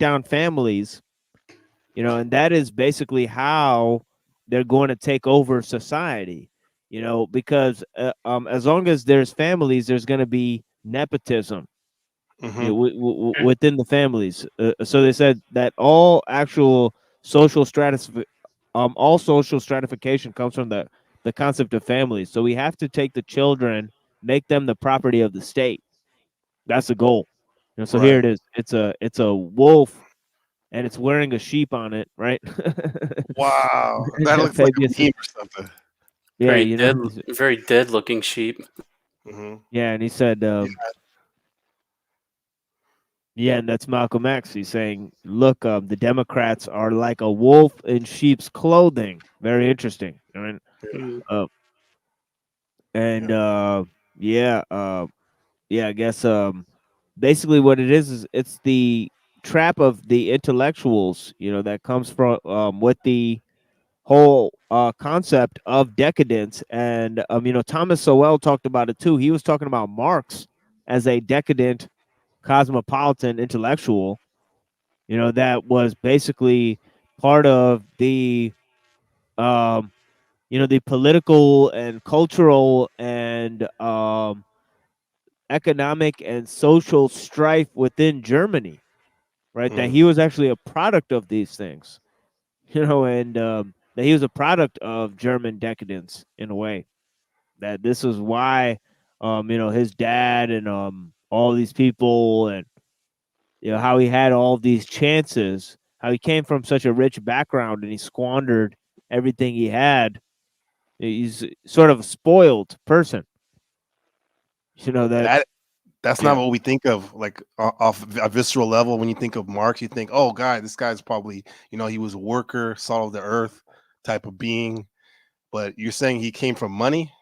down families, and that is basically how they're going to take over society, because as long as there's families, there's going to be nepotism, Mm-hmm. within the families. So they said that all social stratification comes from the concept of families. So we have to take the children, make them the property of the state. That's the goal. So here Right. it is. It's a wolf, and it's wearing a sheep on it, right? Wow. That looks like a Fabius, meme or something. yeah, Very dead looking sheep. Mm-hmm. yeah, and he said, Yeah. yeah, and that's Malcolm X. He's saying, look, the Democrats are like a wolf in sheep's clothing. Very interesting. All right. Mm. Uh, and Yeah. yeah, yeah, I guess basically what it is it's the trap of the intellectuals, that comes from with the whole concept of decadence. And Thomas Sowell talked about it too. He was talking about Marx as a decadent cosmopolitan intellectual, that was basically part of um the political and cultural and economic and social strife within Germany, right? That Mm. he was actually a product of these things, and that he was a product of German decadence in a way. That this is why, his dad and all these people, and how he had all these chances, how he came from such a rich background and he squandered everything he had. He's sort of a spoiled person, that. That that's not Yeah. what we think of, like off a visceral level. When you think of Marx, you think, "Oh, this guy's probably, he was a worker, salt of the earth type of being." But you're saying he came from money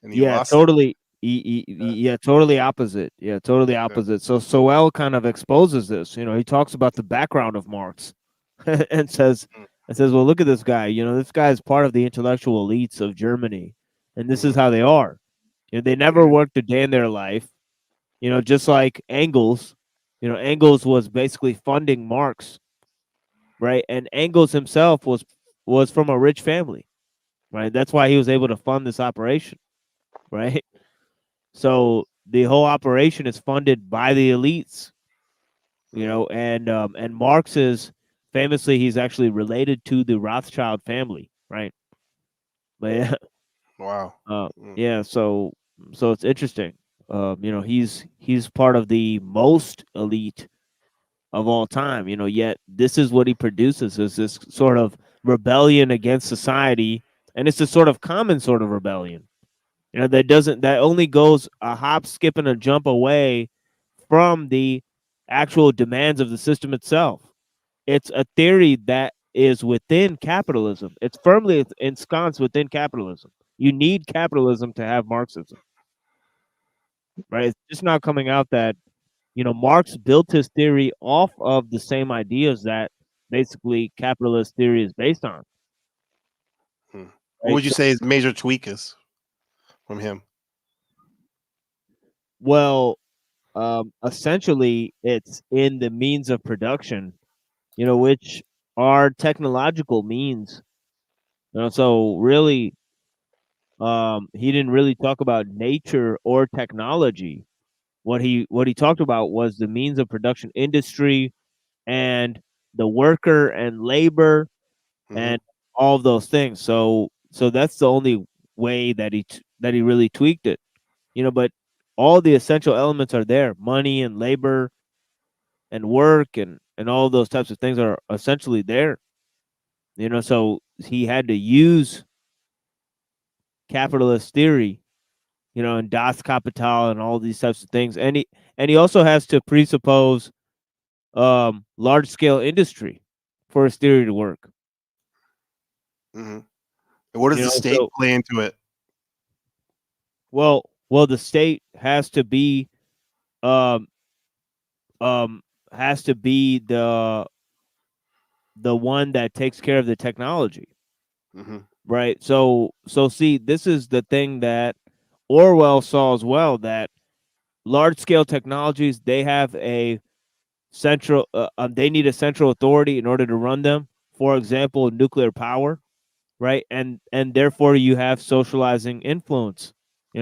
and he Yeah, lost it. totally. Uh, Yeah, totally opposite. Yeah, totally okay. opposite. So Soel kind of exposes this. He talks about the background of Marx, and Mm, says, "Well, look at this guy. This guy is part of the intellectual elites of Germany, and this is mhm, how they are. They never mhm, worked a day in their life. Just like Engels. Engels was basically funding Marx, right? And Engels himself was from a rich family, right? That's why he was able to fund this operation, right? So the whole operation is funded by the elites, mhm. and Marx is famously he's actually related to the Rothschild family, right? But yeah, Wow. Mm, yeah, so it's interesting. He's part of the most elite of all time. Yet this is what he produces is this sort of rebellion against society, and it's a sort of common sort of rebellion. That only goes a hop, skip, and a jump away from the actual demands of the system itself. It's a theory that is within capitalism. It's firmly ensconced within capitalism. You need capitalism to have Marxism, right? It's just not coming out that Marx built his theory off of the same ideas that basically capitalist theory is based on, mm. What right? would you So, say his major tweak is from him? well, essentially, it's in the means of production, which are technological means. So really, he didn't really talk about nature or technology. What he talked about was the means of production, industry, and the worker and labor Hmm. and all of those things. So that's the only way that he really tweaked it. But all the essential elements are there: money and labor and work and all those types of things are essentially there. So he had to use capitalist theory, and Das Kapital and all these types of things. And he also has to presuppose large scale industry for his theory to work. Hmm. And what does the state So play into it? well the state um um has to be the one that takes care of the technology, Hmm. right? So see, this is the thing that Orwell saw as well, that large scale technologies, they have a they need a central authority in order to run them. For example, nuclear power, right? And therefore you have socializing influence,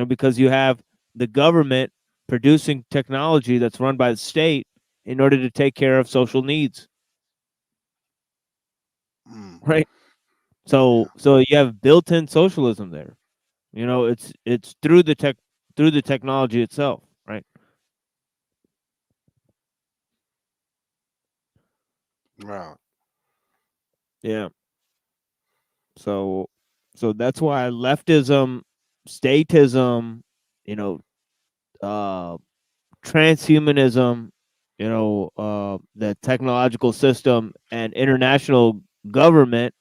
because you have the government producing technology that's run by the state in order to take care of social needs, Mm, right? yeah. So you have built-in socialism there. It's through the technology itself, right? Wow. Yeah. So so that's why leftism, statism, you know, uh transhumanism, the technological system and international government,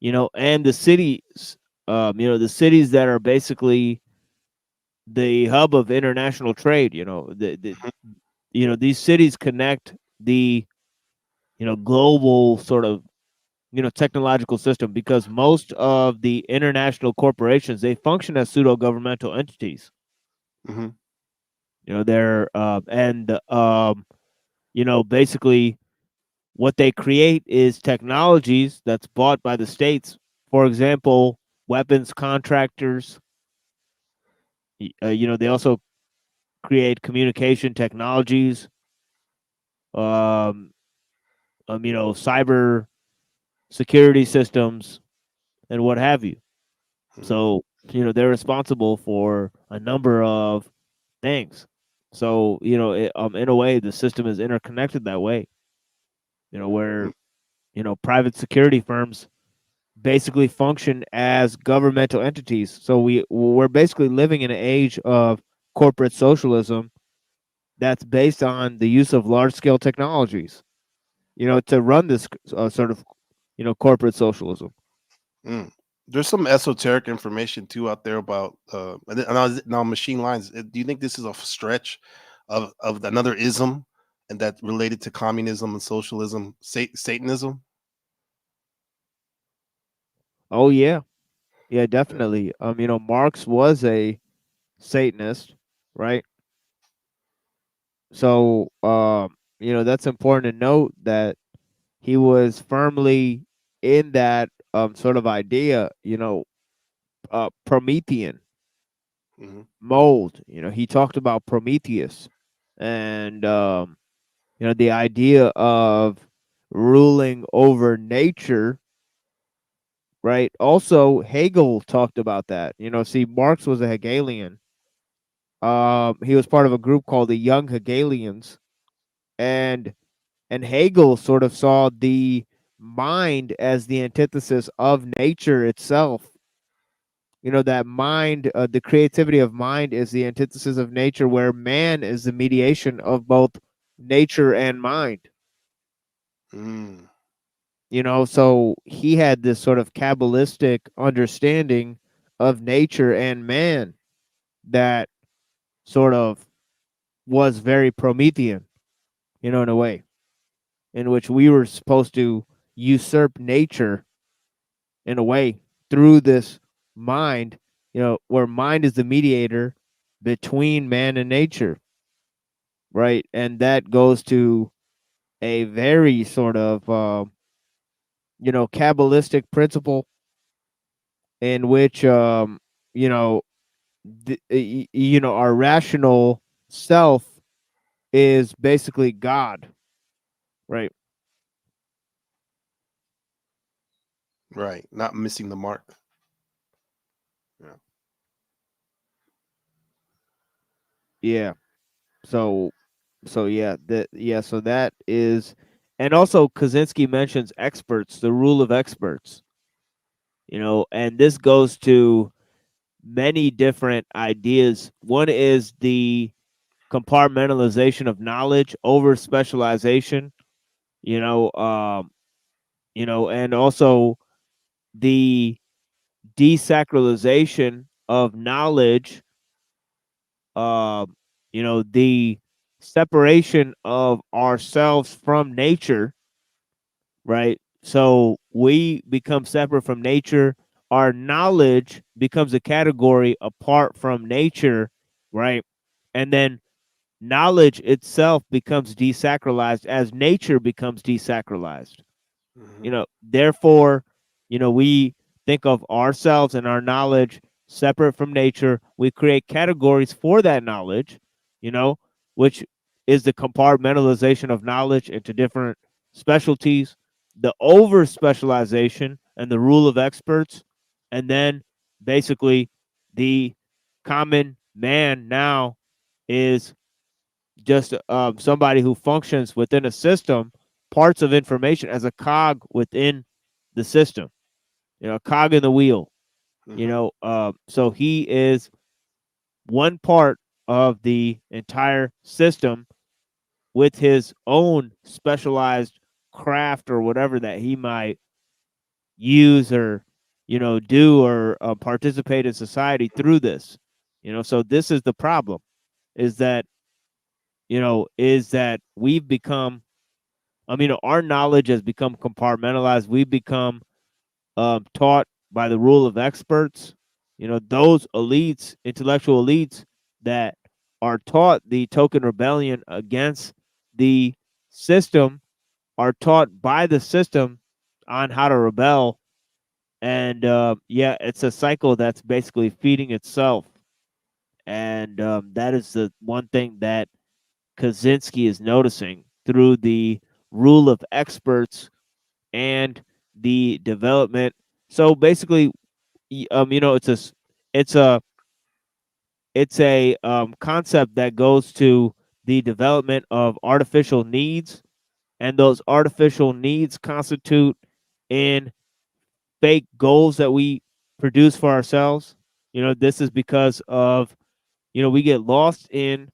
and the cities that are basically the hub of international trade, these cities connect the, global sort of, technological system, because most of the international corporations, they function as pseudo governmental entities. Hmm. They're basically what they create is technologies that's bought by the states. For example, weapons contractors. They also create communication technologies, um, cyber security systems, and what have you. Hmm. So, they're responsible for a number of things. So, in a way, the system is interconnected that way. Where private security firms basically function as governmental entities. So we're basically living in an age of corporate socialism that's based on the use of large scale technologies, to run this sort of, corporate socialism. Mm. There's some esoteric information too out there about now machine lines. Do you think this is a stretch of another ism and that related to communism and socialism, Satanism? Oh yeah, yeah, Yeah. definitely. Marx was a Satanist, right? So, that's important to note that he was firmly in that sort of idea, Promethean Hmm. mold. He talked about Prometheus and the idea of ruling over nature, right? Also, Hegel talked about that. See, Marx was a Hegelian. He was part of a group called the Young Hegelians, and Hegel sort of saw the mind as the antithesis of nature itself. That mind, the creativity of mind is the antithesis of nature, where man is the mediation of both nature and mind. Mm. So he had this sort of Kabbalistic understanding of nature and man that sort of was very Promethean, in a way, in which we were supposed to usurp nature in a way through this mind, where mind is the mediator between man and nature, right? And that goes to a very sort of, Kabbalistic principle in which, you know, our rational self is basically God, right? Right. Not missing the mark. Yeah. Yeah. So so that is, and also Kaczynski mentions experts, the rule of experts, and this goes to many different ideas. One is the compartmentalization of knowledge over specialization, you know, um, and also the desacralization of knowledge, um, the separation of ourselves from nature, right? So we become separate from nature. Our knowledge becomes a category apart from nature, right? And then knowledge itself becomes desacralized as nature becomes desacralized. Mhm. Therefore, we think of ourselves and our knowledge separate from nature. We create categories for that knowledge, you know, which is the compartmentalization of knowledge into different specialties, the over specialization and the rule of experts, and then basically the common man now is just somebody who functions within a system, parts of information as a cog within the system, a cog in the wheel. Mhm. So he is one part of the entire system with his own specialized craft or whatever that he might use or do or participate in society through this. So this is the problem, is that we've become, our knowledge has become compartmentalized. We've become taught by the rule of experts. Those elites, intellectual elites that are taught the token rebellion against the system, are taught by the system on how to rebel. And yeah, it's a cycle that's basically feeding itself. And that is the one thing that Kaczynski is noticing through the rule of experts and the development. So basically, it's a concept that goes to the development of artificial needs, and those artificial needs constitute in fake goals that we produce for ourselves. This is because of we get lost in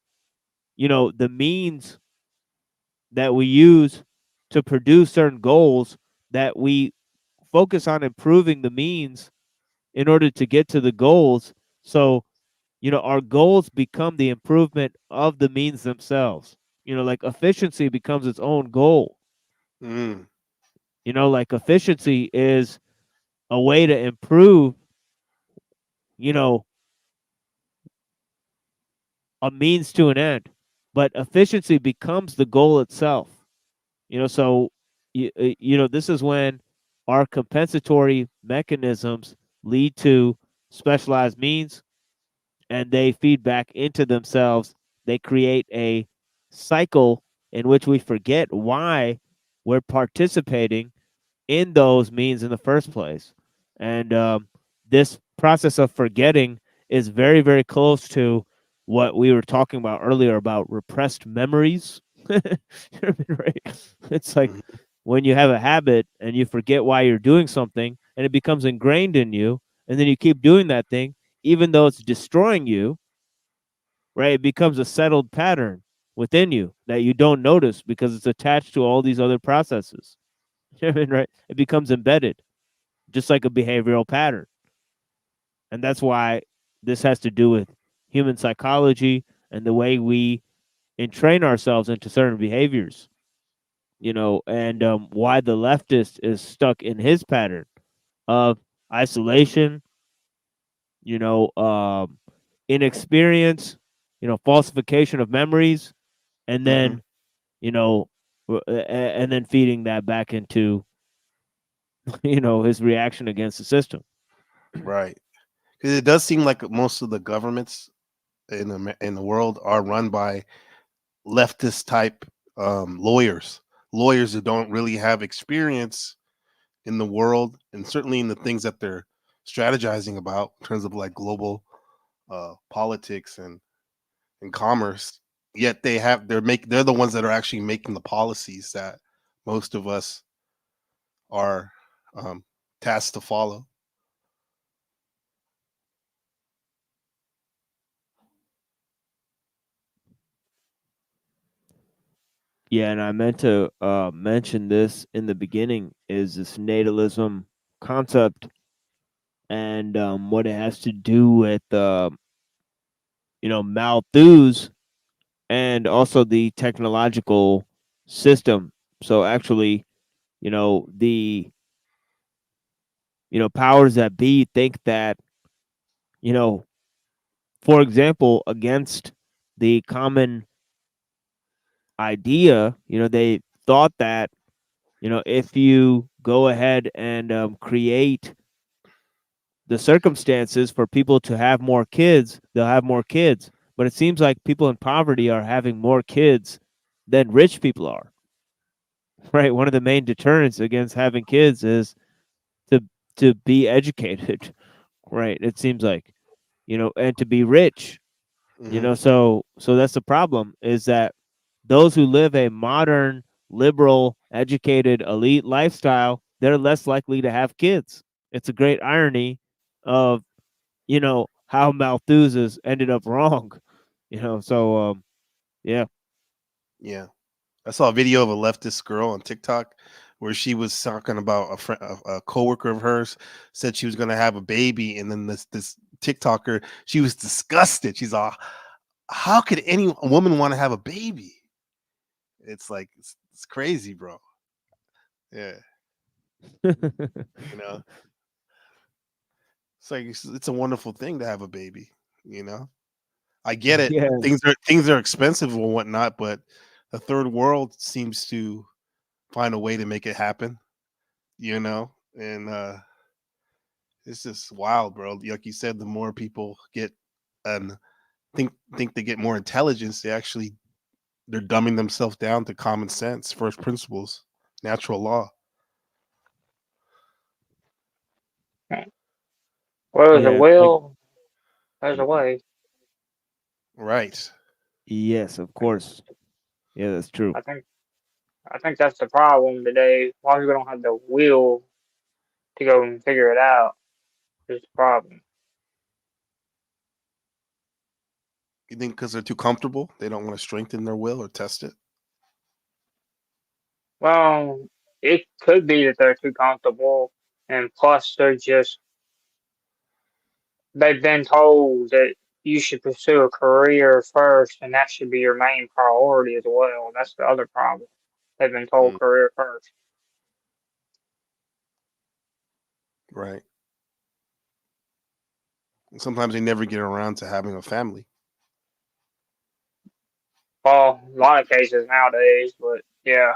the means that we use to produce certain goals, that we focus on improving the means in order to get to the goals. So, our goals become the improvement of the means themselves. Like efficiency becomes its own goal. Mm. Like efficiency is a way to improve, you know, a means to an end. But efficiency becomes the goal itself. So this is when our compensatory mechanisms lead to specialized means, and they feed back into themselves. They create a cycle in which we forget why we're participating in those means in the first place. And this process of forgetting is very, very close to what we were talking about earlier about repressed memories. Right? It's like Mhm. when you have a habit and you forget why you're doing something and it becomes ingrained in you, and then you keep doing that thing, even though it's destroying you, right? It becomes a settled pattern within you that you don't notice because it's attached to all these other processes. Right? It becomes embedded, just like a behavioral pattern. And that's why this has to do with human psychology and the way we entrain ourselves into certain behaviors, and why the leftist is stuck in his pattern of isolation, you know, um, inexperience, falsification of memories, and Mhm. then, and then feeding that back into, his reaction against the system. Right. Because it does seem like most of the governments in the world are run by leftist type lawyers who don't really have experience in the world, and certainly in the things that they're strategizing about in terms of like global politics and commerce. Yet they're the ones that are actually making the policies that most of us are um, tasked to follow. Yeah, and I meant to mention this in the beginning, is this natalism concept, and what it has to do with Malthus, and also the technological system. So actually, the powers that be think that, you know for example, against the common idea. They thought that if you go ahead and create the circumstances for people to have more kids, they'll have more kids. But it seems like people in poverty are having more kids than rich people are. Right? One of the main deterrents against having kids is to be educated. Right? It seems like, and to be rich. Mhm. So that's the problem, is that those who live a modern, liberal, educated, elite lifestyle, they're less likely to have kids. It's a great irony of how Malthusas ended up wrong. So yeah. Yeah. I saw a video of a leftist girl on TikTok where she was talking about a coworker of hers said she was going to have a baby, and then this TikToker, she was disgusted. She's all, "How could any woman want to have a baby?" It's like it's crazy, bro. Yeah, you know, it's like it's a wonderful thing to have a baby. You know, I get it. Yeah. Things are expensive and whatnot, but the third world seems to find a way to make it happen. You know, and it's just wild, bro. Like you said, the more people get and think they get more intelligence, they're dumbing themselves down to common sense, first principles, natural law. Well, there's a Yeah. will, there's a way. Right. Yes, of course. Yeah, that's true. I think I think that's the problem today. A lot of people don't have the will to go and figure it out. Is the problem. You think because they're too comfortable, they don't want to strengthen their will or test it? Well, it could be that they're too comfortable, and plus they've been told that you should pursue a career first, and that should be your main priority as well. That's the other problem. They've been told Mm, career first. right. And sometimes they never get around to having a family. Well, a lot of cases nowadays, but yeah.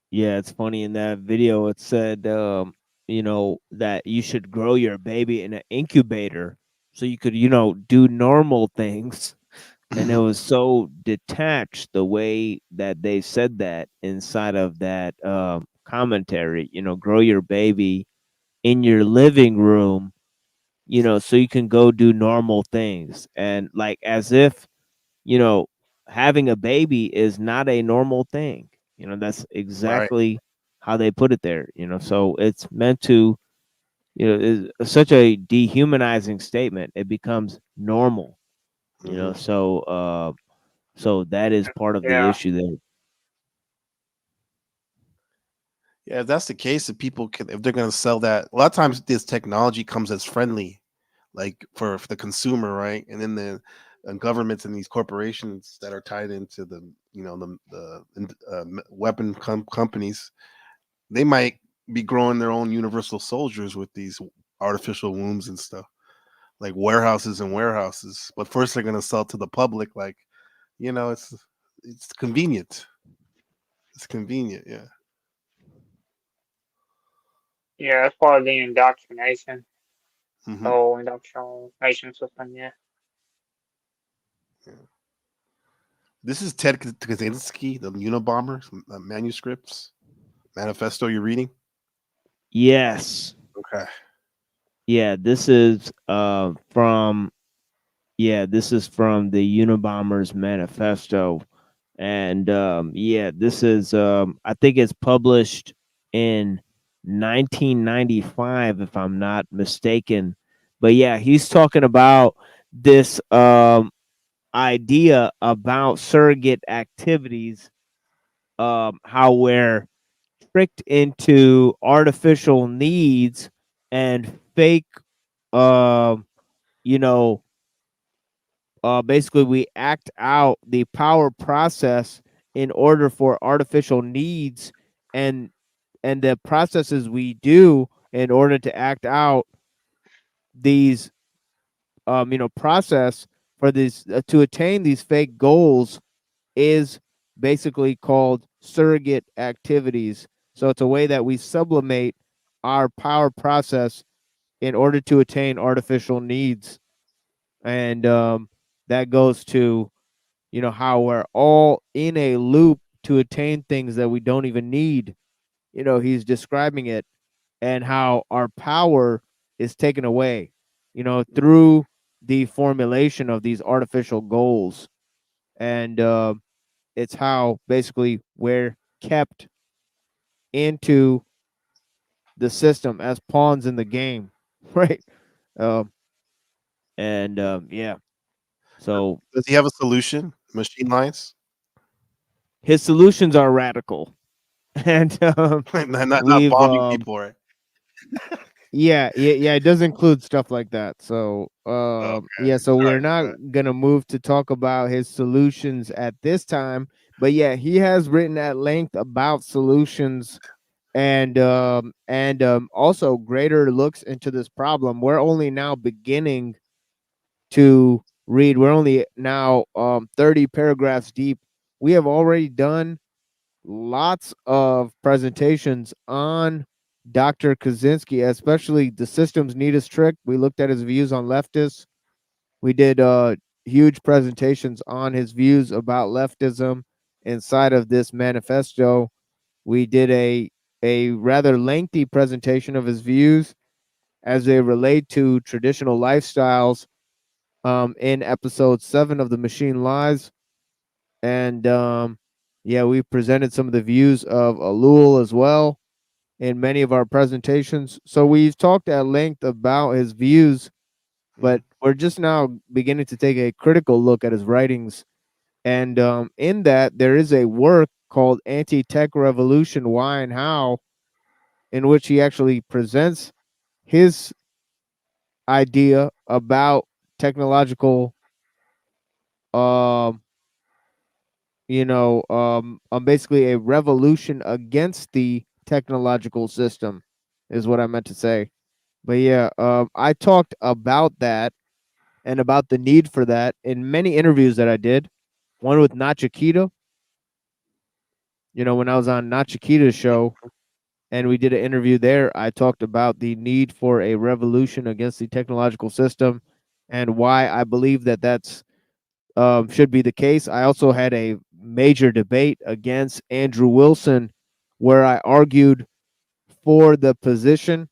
Yeah, it's funny, in that video it said that you should grow your baby in an incubator so you could, do normal things. And it was so detached the way that they said that inside of that commentary. Grow your baby in your living room, so you can go do normal things, and like as if you know having a baby is not a normal thing. That's Right. exactly how they put it there. So it's meant to, is such a dehumanizing statement. It becomes normal. Hmm. So that is part of the Yeah. issue there. Yeah, if that's the case, if they're going to sell that, a lot of times this technology comes as friendly, like for the consumer, right? And then the governments and these corporations that are tied into the, weapon companies, they might be growing their own universal soldiers with these artificial wombs and stuff, like warehouses and warehouses. But first, they're going to sell to the public, like, you know, it's convenient. It's convenient, yeah. Yeah, that's part of the indoctrination. The Hmm. whole indoctrination system, yeah. Yeah. This is Ted Kaczynski, the Unabomber manuscripts manifesto you're reading. Yes. Okay. Yeah, this is from this is from the Unabomber's manifesto. And this is I think it's published in 1995, if I'm not mistaken. But yeah, he's talking about this idea about surrogate activities, how we're tricked into artificial needs and fake, um you know basically we act out the power process in order for artificial needs, and the processes we do in order to act out these process for this to attain these fake goals is basically called surrogate activities. So it's a way that we sublimate our power process in order to attain artificial needs. And that goes to, how we're all in a loop to attain things that we don't even need. He's describing it, and how our power is taken away, through the formulation of these artificial goals. And it's how basically we're kept into the system as pawns in the game, right? Um, and yeah, so Does he have a solution? Machine lines? his solutions are radical, and Not we've bombing people, right? yeah, it does include stuff like that. So Okay. yeah, so we're Sorry. not gonna move to talk about his solutions at this time, but yeah, he has written at length about solutions, and also greater looks into this problem. We're only now beginning to read. We're only now 30 paragraphs deep. We have already done lots of presentations on Dr. Kaczynski, especially the systems neatest trick. We looked at his views on leftists. We did huge presentations on his views about leftism inside of this manifesto. We did a rather lengthy presentation of his views as they relate to traditional lifestyles in episode 7 of the Machine Lies. And yeah, we presented some of the views of Alul as well in many of our presentations. So we've talked at length about his views, but we're just now beginning to take a critical look at his writings. And in that, there is a work called Anti-Tech Revolution, Why and How, in which he actually presents his idea about technological, um, basically a revolution against the technological system, is what I meant to say. But yeah, I talked about that and about the need for that in many interviews that I did. One with Nachikita, when I was on Nachikita's show, and we did an interview there, I talked about the need for a revolution against the technological system and why I believe that that's should be the case. I also had a major debate against Andrew Wilson where I argued for the position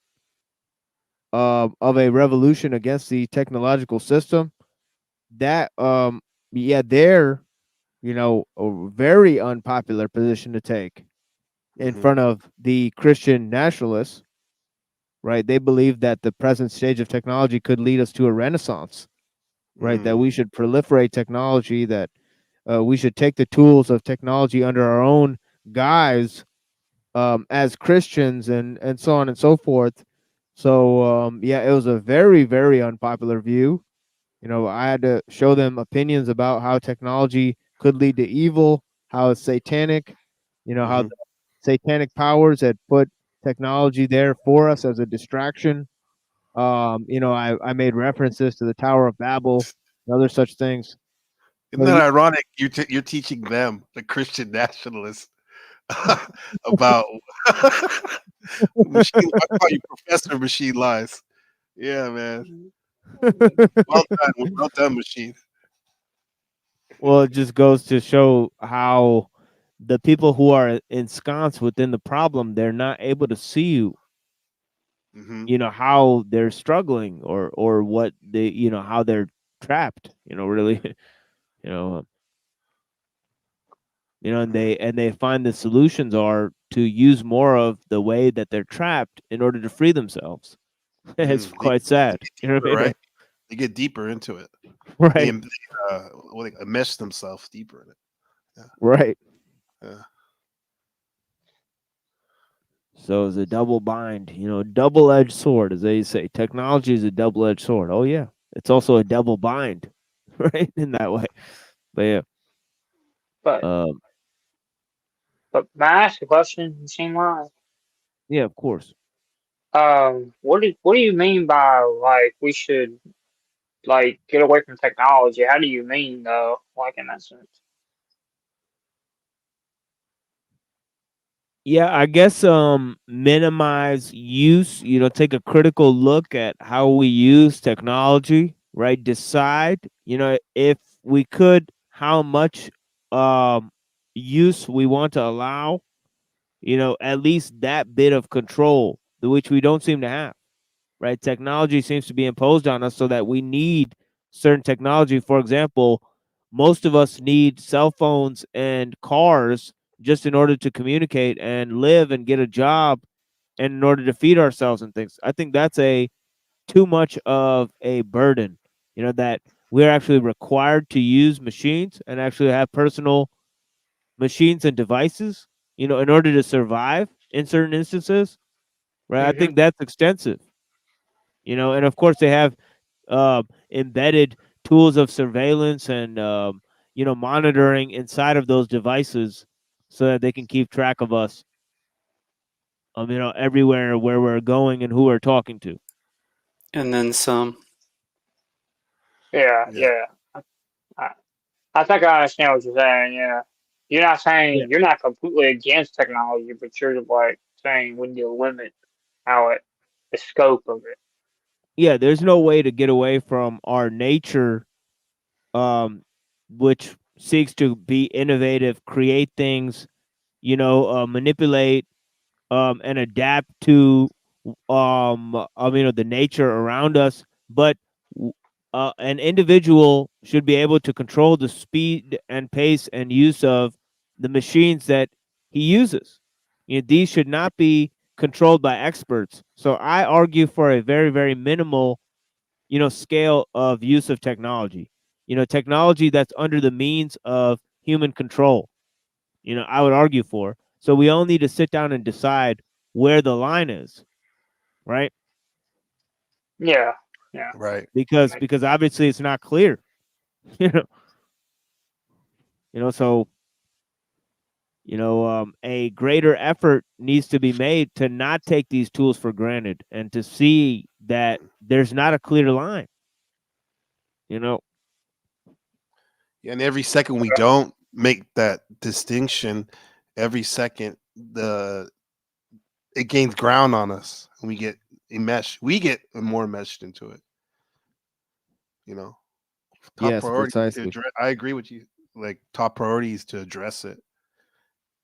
of a revolution against the technological system. That yeah, they're a very unpopular position to take in front of the Christian nationalists, right? They believe that the present stage of technology could lead us to a renaissance, right? That we should proliferate technology, that we should take the tools of technology under our own guise as Christians, and so on and so forth. So yeah, it was a very, very unpopular view. I had to show them opinions about how technology could lead to evil, how it's satanic, how the satanic powers had put technology there for us as a distraction. I made references to the Tower of Babel and other such things. Isn't that ironic? You're teaching them, the Christian nationalists, about machine. I call you Professor Machine Lies. Yeah, man. Well done, machine. Well, it just goes to show how the people who are ensconced within the problem, they're not able to see, how they're struggling, or what they, how they're trapped, really, you know, and they find the solutions are to use more of the way that they're trapped in order to free themselves. It's quite sad, right? They get deeper into it, right? They mesh themselves deeper in it. Yeah. Right. Yeah. So it's a double bind, double-edged sword, as they say. Technology is a double-edged sword. Oh yeah, it's also a double bind, right? In that way. But yeah. But may I ask a question, Machine Line? Yeah, of course. What do you mean by like we should like get away from technology. How do you mean though? Like in that sense? Yeah, I guess minimize use, take a critical look at how we use technology, right? Decide, if we could how much um use we want to allow, at least that bit of control, which we don't seem to have, right? Technology seems to be imposed on us so that we need certain technology. For example, most of us need cell phones and cars just in order to communicate and live and get a job and in order to feed ourselves and things. I think that's a too much of a burden, that we're actually required to use machines and actually have personal machines and devices, in order to survive in certain instances, right? I Hmm. think that's extensive, and of course they have embedded tools of surveillance and monitoring inside of those devices so that they can keep track of us, everywhere where we're going and who we're talking to. And then some. Yeah, Yeah. yeah. I, I think I understand what you're saying. Yeah, you're not Yeah, saying you're not completely against technology, but you're like saying we need to limit how it, the scope of it. yeah. There's no way to get away from our nature, um, which seeks to be innovative, create things, manipulate, and adapt to the nature around us. But an individual should be able to control the speed and pace and use of the machines that he uses. These should not be controlled by experts. So I argue for a very, very minimal, scale of use of technology. Technology that's under the means of human control. I would argue for. So we all need to sit down and decide where the line is, right? Yeah, yeah. Right. That Because makes because obviously it's not clear. you know, so a greater effort needs to be made to not take these tools for granted and to see that there's not a clear line. You know, And every second we don't make that distinction, every second the it gains ground on us, and we get enmeshed. We get more enmeshed into it. You know, top yes, priority to precisely. address. I agree with you. Like top priorities to address it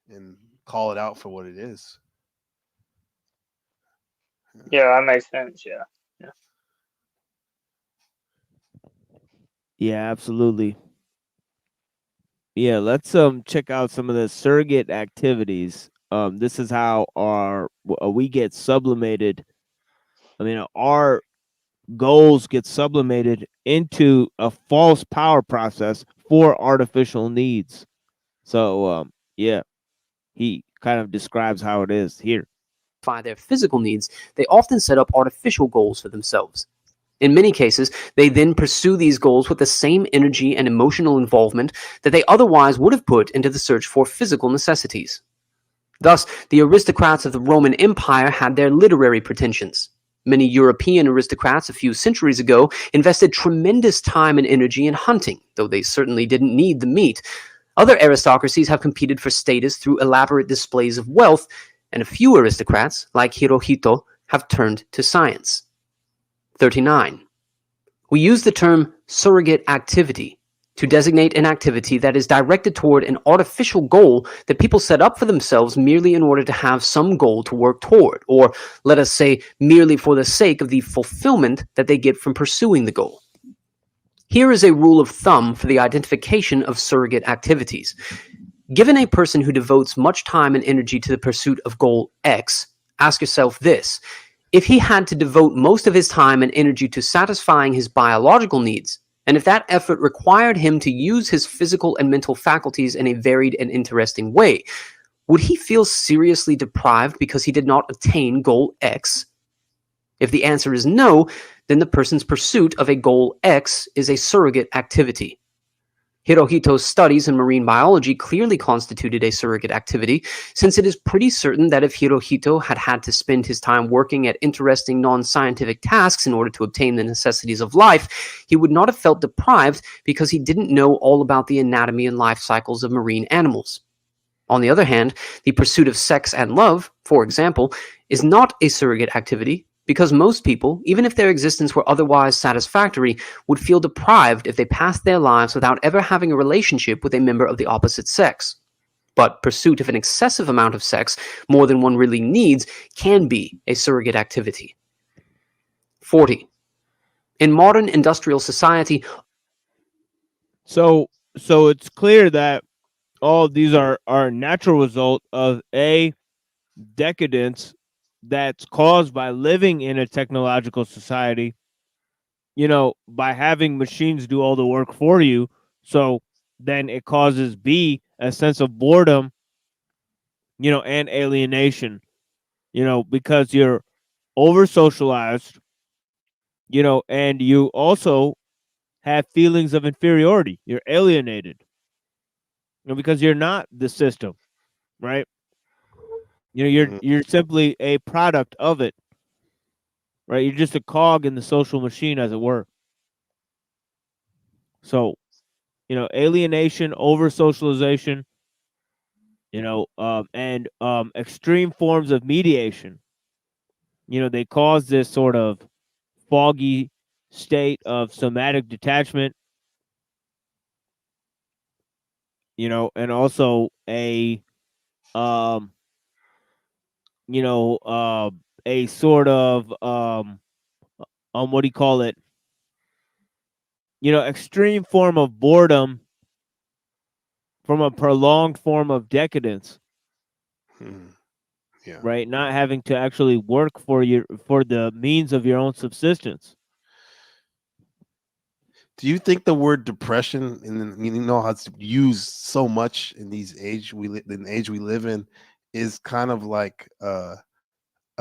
and call it out for what it is. yeah, that makes sense. Yeah, yeah, Yeah, absolutely. Yeah, let's check out some of the surrogate activities. This is how we get sublimated. Our goals get sublimated into a false power process for artificial needs. So, yeah, he kind of describes how it is here. Their physical needs, they often set up artificial goals for themselves. In many cases, they then pursue these goals with the same energy and emotional involvement that they otherwise would have put into the search for physical necessities. Thus, the aristocrats of the Roman Empire had their literary pretensions. Many European aristocrats a few centuries ago invested tremendous time and energy in hunting, though they certainly didn't need the meat. Other aristocracies have competed for status through elaborate displays of wealth, and a few aristocrats, like Hirohito, have turned to science. 39. We use the term surrogate activity to designate an activity that is directed toward an artificial goal that people set up for themselves merely in order to have some goal to work toward, or let us say, merely for the sake of the fulfillment that they get from pursuing the goal. Here is a rule of thumb for the identification of surrogate activities. Given a person who devotes much time and energy to the pursuit of goal X, ask yourself this: if he had to devote most of his time and energy to satisfying his biological needs, and if that effort required him to use his physical and mental faculties in a varied and interesting way, would he feel seriously deprived because he did not attain goal X? If the answer is no, then the person's pursuit of a goal X is a surrogate activity. Hirohito's studies in marine biology clearly constituted a surrogate activity, since it is pretty certain that if Hirohito had had to spend his time working at interesting non-scientific tasks in order to obtain the necessities of life, he would not have felt deprived because he didn't know all about the anatomy and life cycles of marine animals. On the other hand, the pursuit of sex and love, for example, is not a surrogate activity because most people, even if their existence were otherwise satisfactory, would feel deprived if they passed their lives without ever having a relationship with a member of the opposite sex. But pursuit of an excessive amount of sex, more than one really needs, can be a surrogate activity. 40. In modern industrial society, So it's clear that all of these are a natural result of a decadence that's caused by living in a technological society, by having machines do all the work for you. So then it causes B, a sense of boredom, and alienation, because you're over socialized, and you also have feelings of inferiority. You're alienated, because you're not the system, right? You're Mhm. you're simply a product of it, right? You're just a cog in the social machine, as it were. So, alienation, over socialization, and extreme forms of mediation. They cause this sort of foggy state of somatic detachment, and also um, you know, uh, a sort of what do you call it? Extreme form of boredom from a prolonged form of decadence, Mhm. Yeah. right? Not having to actually work for the means of your own subsistence. Do you think the word depression, and then you know how it's used so much in the age we live in, is kind of like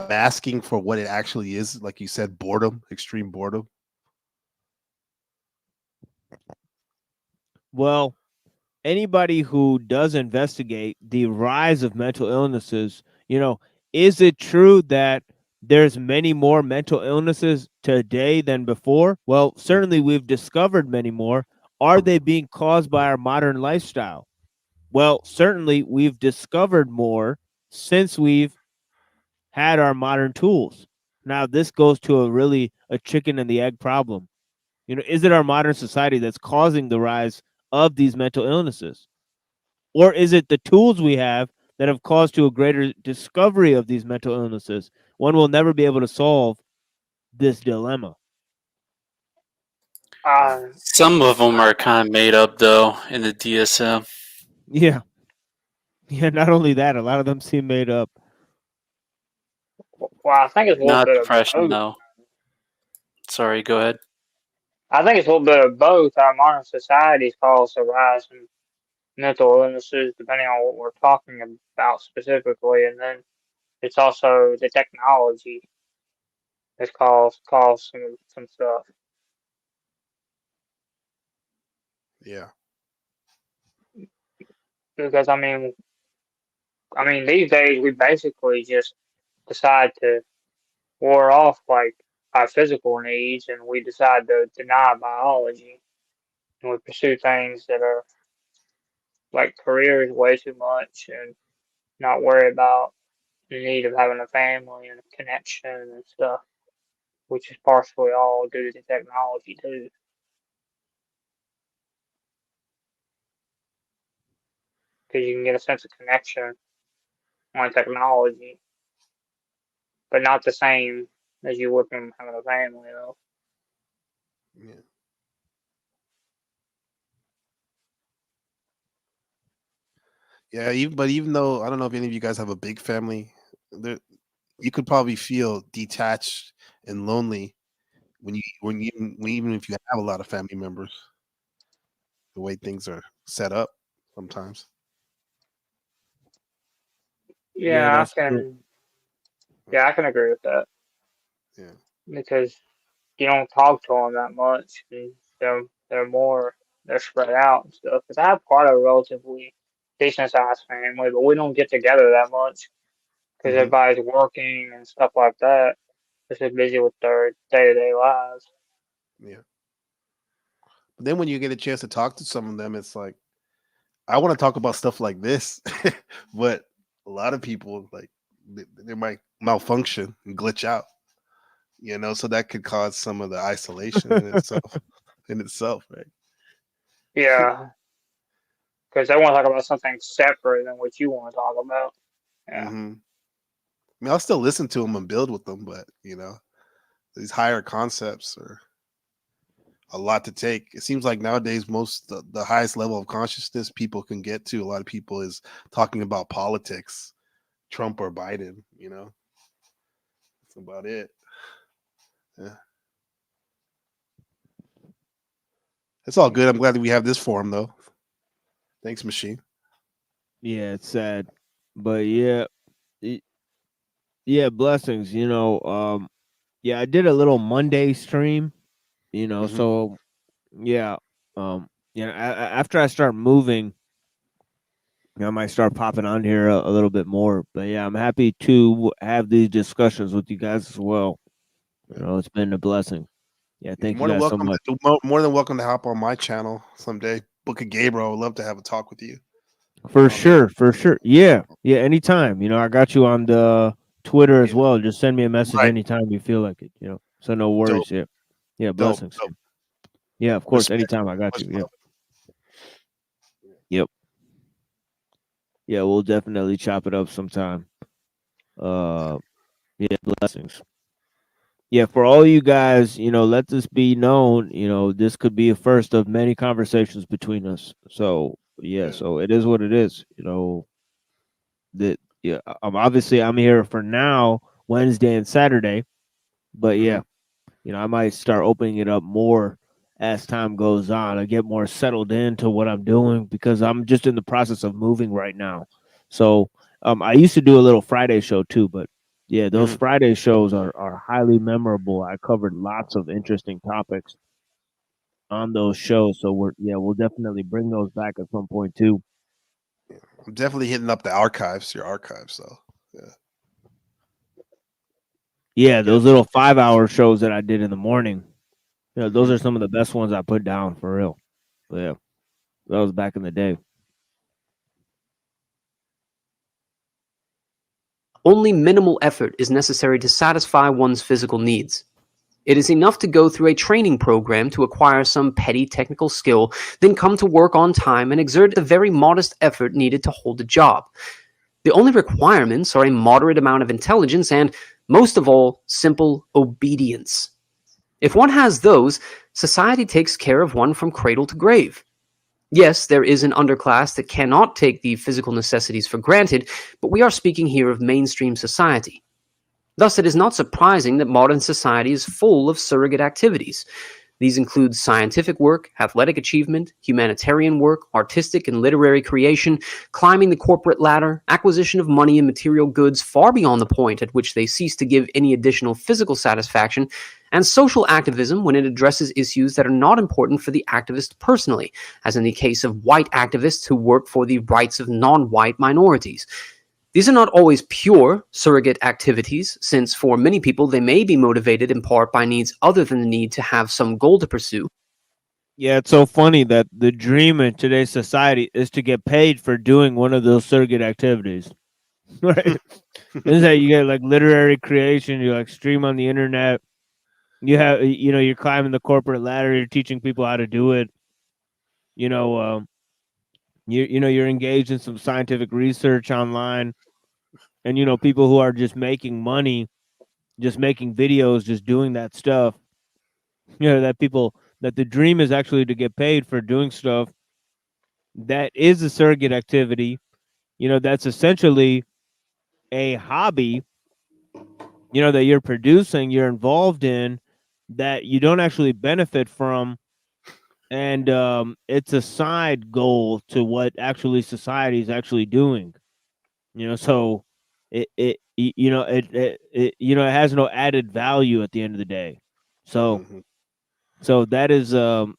masking for what it actually is? Like you said, boredom, extreme boredom. Well, anybody who does investigate the rise of mental illnesses, is it true that there's many more mental illnesses today than before? Well, certainly we've discovered many more. Are they being caused by our modern lifestyle? Well, certainly we've discovered more since we've had our modern tools. Now, this goes to a chicken and the egg problem. Is it our modern society that's causing the rise of these mental illnesses? Or is it the tools we have that have caused to a greater discovery of these mental illnesses? One will never be able to solve this dilemma. Uh, Some of them are kind of made up, though, in the DSM. Yeah. Yeah, not only that, a lot of them seem made up. well, I think it's a little Not bit of depression, both. though. Sorry, go ahead. I think it's a little bit of both. Our modern society's caused a rise in mental illnesses, depending on what we're talking about specifically, and then it's also the technology that's caused some stuff. Yeah. Because I mean, these days we basically just decide to war off like our physical needs, and we decide to deny biology, and we pursue things that are like careers way too much, and not worry about the need of having a family and a connection and stuff, which is partially all due to technology too. Because you can get a sense of connection on technology, but not the same as you would from having a family, though. Yeah. Yeah, even though I don't know if any of you guys have a big family, there you could probably feel detached and lonely even if you have a lot of family members, the way things are set up sometimes. Yeah, Yeah, I that's true. can. Yeah, I can agree with that Yeah. because you don't talk to them that much, and they're more they're spread out and stuff. Because I have quite a relatively decent sized family, but we don't get together that much because Mhm. everybody's working and stuff like that. They're just busy with their day to day lives. Yeah. But then when you get a chance to talk to some of them, it's like I want to talk about stuff like this, but a lot of people like they might malfunction and glitch out. So that could cause some of the isolation in itself. Right? Yeah, because they want to talk about something separate than what you want to talk about. Yeah. I mean, I'll still listen to them and build with them, but these higher concepts are a lot to take. It seems like nowadays the highest level of consciousness people can get to, a lot of people, is talking about politics, Trump or Biden. That's about it. Yeah. It's all good. I'm glad that we have this forum, though. Thanks, Machine. Yeah, it's sad, but yeah, yeah, blessings. Yeah, I did a little Monday stream. Mhm. So yeah, after I start moving, I might start popping on here a little bit more. But yeah, I'm happy to have these discussions with you guys as well. It's been a blessing. Yeah, You're thank more you than guys so welcome. much. More than welcome to hop on my channel someday. Book of Gabriel. I would love to have a talk with you. For sure. Yeah, anytime. I got you on the Twitter as Yeah. well. Just send me a message Right. anytime you feel like it. So no worries. Dope. Yeah, blessings. Dope. Yeah, of course. Respect. Anytime I got Much you. Yeah. love. Yep. Yeah, we'll definitely chop it up sometime. Yeah, blessings. Yeah, for all you guys, let this be known, this could be a first of many conversations between us. So yeah, Yeah. so it is what it is. That yeah, I'm here for now, Wednesday and Saturday, but yeah, I might start opening it up more as time goes on. I get more settled into what I'm doing because I'm just in the process of moving right now. So I used to do a little Friday show too, but yeah, those Friday shows are highly memorable. I covered lots of interesting topics on those shows. So we'll definitely bring those back at some point too. I'm definitely hitting up the archives, your archives, though. Yeah. Yeah, those little 5-hour shows that I did in the morning. Those are some of the best ones I put down for real. But yeah, that was back in the day. Only minimal effort is necessary to satisfy one's physical needs. It is enough to go through a training program to acquire some petty technical skill, then come to work on time and exert the very modest effort needed to hold a job. The only requirements are a moderate amount of intelligence and, most of all, simple obedience. If one has those, society takes care of one from cradle to grave. Yes, there is an underclass that cannot take the physical necessities for granted, but we are speaking here of mainstream society. Thus, it is not surprising that modern society is full of surrogate activities. These include scientific work, athletic achievement, humanitarian work, artistic and literary creation, climbing the corporate ladder, acquisition of money and material goods far beyond the point at which they cease to give any additional physical satisfaction, and social activism when it addresses issues that are not important for the activist personally, as in the case of white activists who work for the rights of non-white minorities. These are not always pure surrogate activities, since for many people they may be motivated in part by needs other than the need to have some goal to pursue. Yeah, it's so funny that the dream in today's society is to get paid for doing one of those surrogate activities. Right? Is that you get like literary creation, you like stream on the internet, you have you're climbing the corporate ladder, you're teaching people how to do it. You're engaged in some scientific research online, and people who are just making money, just making videos, just doing that stuff. That the dream is actually to get paid for doing stuff that is a surrogate activity. That's essentially a hobby. That you're producing, you're involved in, that you don't actually benefit from, and it's a side goal to what actually society is actually doing. So it it has no added value at the end of the day. So So that is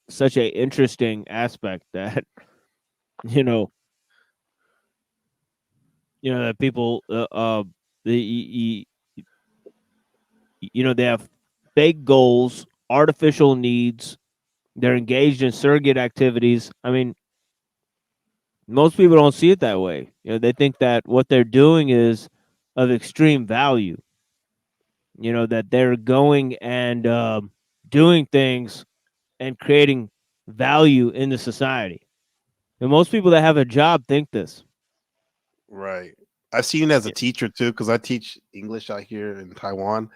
such a interesting aspect that you know that people the they have fake goals, artificial needs. They're engaged in surrogate activities. I mean, most people don't see it that way. They think that what they're doing is of extreme value. That they're going and doing things and creating value in the society. And most people that have a job think this. Right. I've seen it as a Yeah. teacher too, because I teach English out here in Taiwan,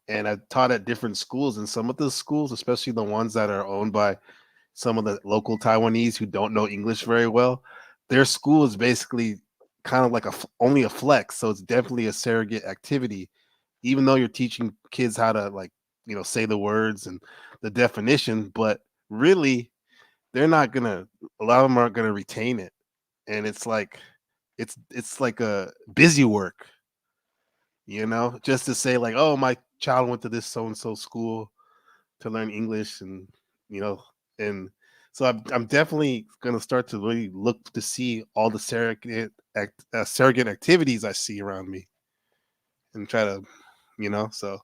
and I taught at different schools. And some of the schools, especially the ones that are owned by some of the local Taiwanese who don't know English very well, their school is basically kind of like only a flex. So it's definitely a surrogate activity, even though you're teaching kids how to say the words and the definition, but really they're not gonna. A lot of them aren't gonna retain it, and it's like a busy work, just to say like, oh, my child went to this so and so school to learn English, and you know, and so I'm definitely gonna start to really look to see all the surrogate activities I see around me, and try to, so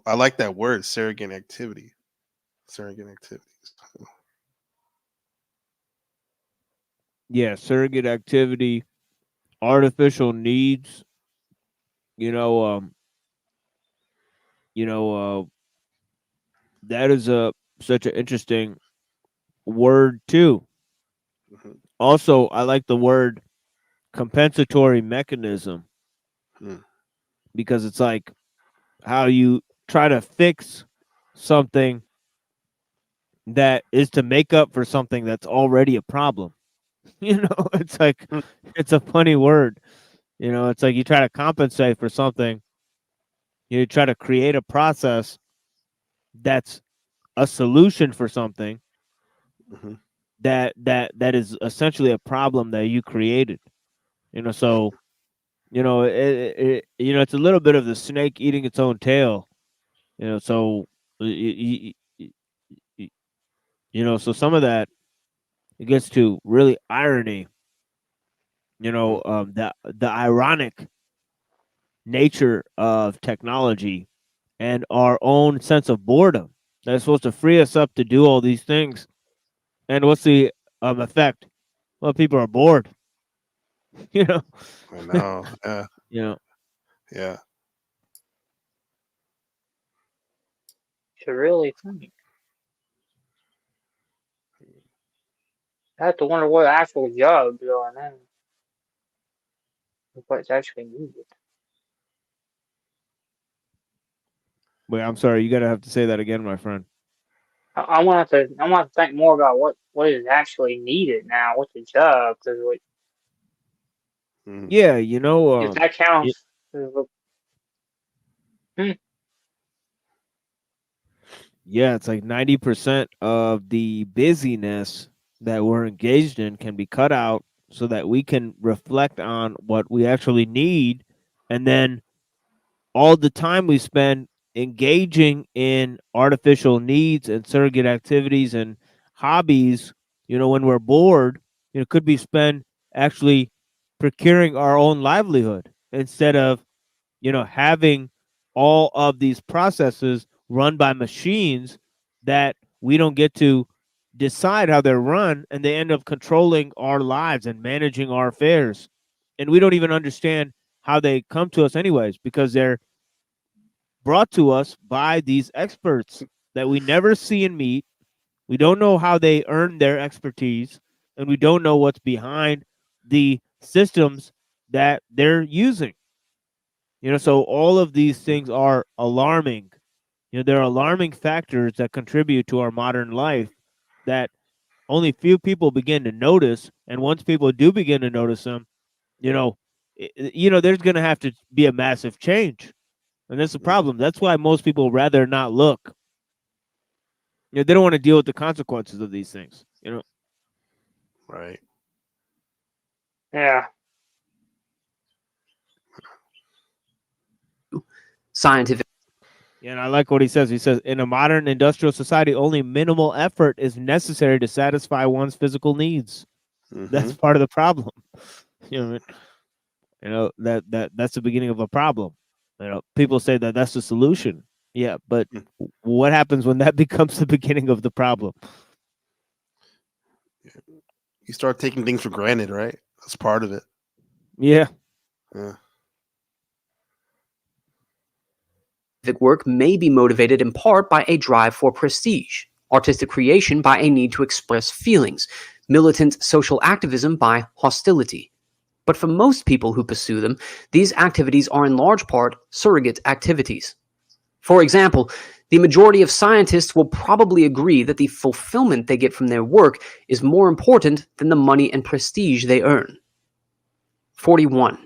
I like that word, surrogate activity, surrogate activities. Yeah, surrogate activity, artificial needs. You know, you know, that is a such an interesting word too. Mhm. Also, I like the word compensatory mechanism Hmm. because it's like how you try to fix something that is to make up for something that's already a problem. It's like Hmm. it's a funny word. It's like you try to compensate for something. You try to create a process that's a solution for something Mhm. that is essentially a problem that you created. So it's a little bit of the snake eating its own tail. So you, so some of that it gets to really irony. Hmm. The ironic nature of technology and our own sense of boredom that's supposed to free us up to do all these things. And what's the effect? Well, people are bored. you know, I know. Yeah. you know. Yeah. To really think. I have to wonder what actual jobs are now. What's actually needed. Wait, I'm sorry. You gotta have to say that again, my friend. I want to. I want to think more about what is actually needed now. What's the job? Because Mhm. Yeah, if that y- counts, yeah, it's like 90% of the busyness that we're engaged in can be cut out so that we can reflect on what we actually need, and then all the time we spend engaging in artificial needs and surrogate activities and hobbies, when we're bored, could be spent actually procuring our own livelihood instead of, having all of these processes run by machines that we don't get to decide how they're run, and they end up controlling our lives and managing our affairs. And we don't even understand how they come to us anyways because they're brought to us by these experts that we never see and meet. We don't know how they earn their expertise, and we don't know what's behind the systems that they're using. So all of these things are alarming. They're alarming factors that contribute to our modern life that only few people begin to notice. And once people do begin to notice them, you know, there's going to have to be a massive change. And that's the problem. That's why most people rather not look. They don't want to deal with the consequences of these things. Right. yeah, Scientific. And I like what he says. He says, in a modern industrial society, only minimal effort is necessary to satisfy one's physical needs. That's Mhm. part of the problem. You know, that's the beginning of a problem. People say that that's the solution. Yeah, but Mm. what happens when that becomes the beginning of the problem? You start taking things for granted, right? That's part of it. Yeah. Yeah. Scientific work may be motivated in part by a drive for prestige, artistic creation by a need to express feelings, militant social activism by hostility. But for most people who pursue them, these activities are in large part surrogate activities. For example, the majority of scientists will probably agree that the fulfillment they get from their work is more important than the money and prestige they earn. 41.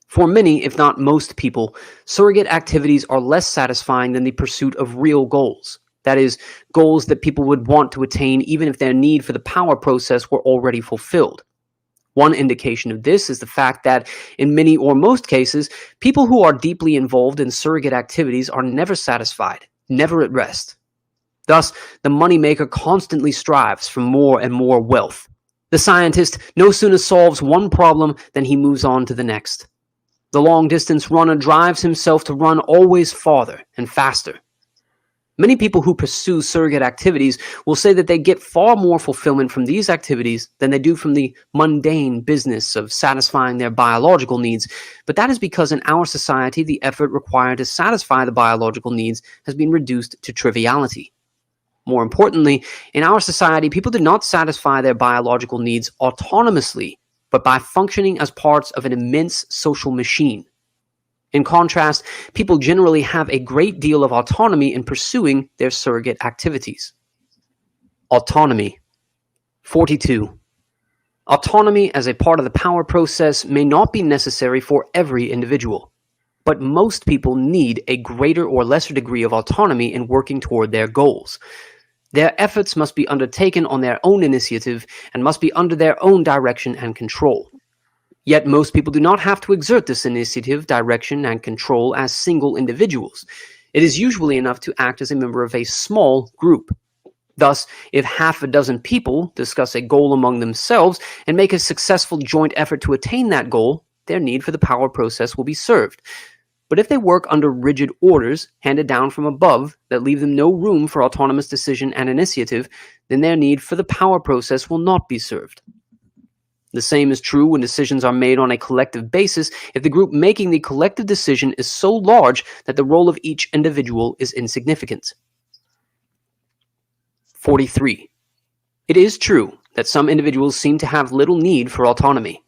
For many, if not most people, surrogate activities are less satisfying than the pursuit of real goals. That is, goals that people would want to attain even if their need for the power process were already fulfilled. One indication of this is the fact that, in many or most cases, people who are deeply involved in surrogate activities are never satisfied, never at rest. Thus, the moneymaker constantly strives for more and more wealth. The scientist no sooner solves one problem than he moves on to the next. The long-distance runner drives himself to run always farther and faster. Many people who pursue surrogate activities will say that they get far more fulfillment from these activities than they do from the mundane business of satisfying their biological needs, but that is because in our society the effort required to satisfy the biological needs has been reduced to triviality. More importantly, in our society, people do not satisfy their biological needs autonomously, but by functioning as parts of an immense social machine. In contrast, people generally have a great deal of autonomy in pursuing their surrogate activities. Autonomy. 42. Autonomy as a part of the power process may not be necessary for every individual, but most people need a greater or lesser degree of autonomy in working toward their goals. Their efforts must be undertaken on their own initiative and must be under their own direction and control. Yet most people do not have to exert this initiative, direction, and control as single individuals. It is usually enough to act as a member of a small group. Thus, if half a dozen people discuss a goal among themselves and make a successful joint effort to attain that goal, their need for the power process will be served. But if they work under rigid orders handed down from above that leave them no room for autonomous decision and initiative, then their need for the power process will not be served. The same is true when decisions are made on a collective basis if the group making the collective decision is so large that the role of each individual is insignificant. 43. It is true that some individuals seem to have little need for autonomy.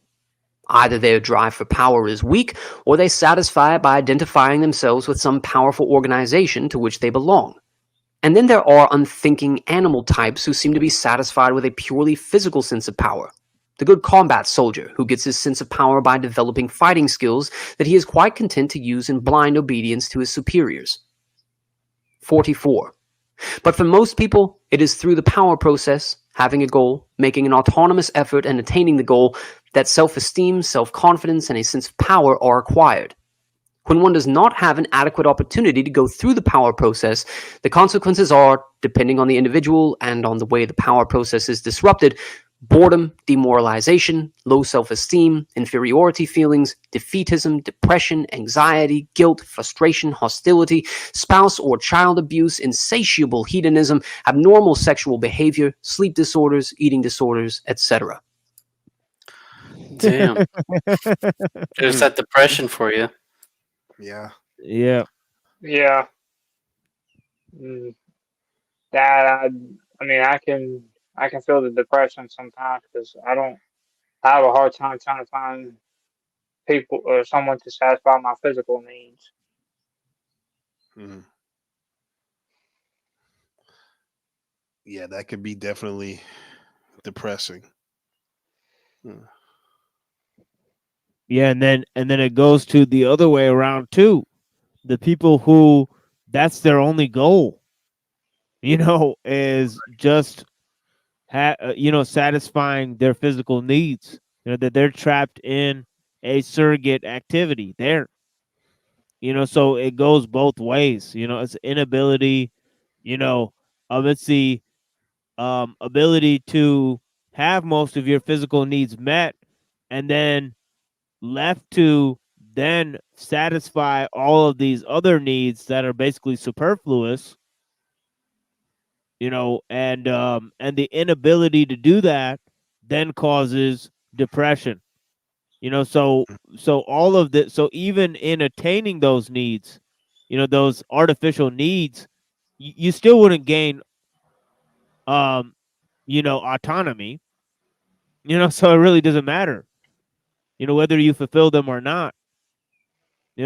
Either their drive for power is weak, or they satisfy it by identifying themselves with some powerful organization to which they belong. And then there are unthinking animal types who seem to be satisfied with a purely physical sense of power. The good combat soldier who gets his sense of power by developing fighting skills that he is quite content to use in blind obedience to his superiors. 44. But for most people, it is through the power process, having a goal, making an autonomous effort and attaining the goal, that self-esteem, self-confidence, and a sense of power are acquired. When one does not have an adequate opportunity to go through the power process, the consequences are, depending on the individual and on the way the power process is disrupted, boredom, demoralization, low self-esteem, inferiority feelings, defeatism, depression, anxiety, guilt, frustration, hostility, spouse or child abuse, insatiable hedonism, abnormal sexual behavior, sleep disorders, eating disorders, etc. Damn. There's that depression for you. Yeah. Yeah. Yeah. Mm, that I mean, I can feel the depression sometimes because I have a hard time trying to find people or someone to satisfy my physical needs. Mhm. Yeah, that could be definitely depressing. Yeah, and then it goes to the other way around too. The people who that's their only goal, is just satisfying their physical needs. That they're trapped in a surrogate activity there. So it goes both ways. It's inability, you know, it's the ability to have most of your physical needs met, and then left to then satisfy all of these other needs that are basically superfluous. And the inability to do that then causes depression. So all of this, so even in attaining those needs, those artificial needs, you still wouldn't gain autonomy. So it really doesn't matter, whether you fulfill them or not.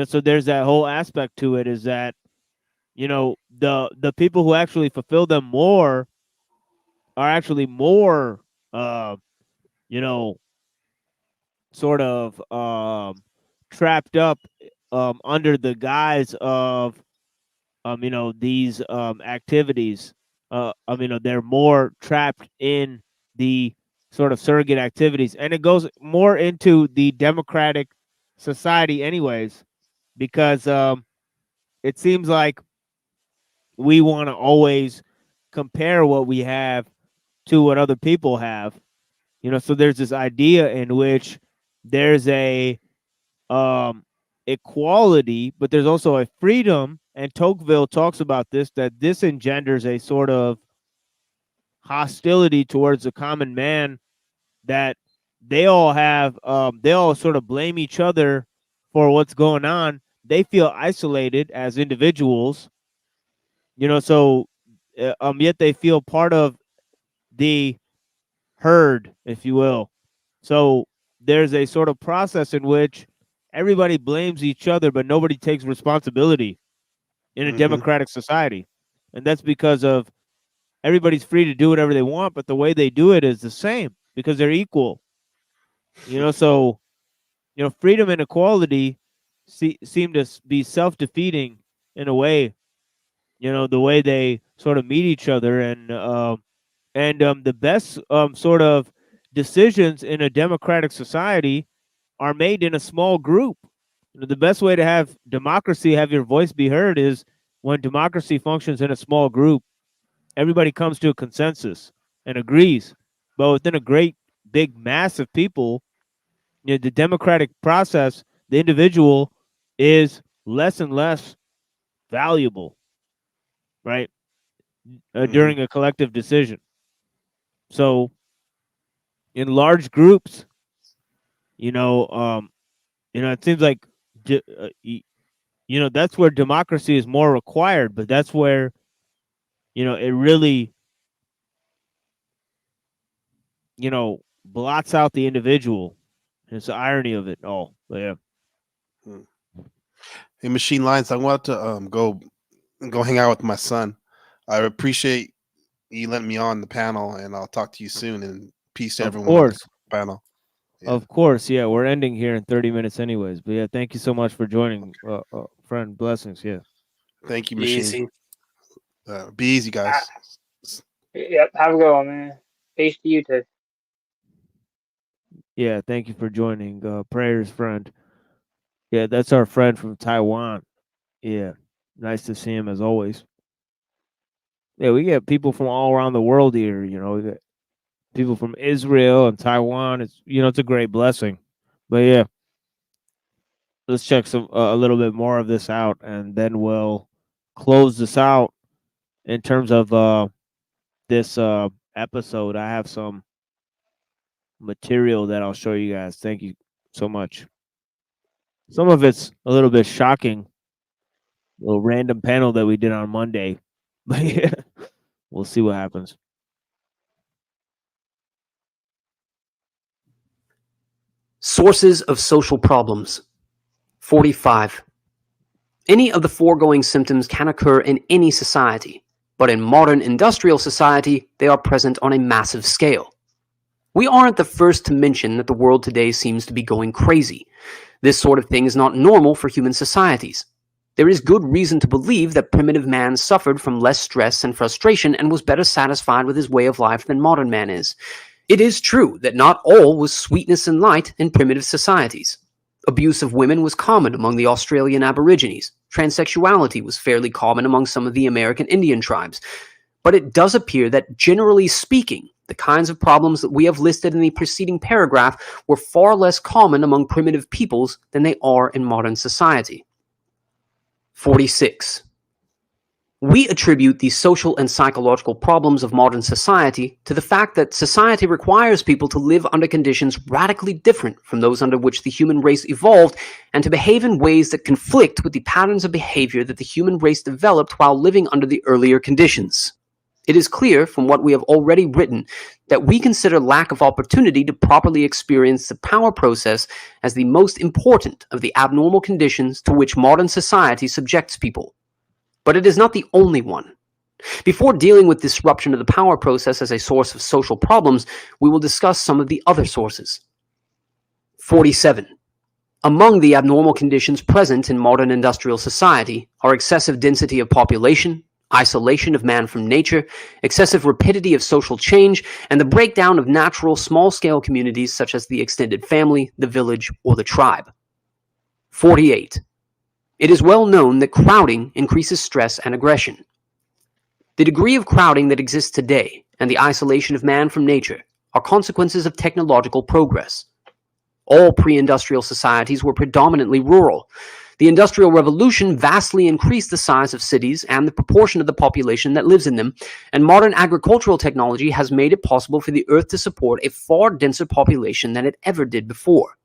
So there's that whole aspect to it, is that the people who actually fulfill them more are actually more you know sort of trapped up under the guise of these activities. They're more trapped in the sort of surrogate activities, and it goes more into the democratic society anyways, because it seems like we want to always compare what we have to what other people have. So there's this idea in which there's a equality, but there's also a freedom, and Tocqueville talks about this, that this engenders a sort of hostility towards the common man, that they all have they all sort of blame each other for what's going on. They feel isolated as individuals, so yet they feel part of the herd, if you will. So there's a sort of process in which everybody blames each other, but nobody takes responsibility in a democratic society. And that's because of everybody's free to do whatever they want, but the way they do it is the same because they're equal. So freedom and equality seem to be self-defeating in a way. The way they sort of meet each other, and the best sort of decisions in a democratic society are made in a small group. The best way to have democracy, have your voice be heard, is when democracy functions in a small group. Everybody comes to a consensus and agrees. But within a great big mass of people, the democratic process, the individual is less and less valuable, right? During a collective decision. So in large groups, it seems like that's where democracy is more required, but that's where it really blots out the individual. It's the irony of it all. But yeah. Hey, Machine Lines, I want to go hang out with my son. I appreciate you letting me on the panel, and I'll talk to you soon. And peace to everyone on the panel. Yeah. Of course, yeah. We're ending here in 30 minutes anyways. But yeah, thank you so much for joining, friend. Blessings, yeah. Thank you, Machine. Be easy, guys. Yep, have a good one, man. Peace to you too. Yeah, thank you for joining. Prayers, friend. Yeah, that's our friend from Taiwan. Yeah, nice to see him as always. Yeah, we get people from all around the world here. We get people from Israel and Taiwan. It's it's a great blessing. But yeah, let's check a little bit more of this out, and then we'll close this out in terms of this episode. I have some material that I'll show you guys. Thank you so much. Some of it's a little bit shocking, a little random panel that we did on Monday, but yeah, we'll see what happens. Sources of social problems. 45. Any of the foregoing symptoms can occur in any society, but in modern industrial society, they are present on a massive scale. We aren't the first to mention that the world today seems to be going crazy. This sort of thing is not normal for human societies. There is good reason to believe that primitive man suffered from less stress and frustration and was better satisfied with his way of life than modern man is. It is true that not all was sweetness and light in primitive societies. Abuse of women was common among the Australian Aborigines. Transsexuality was fairly common among some of the American Indian tribes. But it does appear that, generally speaking, the kinds of problems that we have listed in the preceding paragraph were far less common among primitive peoples than they are in modern society. 46. We attribute the social and psychological problems of modern society to the fact that society requires people to live under conditions radically different from those under which the human race evolved, and to behave in ways that conflict with the patterns of behavior that the human race developed while living under the earlier conditions. It is clear from what we have already written that we consider lack of opportunity to properly experience the power process as the most important of the abnormal conditions to which modern society subjects people. But it is not the only one. Before dealing with disruption of the power process as a source of social problems, we will discuss some of the other sources. 47. Among the abnormal conditions present in modern industrial society are excessive density of population, isolation of man from nature, excessive rapidity of social change, and the breakdown of natural small-scale communities such as the extended family, the village, or the tribe. 48. It is well known that crowding increases stress and aggression. The degree of crowding that exists today and the isolation of man from nature are consequences of technological progress. All pre-industrial societies were predominantly rural. The Industrial Revolution vastly increased the size of cities and the proportion of the population that lives in them, and modern agricultural technology has made it possible for the Earth to support a far denser population than it ever did before.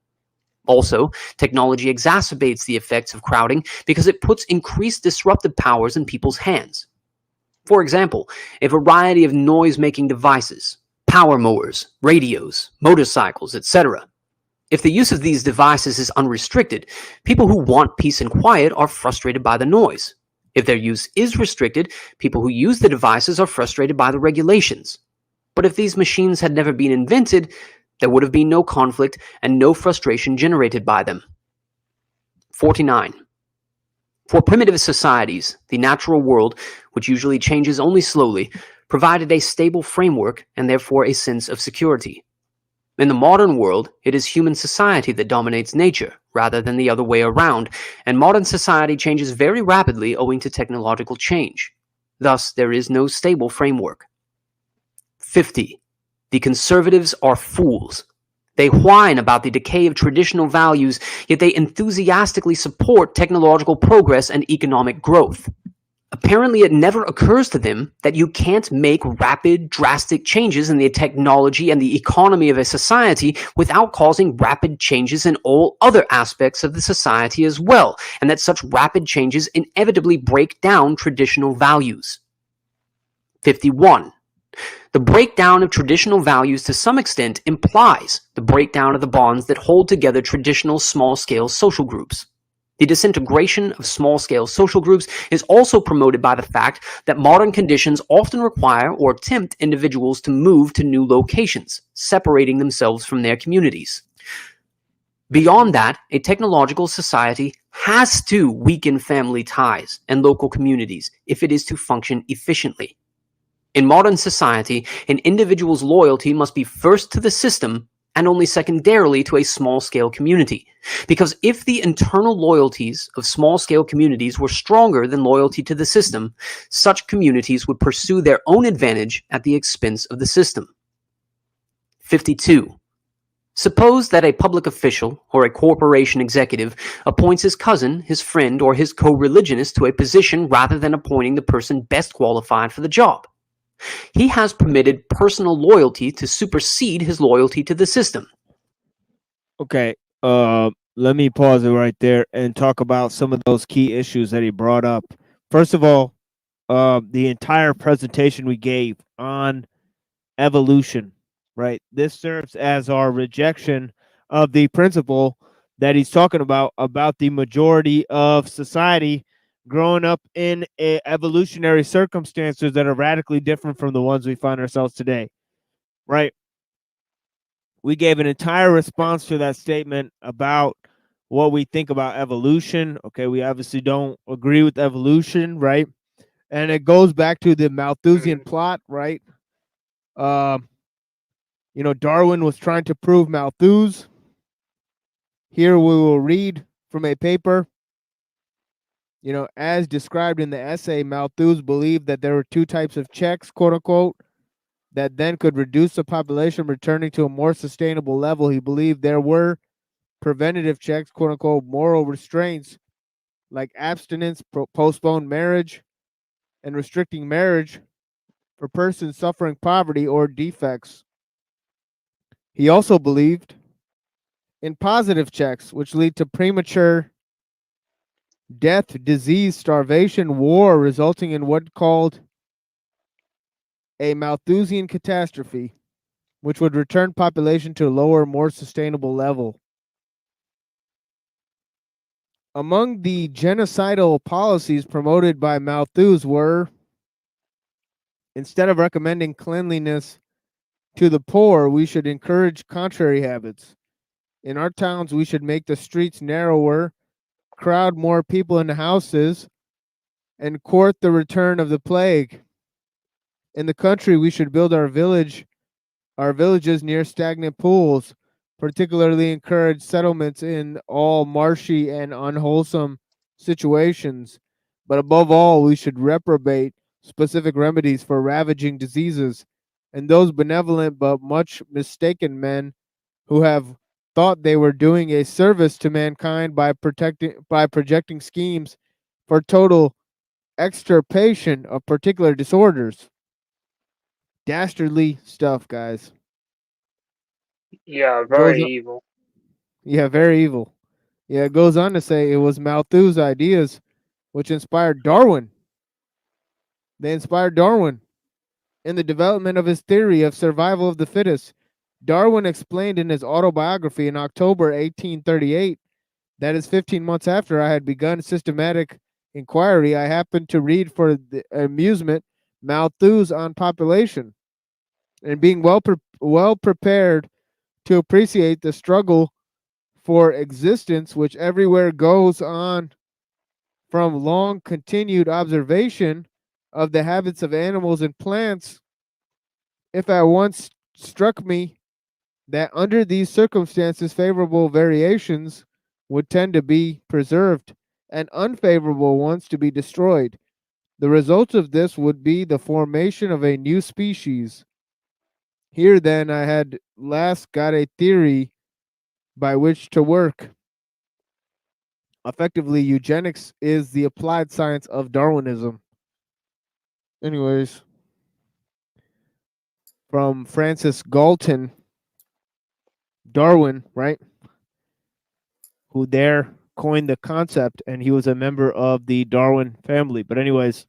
Also, technology exacerbates the effects of crowding because it puts increased disruptive powers in people's hands. For example, a variety of noise-making devices, power mowers, radios, motorcycles, etc. If the use of these devices is unrestricted, people who want peace and quiet are frustrated by the noise. If their use is restricted, people who use the devices are frustrated by the regulations. But if these machines had never been invented, there would have been no conflict and no frustration generated by them. 49. For primitive societies, the natural world, which usually changes only slowly, provided a stable framework and therefore a sense of security. In the modern world, it is human society that dominates nature, rather than the other way around, and modern society changes very rapidly owing to technological change. Thus, there is no stable framework. 50. The conservatives are fools. They whine about the decay of traditional values, yet they enthusiastically support technological progress and economic growth. Apparently, it never occurs to them that you can't make rapid, drastic changes in the technology and the economy of a society without causing rapid changes in all other aspects of the society as well, and that such rapid changes inevitably break down traditional values. 51. The breakdown of traditional values to some extent implies the breakdown of the bonds that hold together traditional small-scale social groups. The disintegration of small-scale social groups is also promoted by the fact that modern conditions often require or tempt individuals to move to new locations, separating themselves from their communities. Beyond that, a technological society has to weaken family ties and local communities if it is to function efficiently. In modern society, an individual's loyalty must be first to the system and only secondarily to a small-scale community. Because if the internal loyalties of small-scale communities were stronger than loyalty to the system, such communities would pursue their own advantage at the expense of the system. 52. Suppose that a public official or a corporation executive appoints his cousin, his friend, or his co-religionist to a position rather than appointing the person best qualified for the job. He has permitted personal loyalty to supersede his loyalty to the system. Okay, let me pause it right there and talk about some of those key issues that he brought up. First of all, the entire presentation we gave on evolution, right? This serves as our rejection of the principle that he's talking about the majority of society growing up in evolutionary circumstances that are radically different from the ones we find ourselves today, right? We gave an entire response to that statement about what we think about evolution. Okay, we obviously don't agree with evolution, right? And it goes back to the Malthusian plot, right? Darwin was trying to prove Malthus, Here we will read from a paper. As described in the essay, Malthus believed that there were two types of checks, quote unquote, that then could reduce the population returning to a more sustainable level. He believed there were preventative checks, quote unquote, moral restraints like abstinence, postponed marriage, and restricting marriage for persons suffering poverty or defects. He also believed in positive checks, which lead to premature death, disease, starvation, war, resulting in what called a Malthusian catastrophe, which would return population to a lower, more sustainable level. Among the genocidal policies promoted by Malthus were, instead of recommending cleanliness to the poor, we should encourage contrary habits. In our towns, we should make the streets narrower, crowd more people into houses, and court the return of the plague. In the country, we should build our villages near stagnant pools, particularly encourage settlements in all marshy and unwholesome situations. But above all, we should reprobate specific remedies for ravaging diseases, and those benevolent but much mistaken men who have thought they were doing a service to mankind by projecting schemes for total extirpation of particular disorders. Dastardly stuff, guys. Yeah, Goes very on- evil. Yeah, very evil. Yeah, it goes on to say it was Malthus' ideas which inspired Darwin. They inspired Darwin in the development of his theory of survival of the fittest. Darwin explained in his autobiography in October 1838, that is 15 months after I had begun systematic inquiry, I happened to read for the amusement Malthus on population, and being well prepared to appreciate the struggle for existence which everywhere goes on from long continued observation of the habits of animals and plants, if at once struck me that under these circumstances favorable variations would tend to be preserved and unfavorable ones to be destroyed. The result of this would be the formation of a new species. Here then I had last got a theory by which to work. Effectively, eugenics is the applied science of Darwinism. Anyways, from Francis Galton, Darwin, right? Who there coined the concept, and he was a member of the Darwin family. But anyways,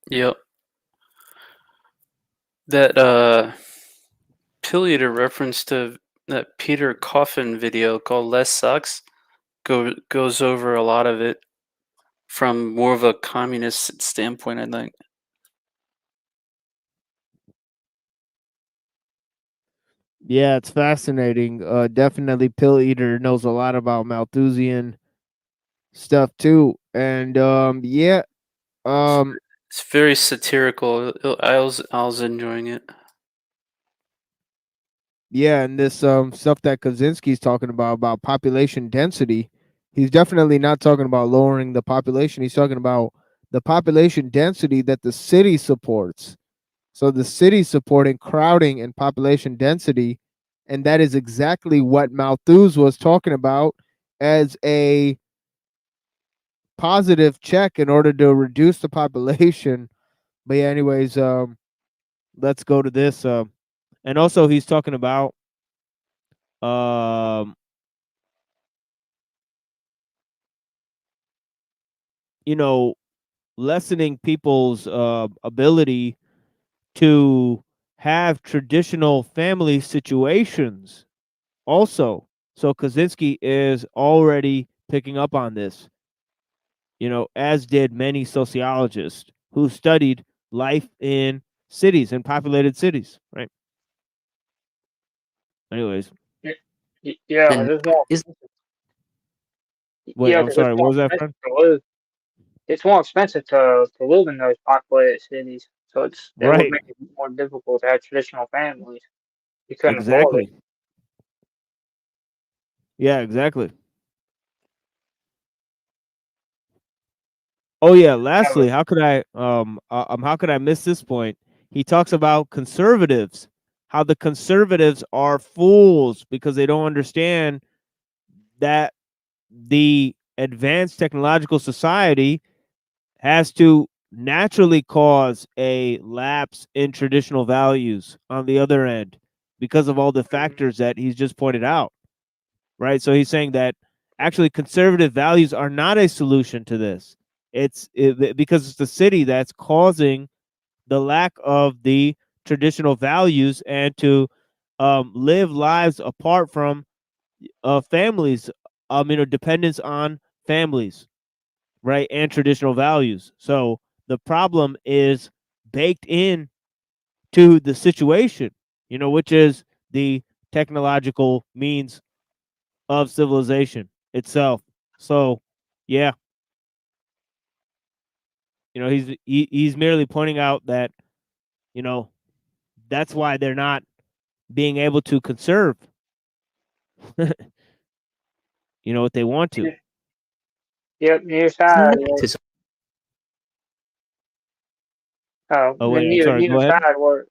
Yep. That pill eater reference to that Peter Coffin video called Less Sucks goes over a lot of it from more of a communist standpoint, I think. yeah, it's fascinating. Definitely, Pill Eater knows a lot about Malthusian stuff too, and yeah, It's very satirical. I was enjoying it. yeah, and this stuff that Kaczynski's talking about population density, he's definitely not talking about lowering the population. He's talking about the population density that the city supports. So the city supporting crowding and population density, and that is exactly what Malthus was talking about as a positive check in order to reduce the population. But yeah, anyways, let's go to this. And also he's talking about you know, lessening people's ability to have traditional family situations also. So Kaczynski is already picking up on this, as did many sociologists who studied life in cities and populated cities, right? Anyways, Yeah, And there's more. is wait, I'm 'Cause it's sorry, what more was that, expensive friend? to live. It's more expensive to live in those populated cities, so it would Right, make it more difficult to have traditional families. You couldn't afford it. exactly. Yeah, exactly. Oh yeah, lastly, how could I miss this point? He talks about conservatives, how the conservatives are fools because they don't understand that the advanced technological society has to naturally cause a lapse in traditional values on the other end because of all the factors that he's just pointed out, right? So he's saying that actually conservative values are not a solution to this. Because it's the city that's causing the lack of the traditional values and to live lives apart from families, dependence on families, right, and traditional values. So the problem is baked in to the situation, which is the technological means of civilization itself. So, yeah, he's merely pointing out that you know that's why they're not being able to conserve, what they want to. Yep, neither side. Nepotism. Oh, Oh wait, I'm sorry. Go neither ahead. side works.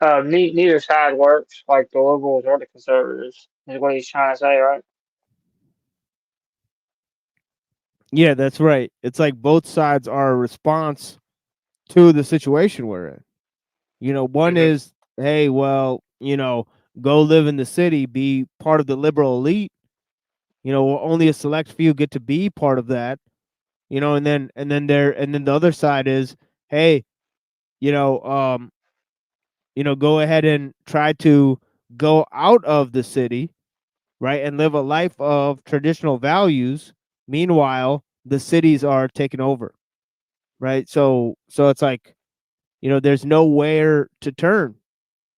Neither side works, like the liberals or the conservatives, is what he's trying to say, right? Yeah, that's right. It's like both sides are a response to the situation we're in. One Hmm. is, hey, well, go live in the city, be part of the liberal elite. Only a select few get to be part of that. And then the other side is, hey, you know, um, go ahead and try to go out of the city, right, and live a life of traditional values. Meanwhile, the cities are taken over, right? So it's like, there's nowhere to turn.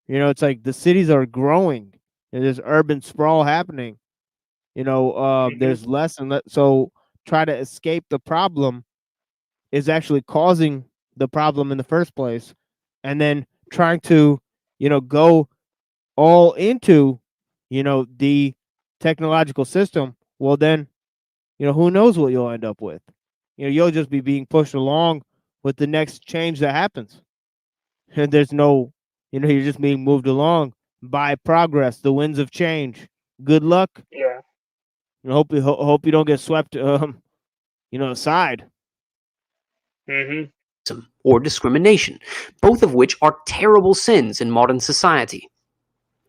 It's like the cities are growing. There's urban sprawl happening. Hmm. There's less and less. So try to escape the problem is actually causing the problem in the first place, and then trying to, go all into, the technological system. Well, then, who knows what you'll end up with? You'll just be being pushed along with the next change that happens. And there's no, you're just being moved along by progress, the winds of change. Good luck. Yeah. Hope you don't get swept, aside. Hmm. Or discrimination, both of which are terrible sins in modern society.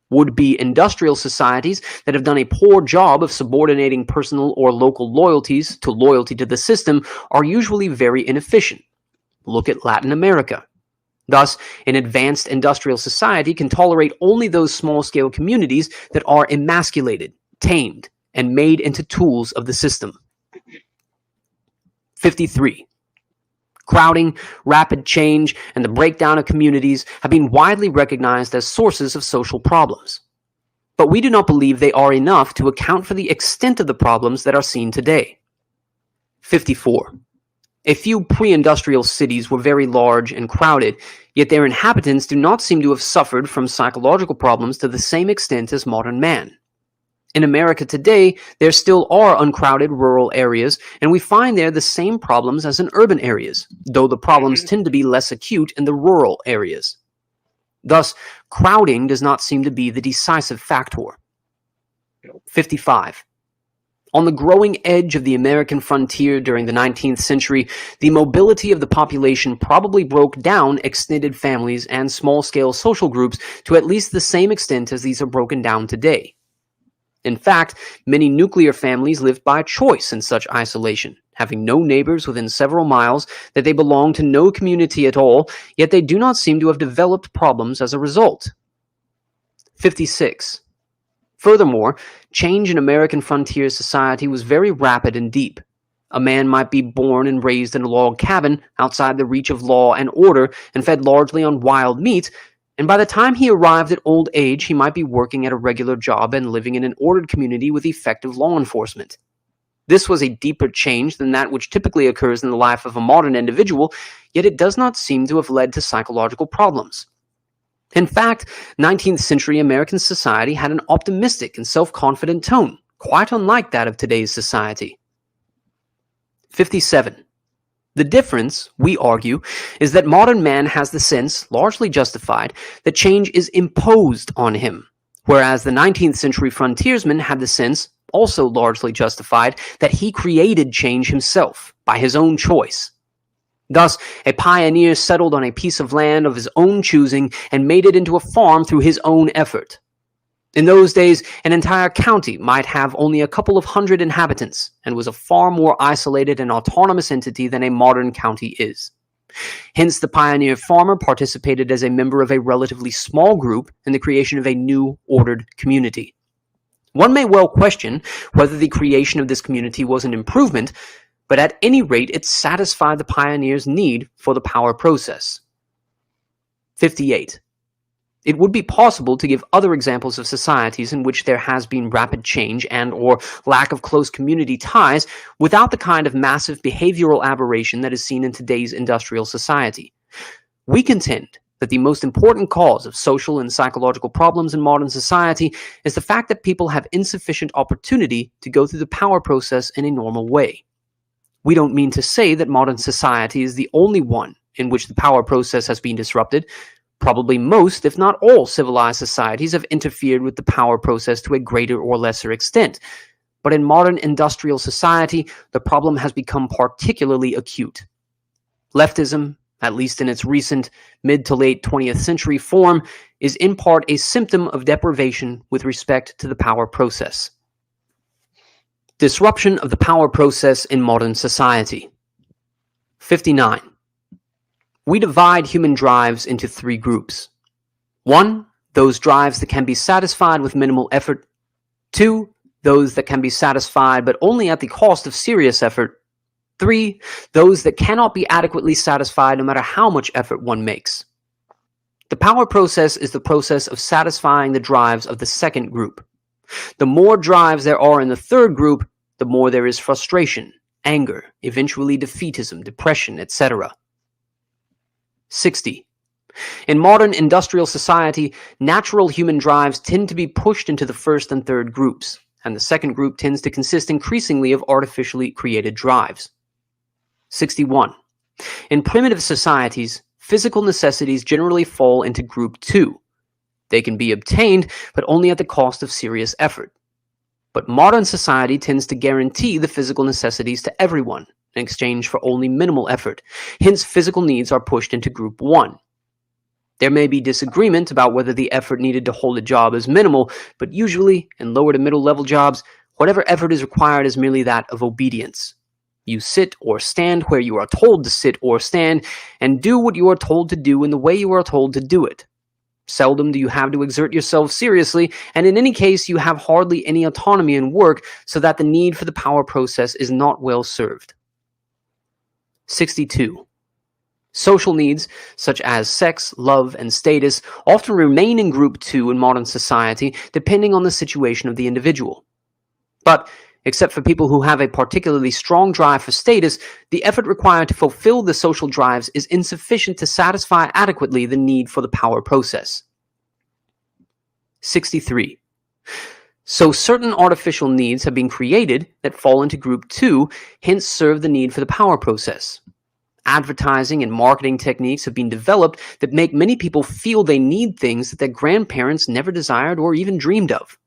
Would-be industrial societies that have done a poor job of subordinating personal or local loyalties to loyalty to the system are usually very inefficient. Look at Latin America. Thus, an advanced industrial society can tolerate only those small-scale communities that are emasculated, tamed, and made into tools of the system. 53. Crowding, rapid change, and the breakdown of communities have been widely recognized as sources of social problems. But we do not believe they are enough to account for the extent of the problems that are seen today. 54. A few pre-industrial cities were very large and crowded, yet their inhabitants do not seem to have suffered from psychological problems to the same extent as modern man. In America today, there still are uncrowded rural areas, and we find there the same problems as in urban areas, though the problems tend to be less acute in the rural areas. Thus, crowding does not seem to be the decisive factor. 55. On the growing edge of the American frontier during the 19th century, the mobility of the population probably broke down extended families and small-scale social groups to at least the same extent as these are broken down today. In fact, many nuclear families lived by choice in such isolation, having no neighbors within several miles, that they belong to no community at all, yet they do not seem to have developed problems as a result. 56. Furthermore, change in American frontier society was very rapid and deep. A man might be born and raised in a log cabin outside the reach of law and order and fed largely on wild meat, and by the time he arrived at old age, he might be working at a regular job and living in an ordered community with effective law enforcement. This was a deeper change than that which typically occurs in the life of a modern individual, yet it does not seem to have led to psychological problems. In fact, 19th century American society had an optimistic and self-confident tone, quite unlike that of today's society. 57. The difference, we argue, is that modern man has the sense, largely justified, that change is imposed on him, whereas the 19th century frontiersman had the sense, also largely justified, that he created change himself by his own choice. Thus, a pioneer settled on a piece of land of his own choosing and made it into a farm through his own effort. In those days, an entire county might have only a couple of hundred inhabitants and was a far more isolated and autonomous entity than a modern county is. Hence, the pioneer farmer participated as a member of a relatively small group in the creation of a new ordered community. One may well question whether the creation of this community was an improvement, but at any rate, it satisfied the pioneer's need for the power process. 58. It would be possible to give other examples of societies in which there has been rapid change and or lack of close community ties without the kind of massive behavioral aberration that is seen in today's industrial society. We contend that the most important cause of social and psychological problems in modern society is the fact that people have insufficient opportunity to go through the power process in a normal way. We don't mean to say that modern society is the only one in which the power process has been disrupted. Probably most, if not all, civilized societies have interfered with the power process to a greater or lesser extent. But in modern industrial society, the problem has become particularly acute. Leftism, at least in its recent mid to late 20th century form, is in part a symptom of deprivation with respect to the power process. Disruption of the power process in modern society. 59. We divide human drives into three groups. 1. Those drives that can be satisfied with minimal effort. 2. Those that can be satisfied but only at the cost of serious effort. 3. Those that cannot be adequately satisfied no matter how much effort one makes. The power process is the process of satisfying the drives of the second group. The more drives there are in the third group, the more there is frustration, anger, eventually defeatism, depression, etc. 60. In modern industrial society, natural human drives tend to be pushed into the first and third groups, and the second group tends to consist increasingly of artificially created drives. 61. In primitive societies, physical necessities generally fall into group 2. They can be obtained, but only at the cost of serious effort. But modern society tends to guarantee the physical necessities to everyone in exchange for only minimal effort. Hence, physical needs are pushed into group 1. There may be disagreement about whether the effort needed to hold a job is minimal, but usually, in lower to middle level jobs, whatever effort is required is merely that of obedience. You sit or stand where you are told to sit or stand, and do what you are told to do in the way you are told to do it. Seldom do you have to exert yourself seriously, and in any case, you have hardly any autonomy in work, so that the need for the power process is not well served. 62. Social needs, such as sex, love, and status, often remain in group 2 in modern society, depending on the situation of the individual. But, except for people who have a particularly strong drive for status, the effort required to fulfill the social drives is insufficient to satisfy adequately the need for the power process. 63. So certain artificial needs have been created that fall into group 2, hence serve the need for the power process. Advertising and marketing techniques have been developed that make many people feel they need things that their grandparents never desired or even dreamed of.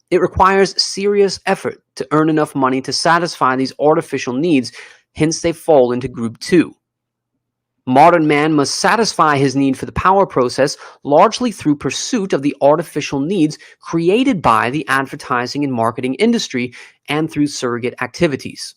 It requires serious effort to earn enough money to satisfy these artificial needs, hence they fall into group 2. Modern man must satisfy his need for the power process largely through pursuit of the artificial needs created by the advertising and marketing industry and through surrogate activities.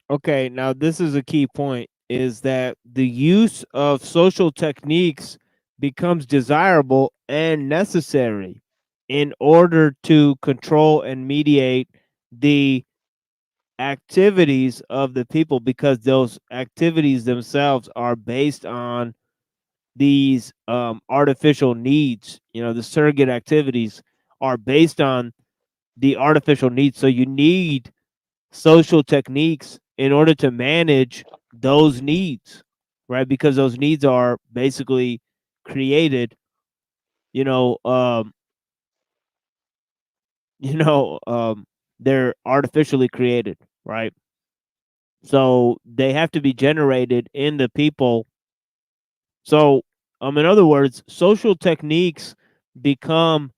Okay, now this is a key point, is that the use of social techniques becomes desirable and necessary in order to control and mediate the activities of the people, because those activities themselves are based on these artificial needs. You know, the surrogate activities are based on the artificial needs. So you need social techniques in order to manage those needs, right? Because those needs are basically created, you know, they're artificially created, right? So they have to be generated in the people. So, in other words, social techniques become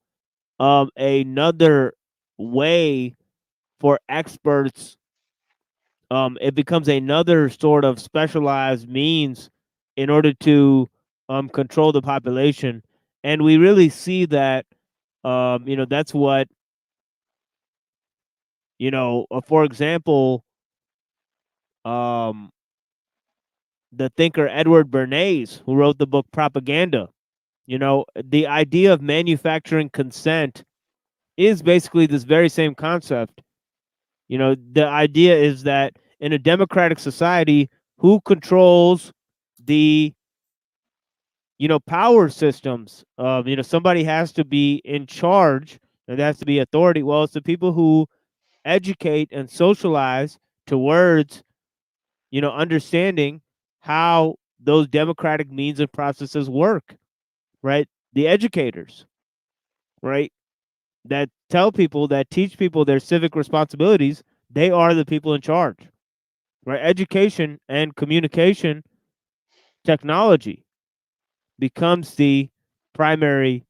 another way for experts. It becomes another sort of specialized means in order to control the population, and we really see that. That's what for example, um, the thinker Edward Bernays, who wrote the book Propaganda. The idea of manufacturing consent is basically this very same concept. The idea is that in a democratic society, who controls the power systems? Somebody has to be in charge, and there has to be authority. Well, it's the people who educate and socialize towards understanding how those democratic means and processes work, right? The educators, right? That teach people their civic responsibilities, they are the people in charge, right? Education and communication technology becomes the primary,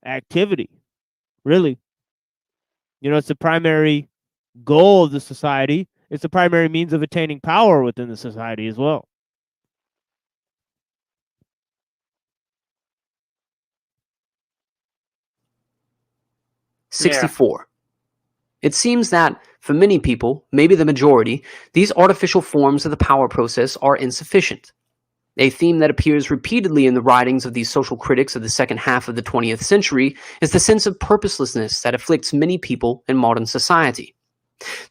activity, really. It's the primary goal of the society. It's the primary means of attaining power within the society as well. Yeah. 64. It seems that, for many people, maybe the majority, these artificial forms of the power process are insufficient. A theme that appears repeatedly in the writings of these social critics of the second half of the 20th century is the sense of purposelessness that afflicts many people in modern society.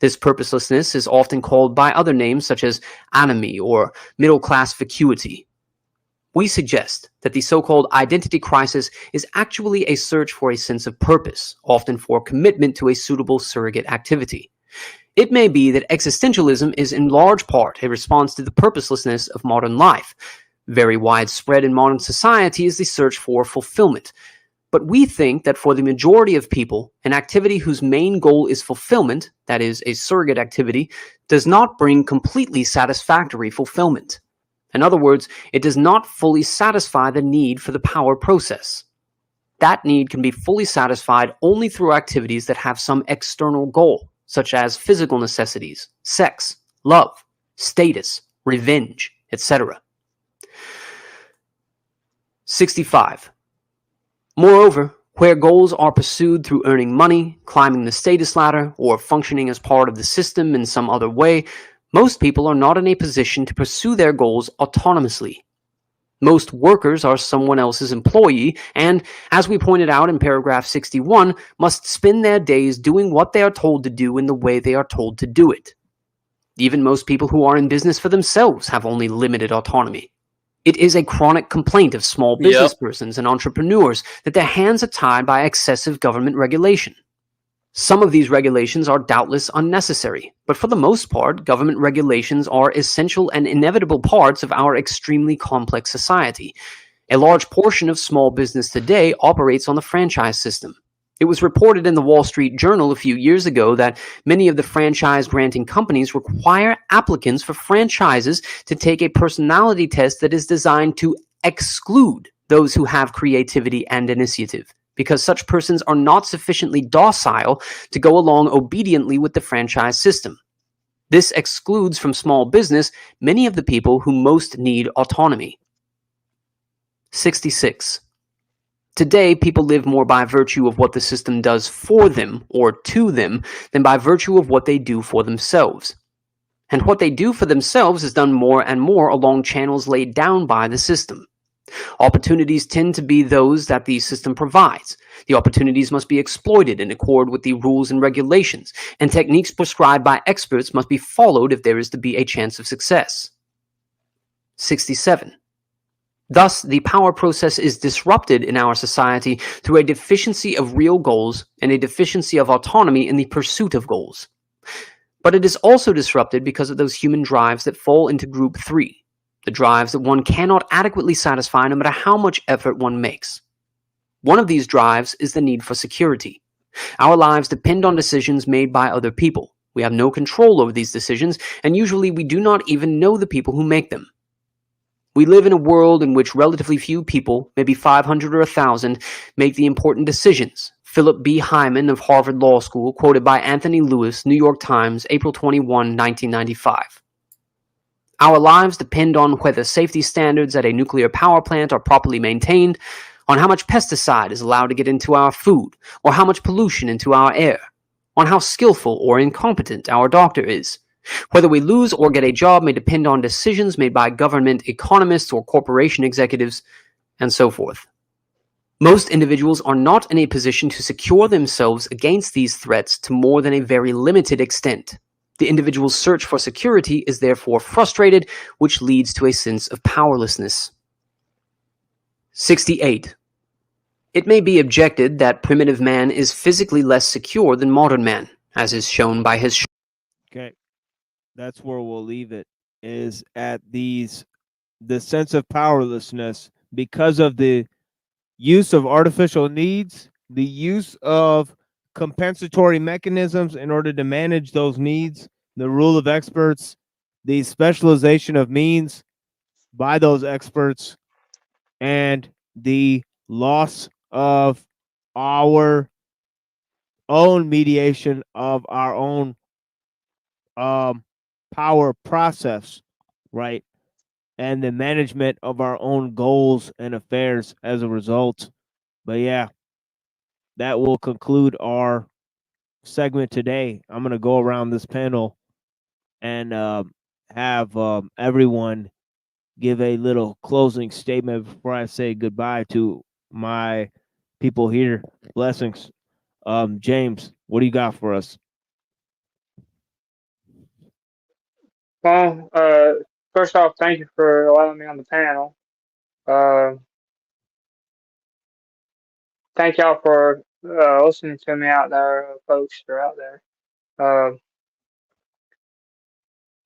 This purposelessness is often called by other names such as anomie or middle-class vacuity. We suggest that the so-called identity crisis is actually a search for a sense of purpose, often for commitment to a suitable surrogate activity. It may be that existentialism is in large part a response to the purposelessness of modern life. Very widespread in modern society is the search for fulfillment. But we think that for the majority of people, an activity whose main goal is fulfillment, that is, a surrogate activity, does not bring completely satisfactory fulfillment. In other words, it does not fully satisfy the need for the power process. That need can be fully satisfied only through activities that have some external goal, such as physical necessities, sex, love, status, revenge, etc. 65. Moreover, where goals are pursued through earning money, climbing the status ladder, or functioning as part of the system in some other way, most people are not in a position to pursue their goals autonomously. Most workers are someone else's employee and, as we pointed out in paragraph 61, must spend their days doing what they are told to do in the way they are told to do it. Even most people who are in business for themselves have only limited autonomy. It is a chronic complaint of small business persons and entrepreneurs that their hands are tied by excessive government regulation. Some of these regulations are doubtless unnecessary, but for the most part, government regulations are essential and inevitable parts of our extremely complex society. A large portion of small business today operates on the franchise system. It was reported in the Wall Street Journal a few years ago that many of the franchise-granting companies require applicants for franchises to take a personality test that is designed to exclude those who have creativity and initiative, because such persons are not sufficiently docile to go along obediently with the franchise system. This excludes from small business many of the people who most need autonomy. 66. Today, people live more by virtue of what the system does for them or to them than by virtue of what they do for themselves. And what they do for themselves is done more and more along channels laid down by the system. Opportunities tend to be those that the system provides. The opportunities must be exploited in accord with the rules and regulations, and techniques prescribed by experts must be followed if there is to be a chance of success. 67. Thus, the power process is disrupted in our society through a deficiency of real goals and a deficiency of autonomy in the pursuit of goals. But it is also disrupted because of those human drives that fall into group 3. the drives that one cannot adequately satisfy no matter how much effort one makes. One of these drives is the need for security. Our lives depend on decisions made by other people. We have no control over these decisions, and usually we do not even know the people who make them. We live in a world in which relatively few people, maybe 500 or 1,000, make the important decisions. Philip B. Hyman of Harvard Law School, quoted by Anthony Lewis, New York Times, April 21, 1995. Our lives depend on whether safety standards at a nuclear power plant are properly maintained, on how much pesticide is allowed to get into our food, or how much pollution into our air, on how skillful or incompetent our doctor is. Whether we lose or get a job may depend on decisions made by government economists or corporation executives, and so forth. Most individuals are not in a position to secure themselves against these threats to more than a very limited extent. The individual's search for security is therefore frustrated, which leads to a sense of powerlessness. 68. It may be objected that primitive man is physically less secure than modern man, as is shown by his Okay. That's where we'll leave it, is at the sense of powerlessness because of the use of artificial needs, the use of compensatory mechanisms in order to manage those needs, the rule of experts, the specialization of means by those experts, and the loss of our own mediation of our own power process, right? And the management of our own goals and affairs as a result. But yeah, that will conclude our segment today. I'm going to go around this panel and have everyone give a little closing statement before I say goodbye to my people here. Blessings. James, what do you got for us? Well, first off, thank you for allowing me on the panel. Thank y'all for listening to me out there, folks that are out there.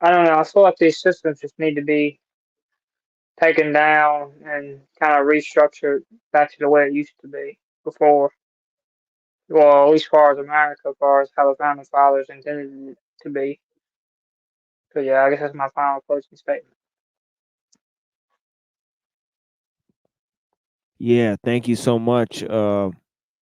I don't know. I feel like these systems just need to be taken down and kind of restructured back to the way it used to be before. Well, at least as far as America, as far as how the founding fathers intended it to be. So yeah, I guess that's my final closing statement. Yeah, thank you so much,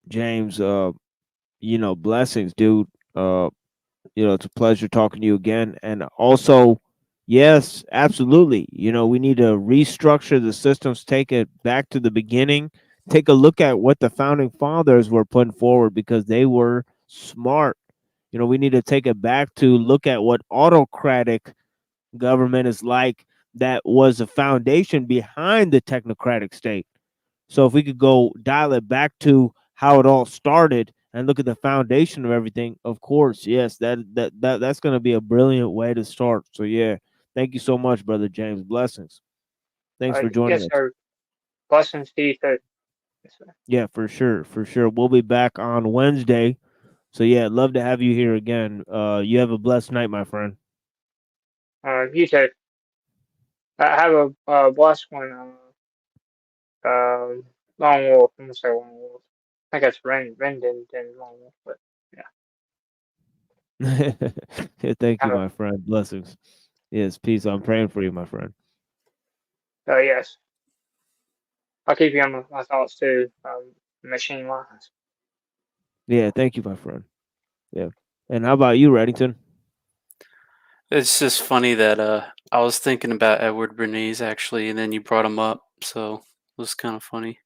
James. Blessings, dude. It's a pleasure talking to you again. And also, yes, absolutely. We need to restructure the systems, take it back to the beginning, take a look at what the founding fathers were putting forward because they were smart. We need to take it back to look at what autocratic government is like that was a foundation behind the technocratic state. So if we could go dial it back to how it all started and look at the foundation of everything, of course, yes, that's going to be a brilliant way to start. So yeah, thank you so much, brother James. Blessings. Thanks for joining Yes, us. sir. Blessings to you too. Yes, sir. Yeah, for sure. We'll be back on Wednesday. So yeah, love to have you here again. You have a blessed night, my friend. You too. Have a blessed one. Long Wolf. I'm gonna say Long Wolf. I think that's Rendon and Long Wolf, but Yeah, thank you, have my friend. Blessings. Yes, peace. I'm praying for you, my friend. yes. I'll keep you on my thoughts too. Machine lines. Yeah, thank you, my friend. Yeah. And how about you, Reddington? It's just funny that I was thinking about Edward Bernays actually, and then you brought him up, so it was kind of funny.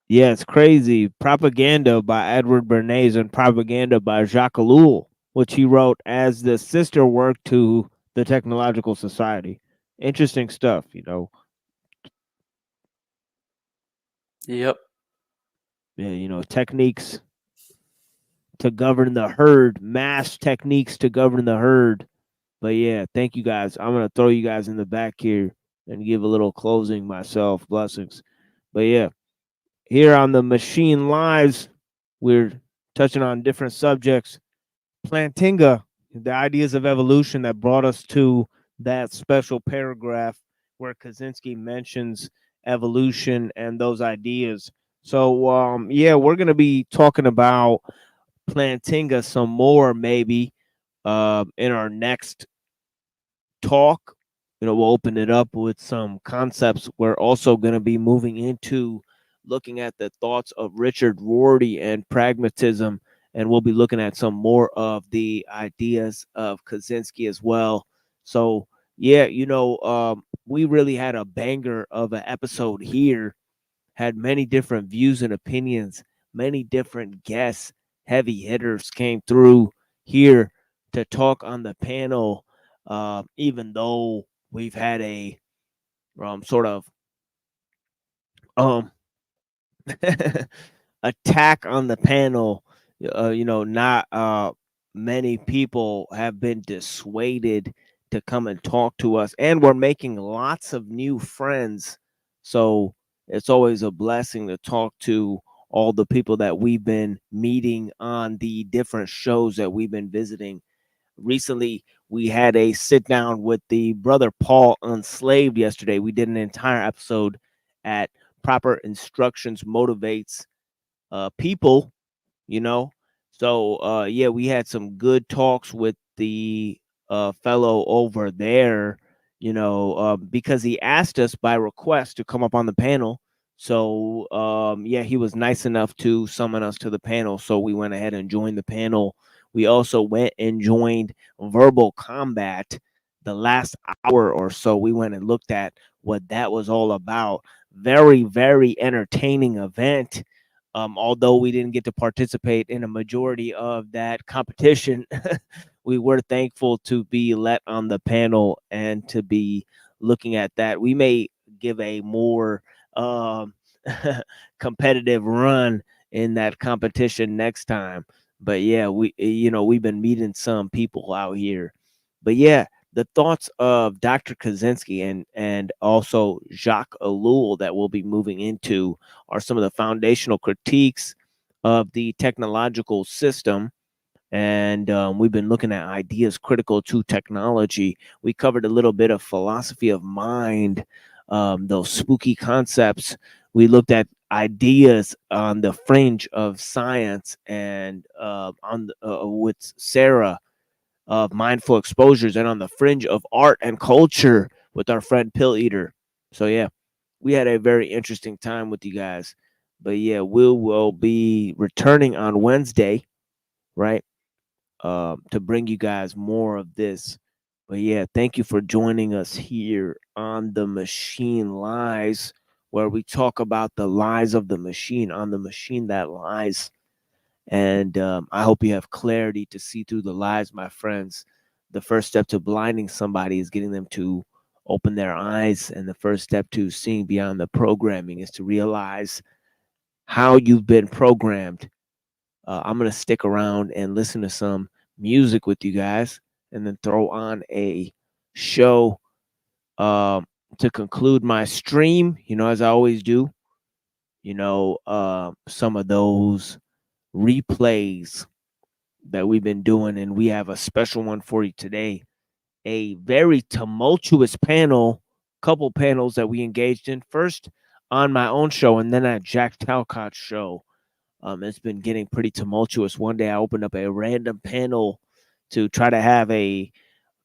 Yeah, it's crazy. Propaganda by Edward Bernays and Propaganda by Jacques Ellul, which he wrote as the sister work to the Technological Society. Interesting stuff, Yep. Yeah, techniques to govern the herd, mass techniques to govern the herd. But yeah, thank you guys. I'm going to throw you guys in the back here and give a little closing myself. Blessings. But yeah, here on the Machine Lives, we're touching on different subjects. Plantinga, the ideas of evolution that brought us to that special paragraph where Kaczynski mentions evolution and those ideas. So yeah, we're gonna be talking about Plantinga some more maybe in our next talk. We'll open it up with some concepts. We're also going to be moving into looking at the thoughts of Richard Rorty and pragmatism, and we'll be looking at some more of the ideas of Kaczynski as well. So, yeah, we really had a banger of an episode here, had many different views and opinions, many different guests, heavy hitters came through here to talk on the panel, even though we've had a sort of um, attack on the panel. Not many people have been dissuaded to come and talk to us, and we're making lots of new friends. So it's always a blessing to talk to all the people that we've been meeting on the different shows that we've been visiting. Recently, we had a sit down with the brother Paul Unslaved yesterday. We did an entire episode at Proper Instructions Motivates People, you know. So yeah, we had some good talks with the fellow over there, because he asked us by request to come up on the panel. So yeah, he was nice enough to summon us to the panel. So we went ahead and joined the panel. We also went and joined Verbal Combat the last hour or so. We went and looked at what that was all about. Very, very entertaining event. Although we didn't get to participate in a majority of that competition, we were thankful to be let on the panel and to be looking at that. We may give a more competitive run in that competition next time. But yeah, we've been meeting some people out here. But yeah, the thoughts of Dr. Kaczynski and also Jacques Ellul that we'll be moving into are some of the foundational critiques of the technological system. And we've been looking at ideas critical to technology. We covered a little bit of philosophy of mind, those spooky concepts. We looked at ideas on the fringe of science and with Sarah of mindful exposures, and on the fringe of art and culture with our friend Pill Eater. So yeah, we had a very interesting time with you guys. But yeah, we will be returning on Wednesday, right? To bring you guys more of this. But yeah, thank you for joining us here on The Machine Lies, where we talk about the lies of the machine on the machine that lies. And I hope you have clarity to see through the lies, my friends. The first step to blinding somebody is getting them to open their eyes. And the first step to seeing beyond the programming is to realize how you've been programmed. I'm going to stick around and listen to some music with you guys and then throw on a show to conclude my stream, as I always do. Some of those replays that we've been doing, and we have a special one for you today. A very tumultuous couple panels that we engaged in, first on my own show and then at Jack Talcott's show. It's been getting pretty tumultuous. One day I opened up a random panel to try to have a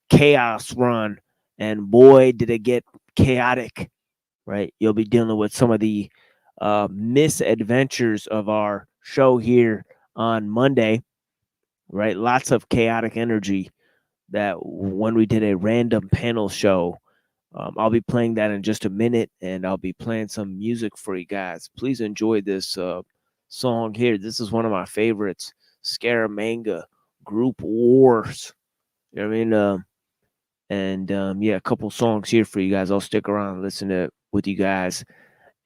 chaos run, and boy, did it get chaotic, right? You'll be dealing with some of the misadventures of our show here on Monday, right? Lots of chaotic energy that when we did a random panel show. I'll be playing that in just a minute, and I'll be playing some music for you guys. Please enjoy this song here. This is one of my favorites, Scaramanga, Group Wars. You know what I mean? Yeah, a couple songs here for you guys. I'll stick around and listen to it with you guys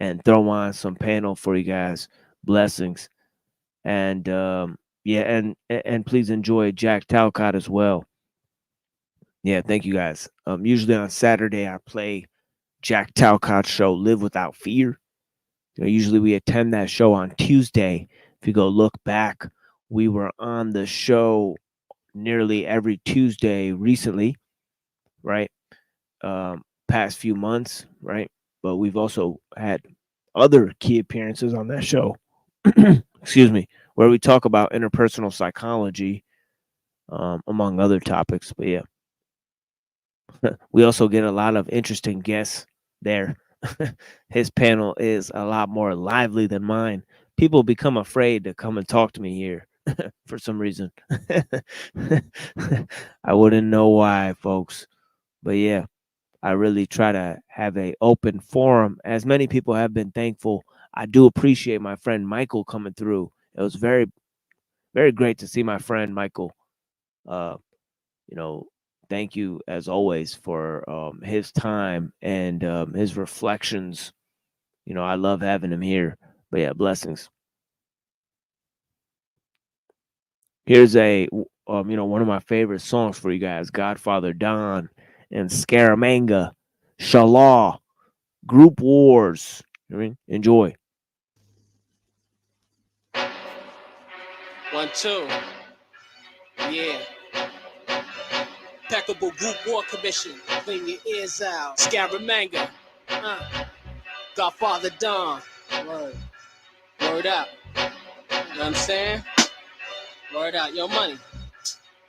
and throw on some panel for you guys. Blessings. And yeah, and please enjoy Jack Talcott as well. Yeah, thank you guys. Usually on Saturday I play Jack Talcott's show, Live Without Fear. Usually we attend that show on Tuesday. If you go look back, we were on the show nearly every Tuesday recently, right? past few months, right? But we've also had other key appearances on that show. Excuse me, where we talk about interpersonal psychology, among other topics. But yeah, we also get a lot of interesting guests there. His panel is a lot more lively than mine. People become afraid to come and talk to me here for some reason. I wouldn't know why, folks. But yeah, I really try to have a open forum. As many people have been thankful, I do appreciate my friend Michael coming through. It was very, very great to see my friend Michael. You know, thank you as always for his time and his reflections. You know, I love having him here. But yeah, blessings. Here's a one of my favorite songs for you guys, Godfather Don and Scaramanga, Shalah, Group Wars. You know what I mean? Enjoy. 1, 2. Yeah. Impeccable Group War Commission. Clean your ears out. Scaramanga. Godfather Don. Word. Word up. You know what I'm saying? Word out. Yo, money.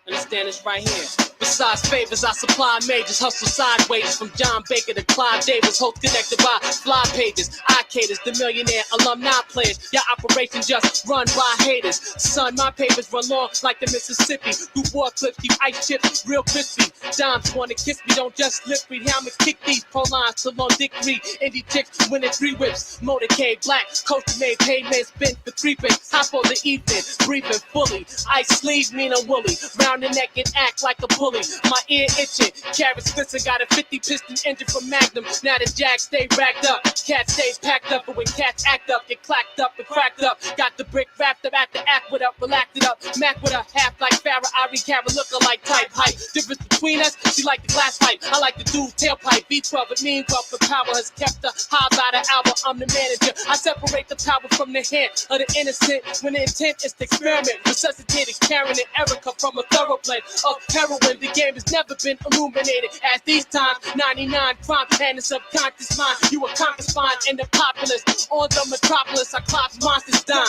Understand this right here. Besides favors, I supply majors, hustle sideways from John Baker to Clive Davis, host connected by fly pages, I-caters, the millionaire alumni players. Your operation just run by haters. Son, my papers run long like the Mississippi. Group War clips keep ice chips real crispy. Dimes wanna kiss me, don't just lip read. Helmet kick these pro lines to long dick read. Indie chicks winning 3 whips. Motorcade black, coach made payments, spent for 3 bits. Hop on the evening, breathing fully. Ice sleeves mean I'm woolly. Round the neck and act like a bully. My ear itching, carrots glisten, got a 50 piston engine from Magnum. Now the jack stay racked up, cat stays packed up, but when cats act up, get clacked up and cracked up. Got the brick wrapped up at the act with up, relaxed it up. Mac with a half like Farrah, Ari Cara, looking like type hype. Difference between us, she like the glass pipe, I like the dude tailpipe. V12, it mean well for power has kept her high by the hour. I'm the manager, I separate the power from the hand of the innocent when the intent is to experiment. Resuscitated Karen and Erica from a thorough blend of heroin. The game has never been illuminated as these times. 99 crime and the subconscious mind. You a conquer spine and the populace on the metropolis. I clocks monsters dying.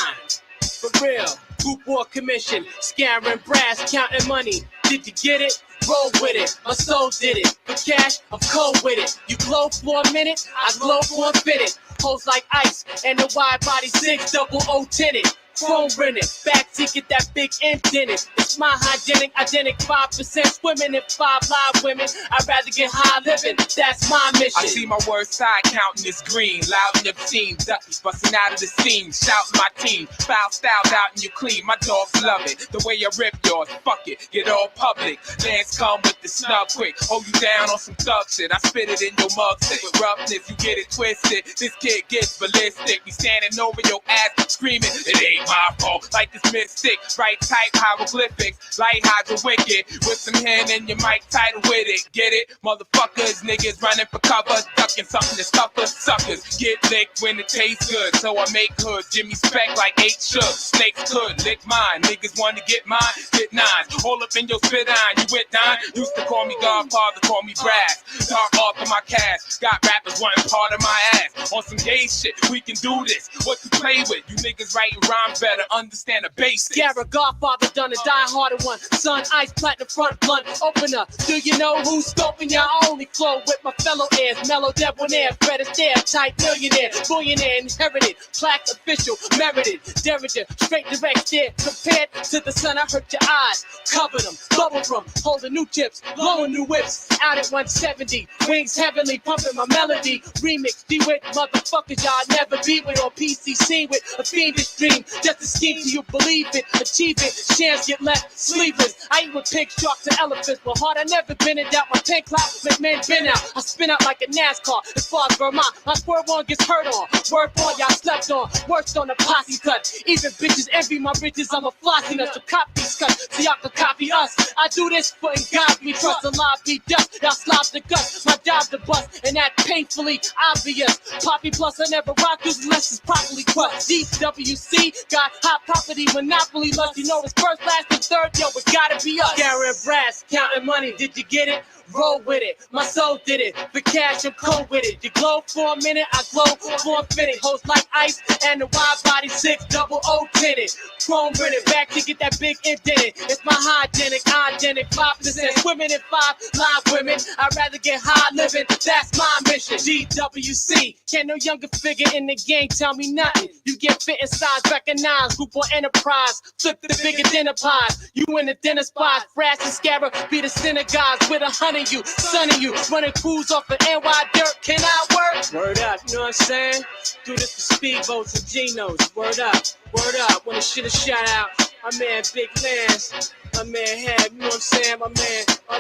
For real, Group War Commission, scaring brass, counting money. Did you get it? Roll with it, my soul did it. For cash, I'm cold with it. You glow for a minute, I glow for a minute. Hoes like ice and the wide body 6 double O tinted. Chrome rented, backseat get that big int in it. It's my hygienic, identic 5% swimming and 5 live women. I'd rather get high living, that's my mission. I see my word side counting is green, loud and obscene, duckies busting out of the scene, shouting my team, foul styled out and you clean. My dogs love it, the way I rip yours, fuck it, get all public. Lands come with the snub quick, hold you down on some thug shit. I spit it in your mug, sick with roughness, you get it twisted. This kid gets ballistic, we standing over your ass, screaming, it ain't my fault, like this mystic, right type hieroglyphics, light hydro wicked, with some hand in your mic title with it, get it? Motherfuckers, niggas running for cover, ducking something to suffer, suckers, get licked when it tastes good, so I make hood, Jimmy Speck like 8 shook, snakes could lick mine, niggas want to get mine, get 9, all up in your spit on, you with dime, used to call me Godfather, call me Brass, talk off of my cash, got rappers wanting part of my ass, on some gay shit, we can do this, what you play with, you niggas writing rhymes better understand the basics. Scarra, Godfather done a die-hearted one. Sun, ice, platinum, front blunt, opener. Do you know who's scoping your only flow with my fellow heirs? Mellow, debonair, Fred Astaire, type millionaire, billionaire, inherited, plaque official, merited, derringer, straight direct stare. Compared to the sun, I hurt your eyes, cover them, bubble from, holding new chips, blowing new whips, out at 170, wings heavenly, pumping my melody, remix, D-Wit, motherfuckers y'all never be with, or PCC with a fiendish dream. Just a scheme till you believe it, achieve it, chance get left sleeveless. I eat with pigs, sharks, and elephants, but hard I never been in doubt. My pen clout, make men been out. I spin out like a NASCAR, as far as Vermont, my swerve on gets hurt on. Work on, y'all slept on, worked on the posse cut. Even bitches envy my riches, I'm a flossiness, so copy these cuts, so y'all can copy us. I do this for in God we trust, a lie be dust, y'all slob the guts, my job to bust, and that painfully obvious. Poppy plus, I never rock this unless it's properly crushed. DWC got hot property, monopoly lust. You know it's first, last, and third, yo, it gotta be us. Scaring brass, counting money, did you get it? roll with it. My soul did it. For cash, I'm cold with it. You glow for a minute, I glow for infinity. Holds like ice and the wide body 6 double O tinted. Chrome with back to get that big indented. It's my hygienic, identic 5% swimming in 5 live women. I'd rather get high living. That's my mission. GWC. Can't no younger figure in the game tell me nothing. You get fit in size, recognize group or enterprise. Flip the bigger dinner pies. You in the dinner spots. Brass and scarab be the synagogues with 100 you, son of you. Running crews off of NY dirt. Can I work? Word up, you know what I'm saying? Do this for speedboats and Genos. Word up, word up. When the shit is shout out, my man Big Lance, my man Hab, you know what I'm saying? My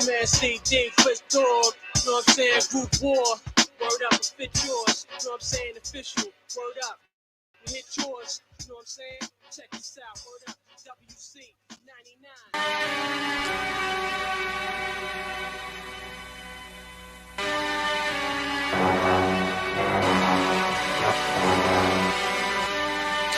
man CD, Chris Dog, you know what I'm saying? Group War. Word up, fit yours. You know what I'm saying? Official. Word up. You hit yours. You know what I'm saying? Check this out. Word up. WC 99.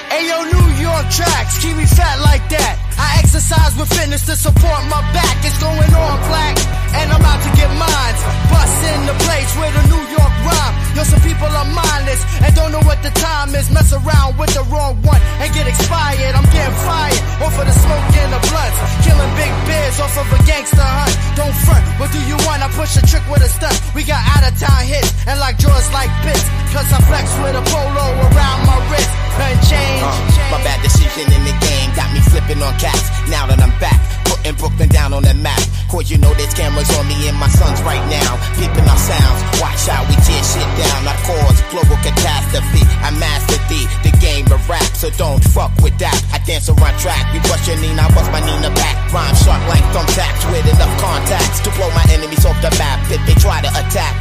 Ayo, New York tracks, keep me fat like that. I exercise with fitness to support my back. It's going on, black, and I'm out to get mines. Bust in the place with a New York rhyme. Yo, some people are mindless and don't know what the time is. Mess around with the wrong one and get expired. I'm getting fired off of the smoke and the blunts. Killing big bears off of a gangster hunt. Don't front, what do you want? I push a trick with a stunt. We got out of town hits and like drawers like bits. Cause I flex with a polo around my wrist. Nothing change. My bad decision in the game got me flipping on cats. Now that I'm back, putting Brooklyn down on the map. Cause you know there's cameras on me and my sons right now. Peeping our sounds, watch how we tear shit down. I cause global catastrophe. I master the game of rap, so don't fuck with that. I dance around track, you bust your Nina, I bust my Nina back. Rhyme sharp like thumbtacks with enough contacts to blow my enemies off the map if they try to attack.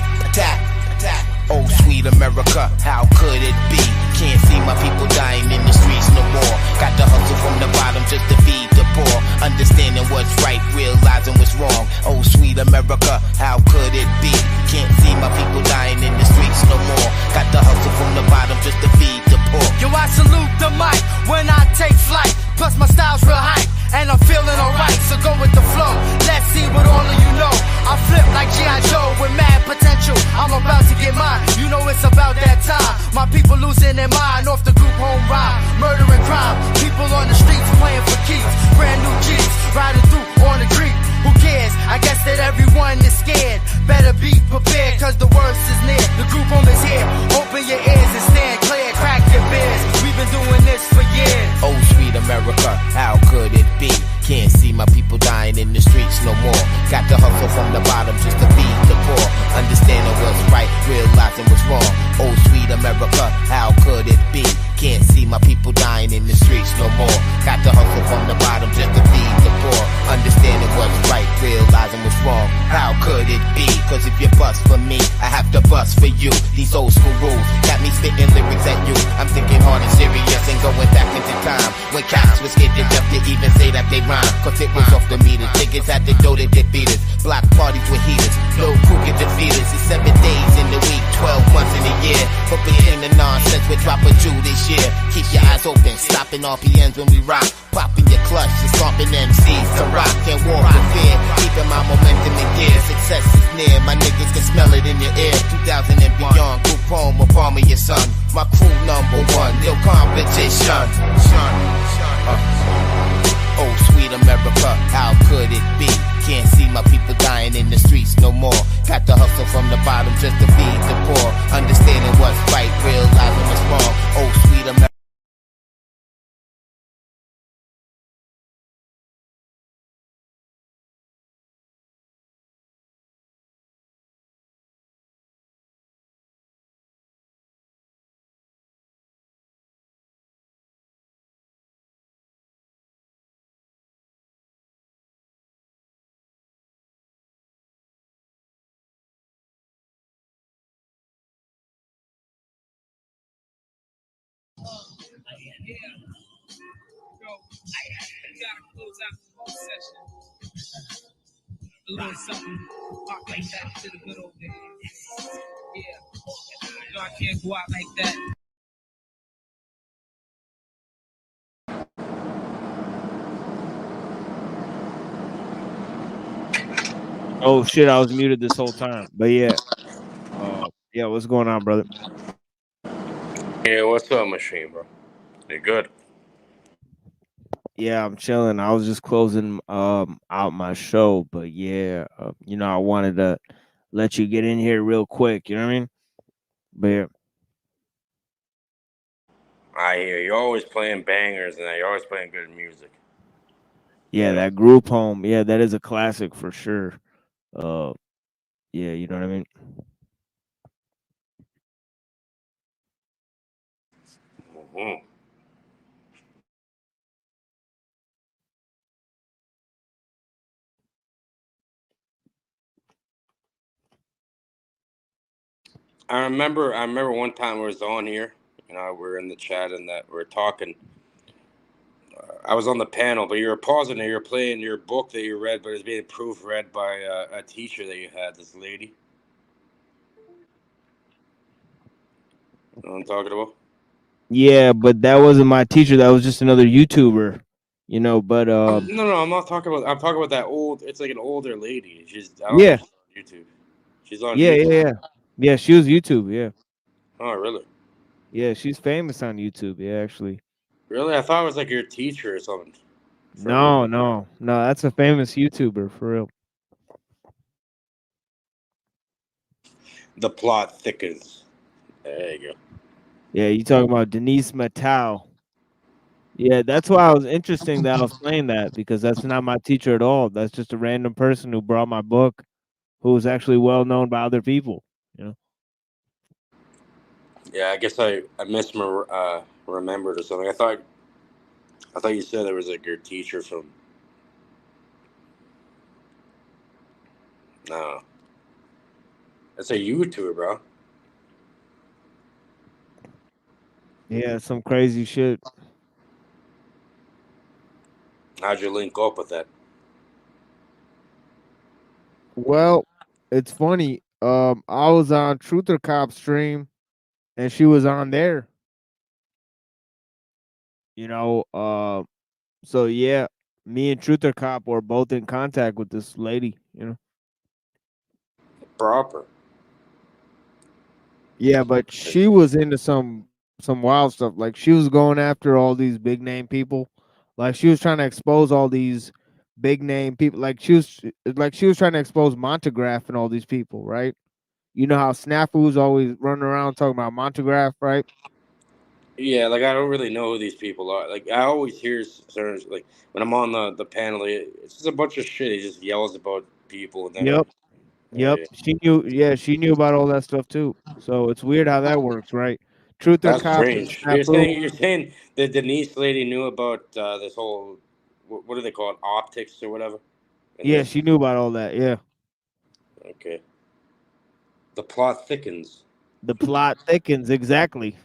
Oh, sweet America, how could it be? Can't see my people dying in the streets no more. Got to hustle from the bottom just to feed the poor. Understanding what's right, realizing what's wrong. Oh, sweet America, how could it be? Can't see my people dying in the streets no more. Got to hustle from the bottom just to feed the poor. Yo, I salute the mic when I take flight. Plus my style's real hype, and I'm feeling alright. So go with the flow, let's see what all of you know. I flip like G.I. Joe with mad potential. I'm about to get mine, you know it's about that time. My people losing their mind off the group home ride. Murder and crime, people on the streets playing for keeps. Brand new Jeeps, riding through on the creek. Who cares? I guess that everyone is scared. Better be prepared, cause the worst is near. The group home is here, open your ears and stand clear. Crack your beers, we've been doing this for years. Oh, sweet America, how could it be? Can't see my people dying in the streets no more. Got to hustle from the bottom just to feed the poor. Understanding what's right, realizing what's wrong. Oh, sweet America, how could it be? Can't see my people dying in the streets no more. Got to hustle from the bottom just to feed the poor. Understanding what's right, realizing what's wrong. How could it be? Cause if you bust for me, I have to bust for you. These old school rules got me spitting lyrics at you. I'm thinking hard and serious and going back into time when cats was getting up to even say that they rhyme. Cause it was off the meters. Niggas had to go to defeat us. Block parties with heaters. No crew can defeat us. It's 7 days in the week, 12 months in a year. But between the nonsense, we drop a Jew this year. Keep your eyes open, stopping RPMs when we rock. Popping your clutch, just stomping MCs to rock. Can't walk with fear, keeping my momentum in gear. Success is near, my niggas can smell it in your ear. 2000 and beyond, group home, Obama your son. My crew number one, no competition. Oh, sweet America, how could it be? Can't see my people dying in the streets no more. Got to hustle from the bottom just to feed the poor. Understanding what's right, realizing what's wrong. Oh, sweet America. Yeah. Yo, I gotta close out the whole session. A little something, pop like that to the good old days. Yeah. No, I can't go out like that. Oh shit, I was muted this whole time. But yeah, yeah, what's going on, brother? Yeah, what's up, machine, bro? You good? Yeah, I'm chilling. I was just closing out my show, but yeah, I wanted to let you get in here real quick. You know what I mean? But yeah, I hear you're always playing bangers and you're always playing good music. yeah, You know? that group home, yeah, that is a classic for sure. Uh, yeah, you know what I mean? Mhm. I remember one time we was on here, we're in the chat and that we're talking. I was on the panel, but you were pausing and you were playing your book that you read, but it's being proofread by a teacher that you had, this lady. You know what I'm talking about? Yeah, but that wasn't my teacher. That was just another YouTuber. But No, I'm not talking about. I'm talking about that old. It's like an older lady. I don't yeah, think she's on YouTube. She's on yeah, yeah, YouTube. yeah. Yeah, she was YouTube. Yeah, Oh, really? yeah, she's famous on YouTube. Yeah, actually. Really? I thought it was like your teacher or something. From No, no, no. That's a famous YouTuber for real. The plot thickens. There you go. Yeah, you talking about Denise Matau. Yeah, that's why it was interesting that I was playing that because that's not my teacher at all. That's just a random person who brought my book, who was actually well known by other people. You know. Yeah, I guess I remembered or something. I thought you said there was like your teacher from. No, that's a YouTuber, bro. Yeah, some crazy shit. How'd you link up with that? Well, it's funny. I was on Truther Cop stream, and she was on there. You know, so yeah, me and Truther Cop were both in contact with this lady. You know. Proper. Yeah, but she was into some wild stuff. Like she was going after all these big name people. Like she was trying to expose all these big name people. Like she was trying to expose Montegraph and all these people, right? You know how Snafu's always running around talking about Montegraph, right? Yeah, like I don't really know who these people are. Like I always hear certain like when I'm on the panel, it's just a bunch of shit. He just yells about people and then Yep. yeah, Yep. She knew. Yeah, she knew about all that stuff too. So it's weird how that works, right? Truther that's Cop and strange. Snafu. You're saying the Denise lady knew about this whole what do they call it, optics or whatever? And Yeah, this she knew about all that. Yeah. okay, the plot thickens. The plot thickens exactly.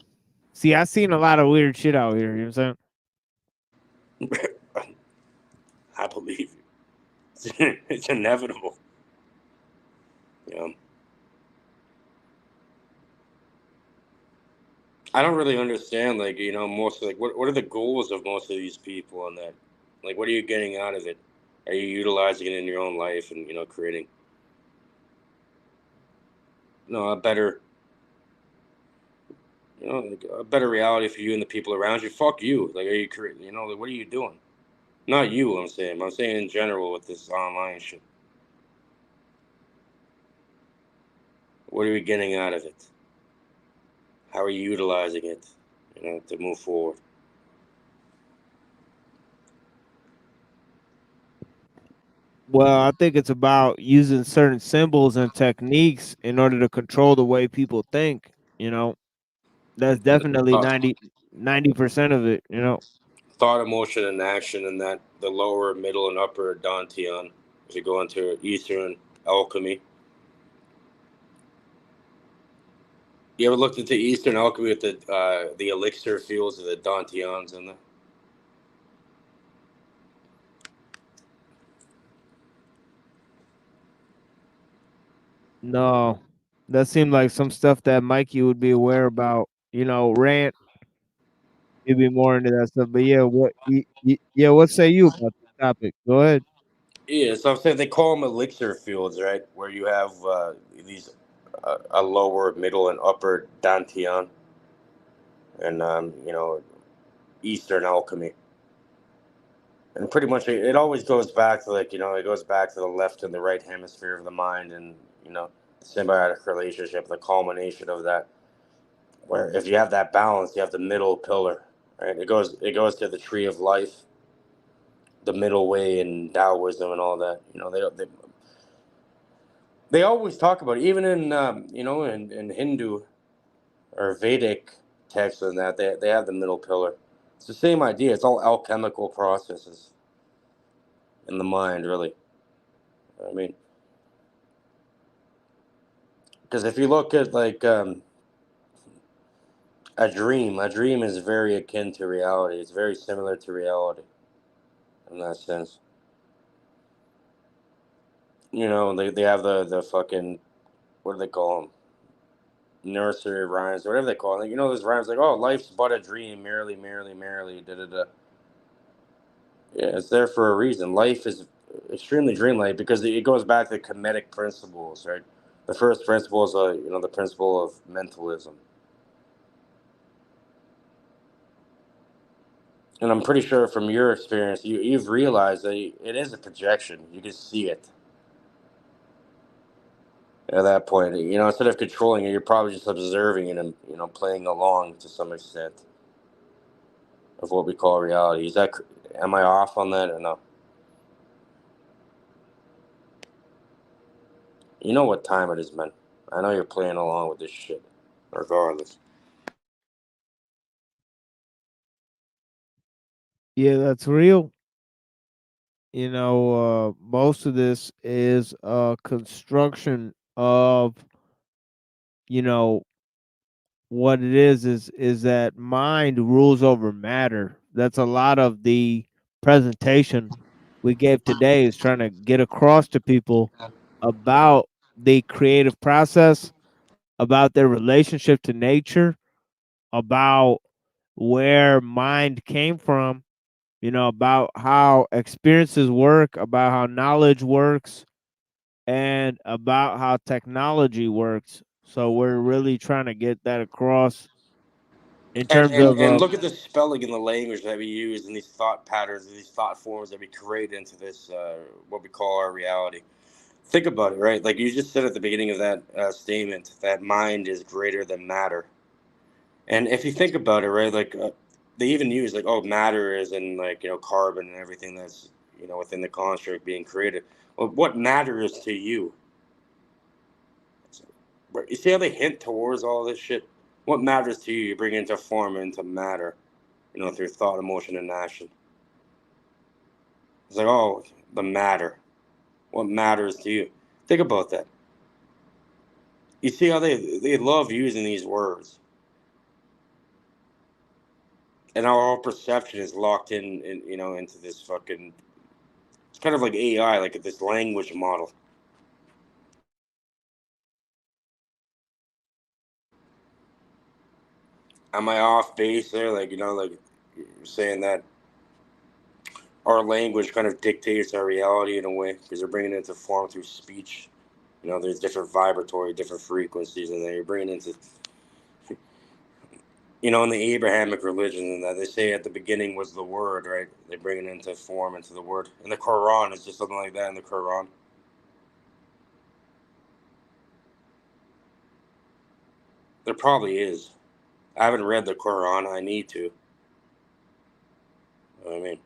See, I seen a lot of weird shit out here. You know what I'm saying? I believe you. It's inevitable. Yeah. I don't really understand, like, most of, like, what are the goals of most of these people on that? Like, what are you getting out of it? Are you utilizing it in your own life and, creating, a better, like a better reality for you and the people around you? Fuck you. Like, are you creating, like, what are you doing? Not you, I'm saying. I'm saying in general with this online shit. What are we getting out of it? How are you utilizing it, to move forward? Well, I think it's about using certain symbols and techniques in order to control the way people think. You know, that's definitely Uh, 90% of it. You know, thought, emotion, and action, and that the lower, middle, and upper dantian. If you go into Eastern alchemy, you ever looked into Eastern alchemy with the elixir fields of the dantians in there? no, that seemed like some stuff that Mikey would be aware about. Rant, he'd be more into that stuff. But yeah, yeah, what say you about the topic? Go ahead. Yeah, so I'm saying they call them elixir fields, right? Where you have these a lower, middle, and upper dantian, and Eastern alchemy, and pretty much it always goes back to it goes back to the left and the right hemisphere of the mind, and the symbiotic relationship, the culmination of that. Where if you have that balance, you have the middle pillar, right? It goes to the tree of life, the middle way, and Taoism and all that. They always talk about it, even in in Hindu or Vedic texts, and that they have the middle pillar. It's the same idea. It's all alchemical processes in the mind, really. I mean, because if you look at a dream is very akin to reality. It's very similar to reality in that sense. They have the fucking, what do they call them? Nursery rhymes, whatever they call it. Those rhymes like, oh, life's but a dream, merrily, merrily, merrily, da da da. Yeah, it's there for a reason. Life is extremely dreamlike because it goes back to Kemetic principles, right? The first principle is the principle of mentalism, and I'm pretty sure from your experience, you've realized that it is a projection. You can see it at that point. Instead of controlling it, you're probably just observing it and playing along to some extent of what we call reality. Am I off on that or no? You know what time it is, man. I know you're playing along with this shit, regardless. Yeah, that's real. Most of this is construction of, you know, what it is that mind rules over matter. That's a lot of the presentation we gave today, is trying to get across to people about the creative process, about their relationship to nature, about where mind came from, about how experiences work, about how knowledge works, and about how technology works. So we're really trying to get that across in And, terms and of and look at the spelling and the language that we use and these thought patterns and these thought forms that we create into this what we call our reality. Think about it, right? Like you just said at the beginning of that statement, that mind is greater than matter. And if you think about it, right, they even use like, oh, matter is in carbon and everything that's within the construct being created. Well, what matters to you? You see how they hint towards all this shit? What matters to you, you bring into form, into matter, through thought, emotion, and action. It's like, oh, the matter. What matters to you? Think about that. You see how they love using these words, and our whole perception is locked in into this fucking. It's kind of like AI, like this language model. Am I off base there? Like you're saying that our language kind of dictates our reality in a way because they're bringing it into form through speech. There's different vibratory, different frequencies, and then you're bringing into, in the Abrahamic religion, and that they say at the beginning was the word, right? They bring it into form, into the word. In the Quran, it's just something like that in the Quran. There probably is. I haven't read the Quran. I need to. I mean,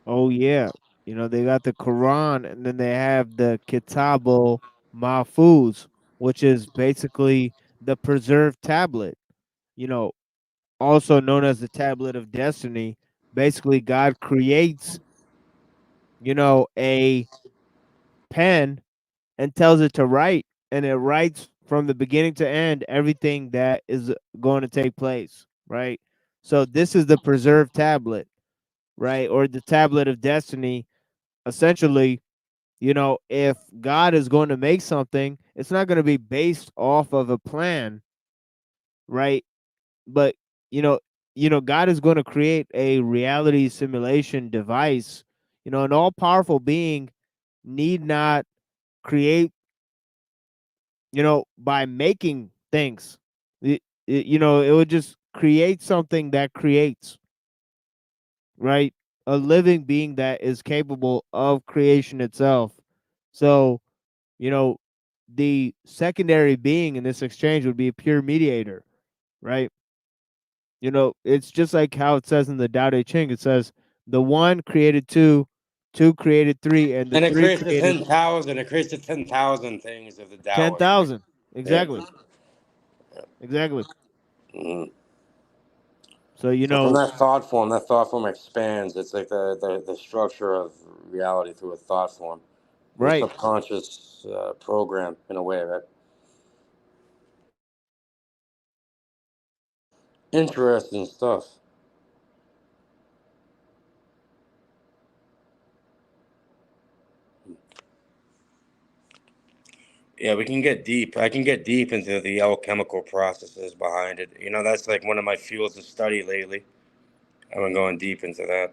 oh yeah, they got the Quran, and then they have the Kitabul Mahfuz, which is basically the preserved tablet. You know, also known as the Tablet of Destiny. Basically, God creates, a pen and tells it to write, and it writes from the beginning to end everything that is going to take place, right? So this is the preserved tablet, right? Or the Tablet of Destiny. Essentially, if God is going to make something, it's not going to be based off of a plan, right? But, you know, God is going to create a reality simulation device. An all powerful being need not create, by making things. It would just create something that creates, right? A living being that is capable of creation itself. So, you know, the secondary being in this exchange would be a pure mediator, right? It's just like how it says in the Tao Te Ching. It says the one created two, two created three, and the And it three creates the created 10,000. It creates the 10,000 things of the Taoist. 10,000. Yeah. Exactly. Exactly. Mhm. So, So from that thought form expands. It's like the structure of reality through a thought form. Your right. subconscious program in a way, right? Interesting stuff. Yeah, we can get deep. I can get deep into the alchemical processes behind it. That's like one of my fields of study lately. I've been going deep into that,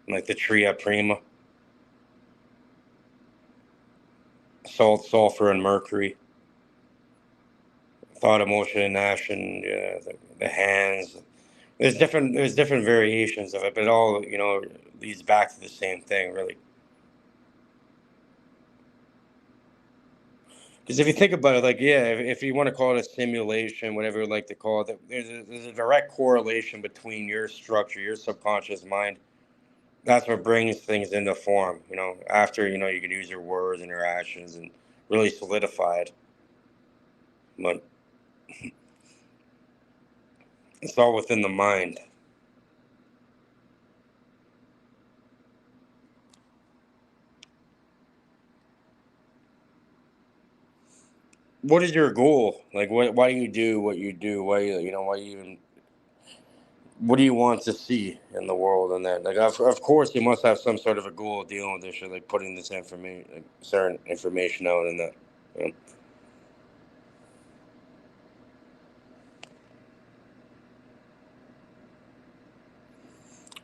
like the Tria Prima, salt, sulfur, and mercury, thought, emotion, and action, the hands. There's different variations of it, but it all leads back to the same thing, really. Because if you think about it, like, yeah, if you want to call it a simulation, whatever you like to call it, there's a direct correlation between your structure, your subconscious mind. That's what brings things into form. After you can use your words and your actions and really solidify it. But it's all within the mind. What is your goal? Like, why do you do what you do? Why you even? What do you want to see in the world? And that, like, of course, you must have some sort of a goal dealing with this shit, like putting this information, like, certain information out, and that. You know?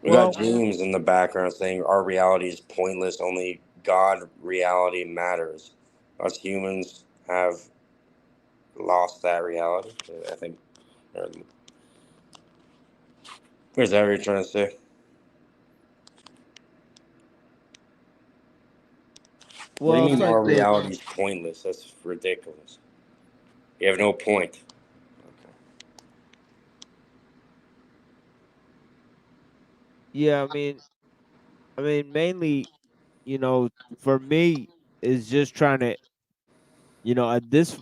We got Well, James in the background saying our reality is pointless. Only God reality matters. Us humans have lost that reality. I think. Is that what you're trying to say? What do well, you it's mean like our the reality is pointless? That's ridiculous. You have no point. yeah. Mainly, for me, is just trying to, at this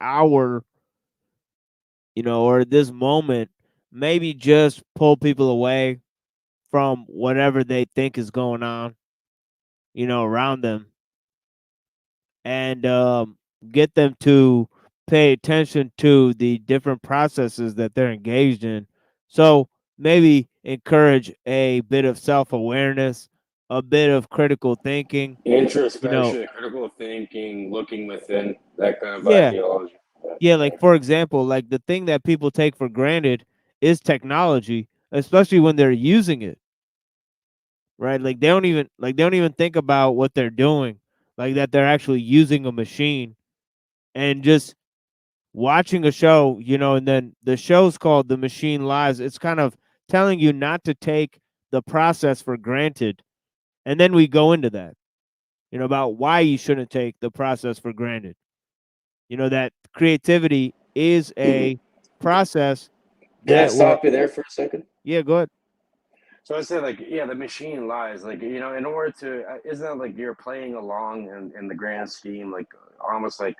hour, or at this moment, maybe just pull people away from whatever they think is going on, around them, and get them to pay attention to the different processes that they're engaged in. So maybe encourage a bit of self awareness, a bit of critical thinking. Introspection, critical thinking, looking within, that kind of Yeah, ideology. yeah. Like, for example, like the thing that people take for granted is technology, especially when they're using it, right? Like they don't even think about what they're doing, like that they're actually using a machine, and just watching a show, and then the show's called The Machine Lives. It's kind of telling you not to take the process for granted. And then we go into that, about why you shouldn't take the process for granted. That creativity is a process Can I that will, stop you there for a second? yeah, go ahead. So I say, like, yeah, the machine lies. Like, in order to, isn't that like you're playing along in the grand scheme, like almost like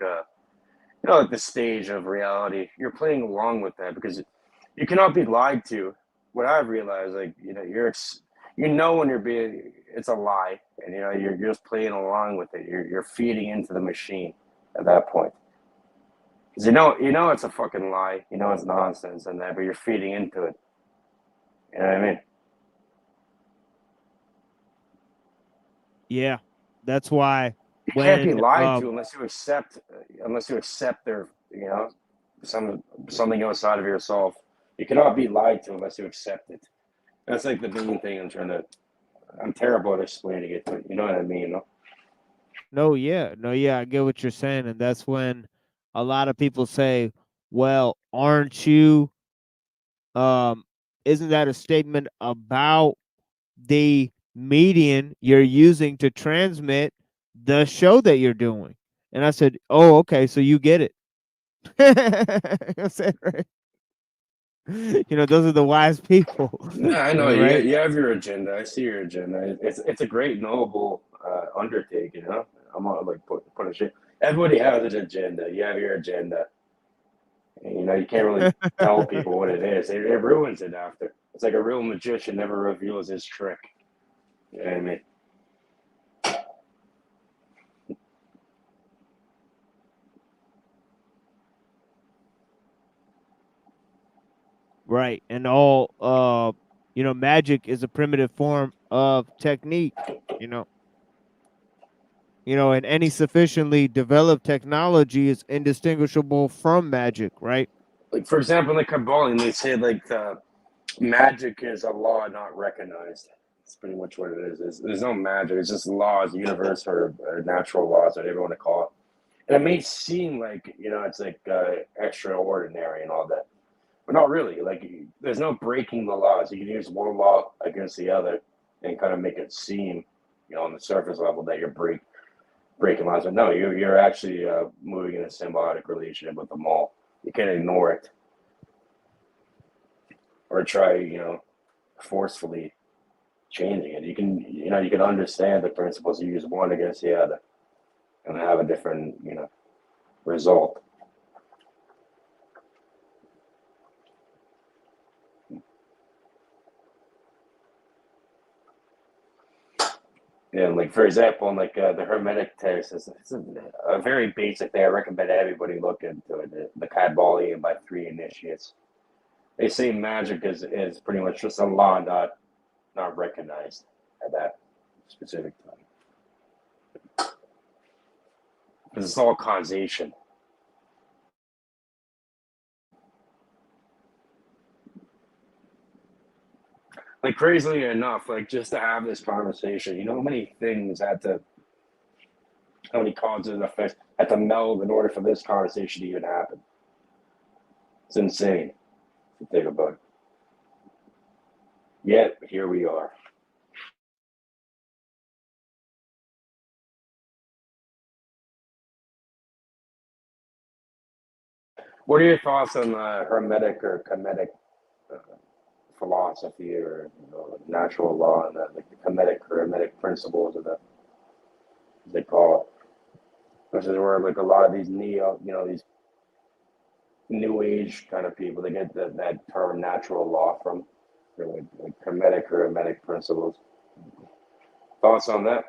like the stage of reality. You're playing along with that because you cannot be lied to. What I've realized, like, when you're being, it's a lie, and you're just playing along with it. You're feeding into the machine at that point. Because it's a fucking lie. It's nonsense and that, but you're feeding into it. You know what I mean? Yeah, that's why You can't be when lied to unless you accept their something outside of yourself. You cannot be lied to unless you accept it. That's like the main thing I'm terrible at explaining it, but you know what I mean, no? No, yeah, I get what you're saying, and that's when a lot of people say, "Well, aren't you? Um, isn't that a statement about the median you're using to transmit the show that you're doing?" And I said, "Oh, okay, so you get it." I said, right? Those are the wise people, Yeah, I know. right? You have your agenda. I see your agenda. It's a great, noble undertaking, huh? I'm not like putting shit. Everybody has an agenda. You have your agenda. And, you can't really tell people what it is. It ruins it after. It's like a real magician never reveals his trick. You know what I mean? Right. And all magic is a primitive form of technique, you know. And any sufficiently developed technology is indistinguishable from magic, right? Like for example, in the Kabbalah, they say like magic is a law not recognized. That's pretty much what it is. There's no magic. It's just laws, universe or natural laws, whatever you want to call it. And it may seem like it's like extraordinary and all that, but not really. Like there's no breaking the laws. You can use one law against the other and kind of make it seem, on the surface level that you're breaking laws. But no, you're actually moving in a symbiotic relationship with them all. You can't ignore it or try, forcefully changing it. You can understand the principles. You use one against the other and have a different, result. And like for example, in like the Hermetic text, it's a very basic thing. I recommend everybody look into it. The Kabbalah by 3 initiates. They say magic is pretty much just a law not recognized at that specific time. Because it's all causation. Like crazily enough, like just to have this conversation, how many how many causes and effects had to meld in order for this conversation to even happen. It's insane to think about. Yet here we are. What are your thoughts on Hermetic or Kemetic philosophy or natural law and like the Kemetic or Hermetic principles of as they call it? Which is where like a lot of these these new age kind of people, they get that term natural law from. They're like Kemetic or Hermetic principles. Thoughts on that?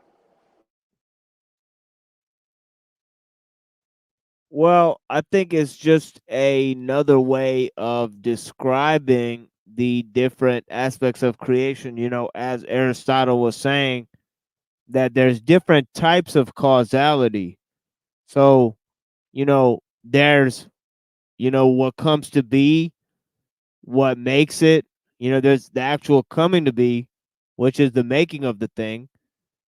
Well, I think it's just another way of describing the different aspects of creation, as Aristotle was saying, that there's different types of causality. So, there's, what comes to be, what makes it, there's the actual coming to be, which is the making of the thing.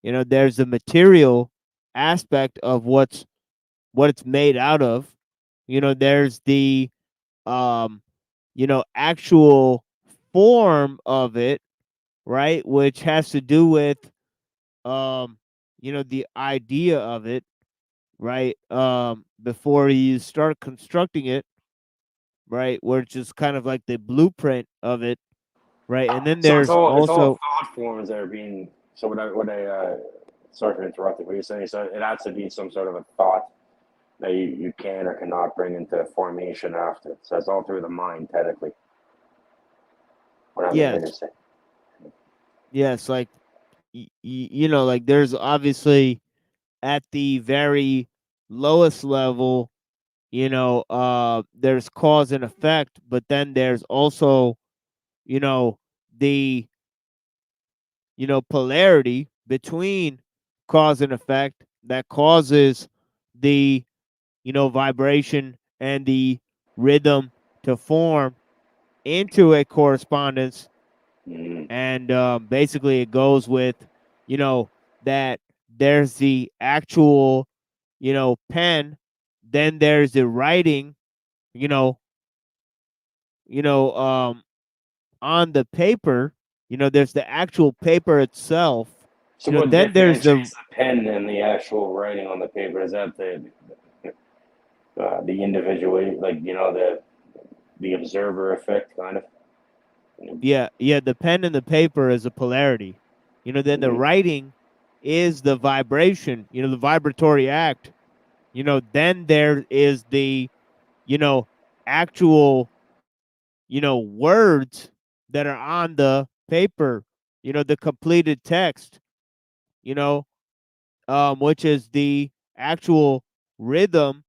There's the material aspect of what it's made out of. There's the actual form of it, right? Which has to do with the idea of it, right? Before you start constructing it, right? Where it's just kind of like the blueprint of it, right? And then So there's it's all also thought forms that are being. So what I sorry for interrupting. What you're saying, so it has to be some sort of a thought that you can or cannot bring into formation after. So it's all through the mind, technically. What I'm hearing you yes, say. yes, like like there's obviously at the very lowest level, there's cause and effect, but then there's also, the polarity between cause and effect that causes the vibration and the rhythm to form, into a correspondence, Mm. and basically it goes with, that there's the actual, pen, then there's the writing, you know, on the paper, there's the actual paper itself, So what then there's differentiates the pen and the actual writing on the paper? Is that the individual, like the observer effect, kind of? yeah, the pen and the paper is a polarity, then the Mhm. writing is the vibration, the vibratory act, then there is the, actual, words that are on the paper, the completed text, you know, which is the actual rhythm,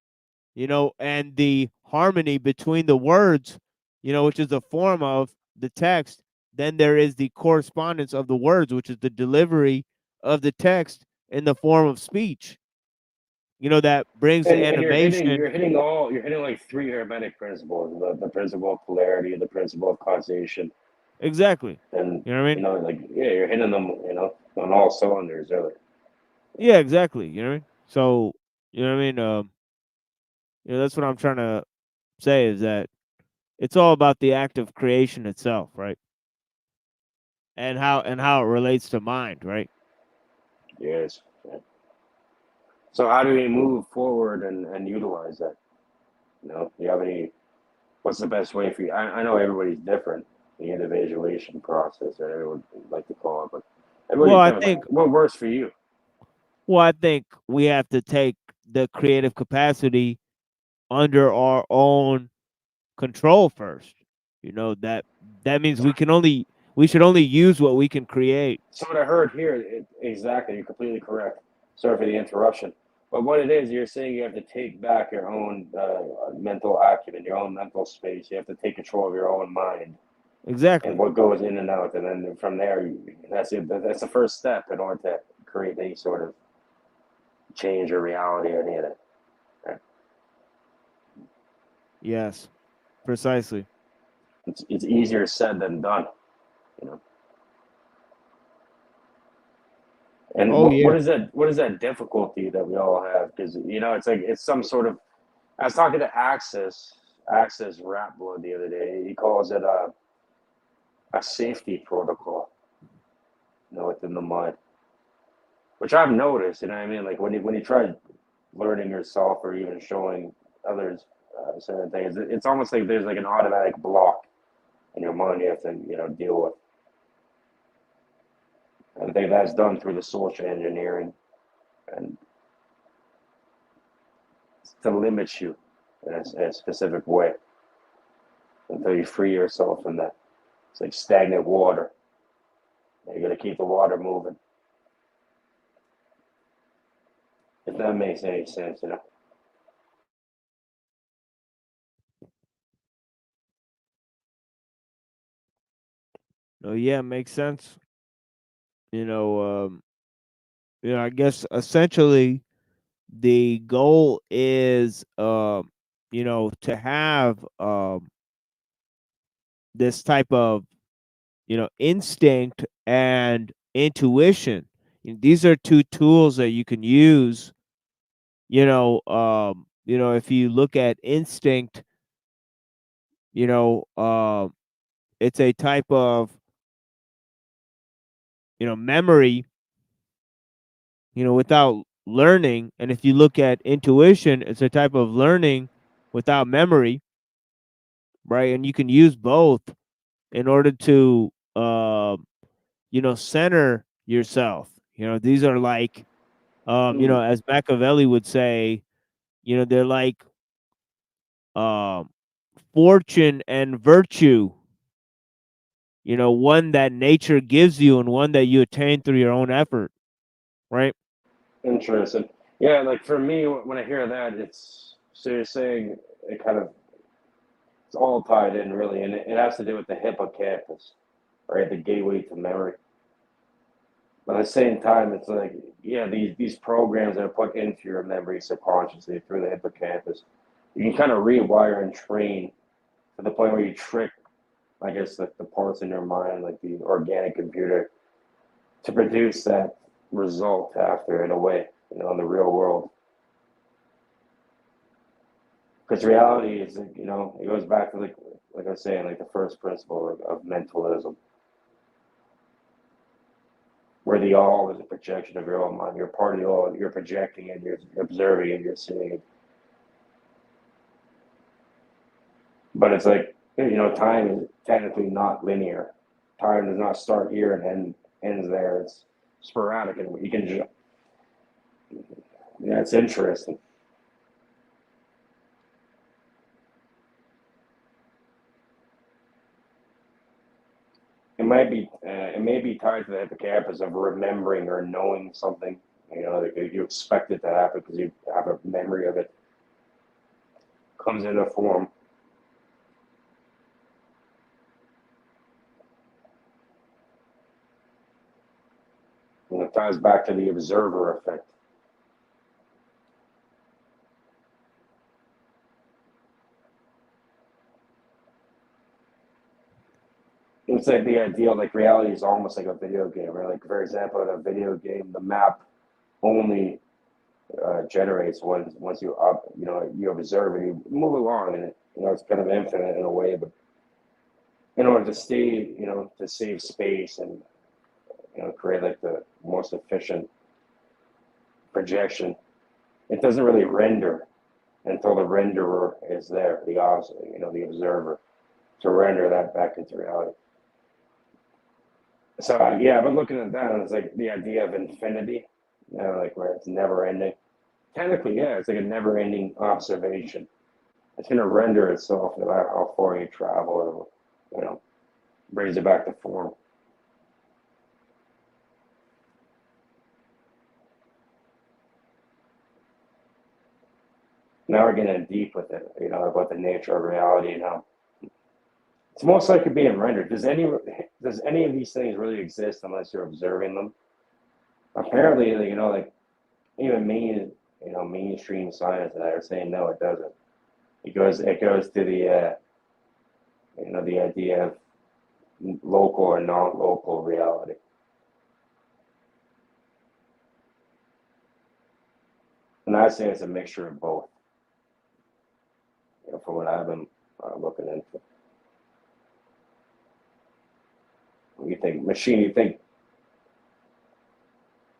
and the harmony between the words, which is the form of the text. Then there is the correspondence of the words, which is the delivery of the text in the form of speech. That brings the And animation. you're hitting like three hermetic principles: the principle of polarity, the principle of causation, Exactly. and You know what I mean? you're hitting them, on all cylinders, really. Yeah, exactly. You know what I mean? So, you know what I mean? That's what I'm trying to say is that it's all about the act of creation itself, right? And how it relates to mind, right? Yes. Yeah. So how do we move forward and utilize that? Do you have any? What's the best way for you? I know everybody's different, the individuation process, or everyone would like to call it, but Well, everybody's I different. think Like, what works for you? well, I think we have to take the creative capacity under our own control first. That means we should only use what we can create. So what I heard here, exactly, you're completely correct. Sorry for the interruption. But what it is, you're saying you have to take back your own mental acumen, your own mental space. You have to take control of your own mind Exactly. and what goes in and out, and then from there, that's it. That's the first step in order to create any sort of change or reality or any of that. Right? Yes. Precisely. It's easier said than done, you know. And Oh yeah. what is that difficulty that we all have? Because it's like it's some sort of. I was talking to Access Rap Blood the other day. He calls it a safety protocol, within the mind, which I've noticed. You know what I mean? Like when you try learning yourself or even showing others certain things, it's almost like there's like an automatic block in your mind you have to deal with. I think that's done through the social engineering and to limit you in a specific way until you free yourself from that. It's like stagnant water. You got to keep the water moving. If that makes any sense, Oh yeah, makes sense. I guess essentially the goal is to have this type of instinct and intuition. These are two tools that you can use. If you look at instinct, you know, it's a type of memory, without learning, and if you look at intuition, it's a type of learning without memory, right? And you can use both in order to center yourself. These are like as Machiavelli would say, they're like um fortune and virtue, one that nature gives you and one that you attain through your own effort, right? interesting. Yeah, like for me, when I hear that, it's so you're saying it kind of it's all tied in really, and it has to do with the hippocampus, right? The gateway to memory. But at the same time, it's like, yeah, these programs that are put into your memory subconsciously through the hippocampus, you can kind of rewire and train to the point where you trick I guess, like the parts in your mind, like the organic computer, to produce that result after, in a way, in the real world. Because reality is, it goes back to like I was saying, like the first principle of mentalism, where the all is a projection of your own mind. You're part of the all. You're projecting it. You're observing it. You're seeing it. But it's like, time is technically not linear. Time does not start here and ends there. It's sporadic, and you can just, it's interesting. It may be tied to the hippocampus of remembering or knowing something. Like you expect it to happen because you have a memory of it. Comes in a form. And it ties back to the observer effect. It's like the ideal, like reality is almost like a video game, right? Like, for example, in a video game, the map only generates once you you observe and you move along, and it's kind of infinite in a way. But in order to stay, to save space and create like the most efficient projection, it doesn't really render until the renderer is there, the observer, to render that back into reality. So I've been looking at that, and it's like the idea of infinity, like where it's never ending. Technically, it's like a never ending observation. It's going to render itself no matter how far you travel, or brings it back to form. Now we're getting deep with it, about the nature of reality and how it's most likely being rendered. Does any of these things really exist unless you're observing them? Apparently, like even mainstream science and I are saying no, it doesn't. It goes to the the idea of local or non-local reality. And I say it's a mixture of both. From what I've been looking into. You think machine? You think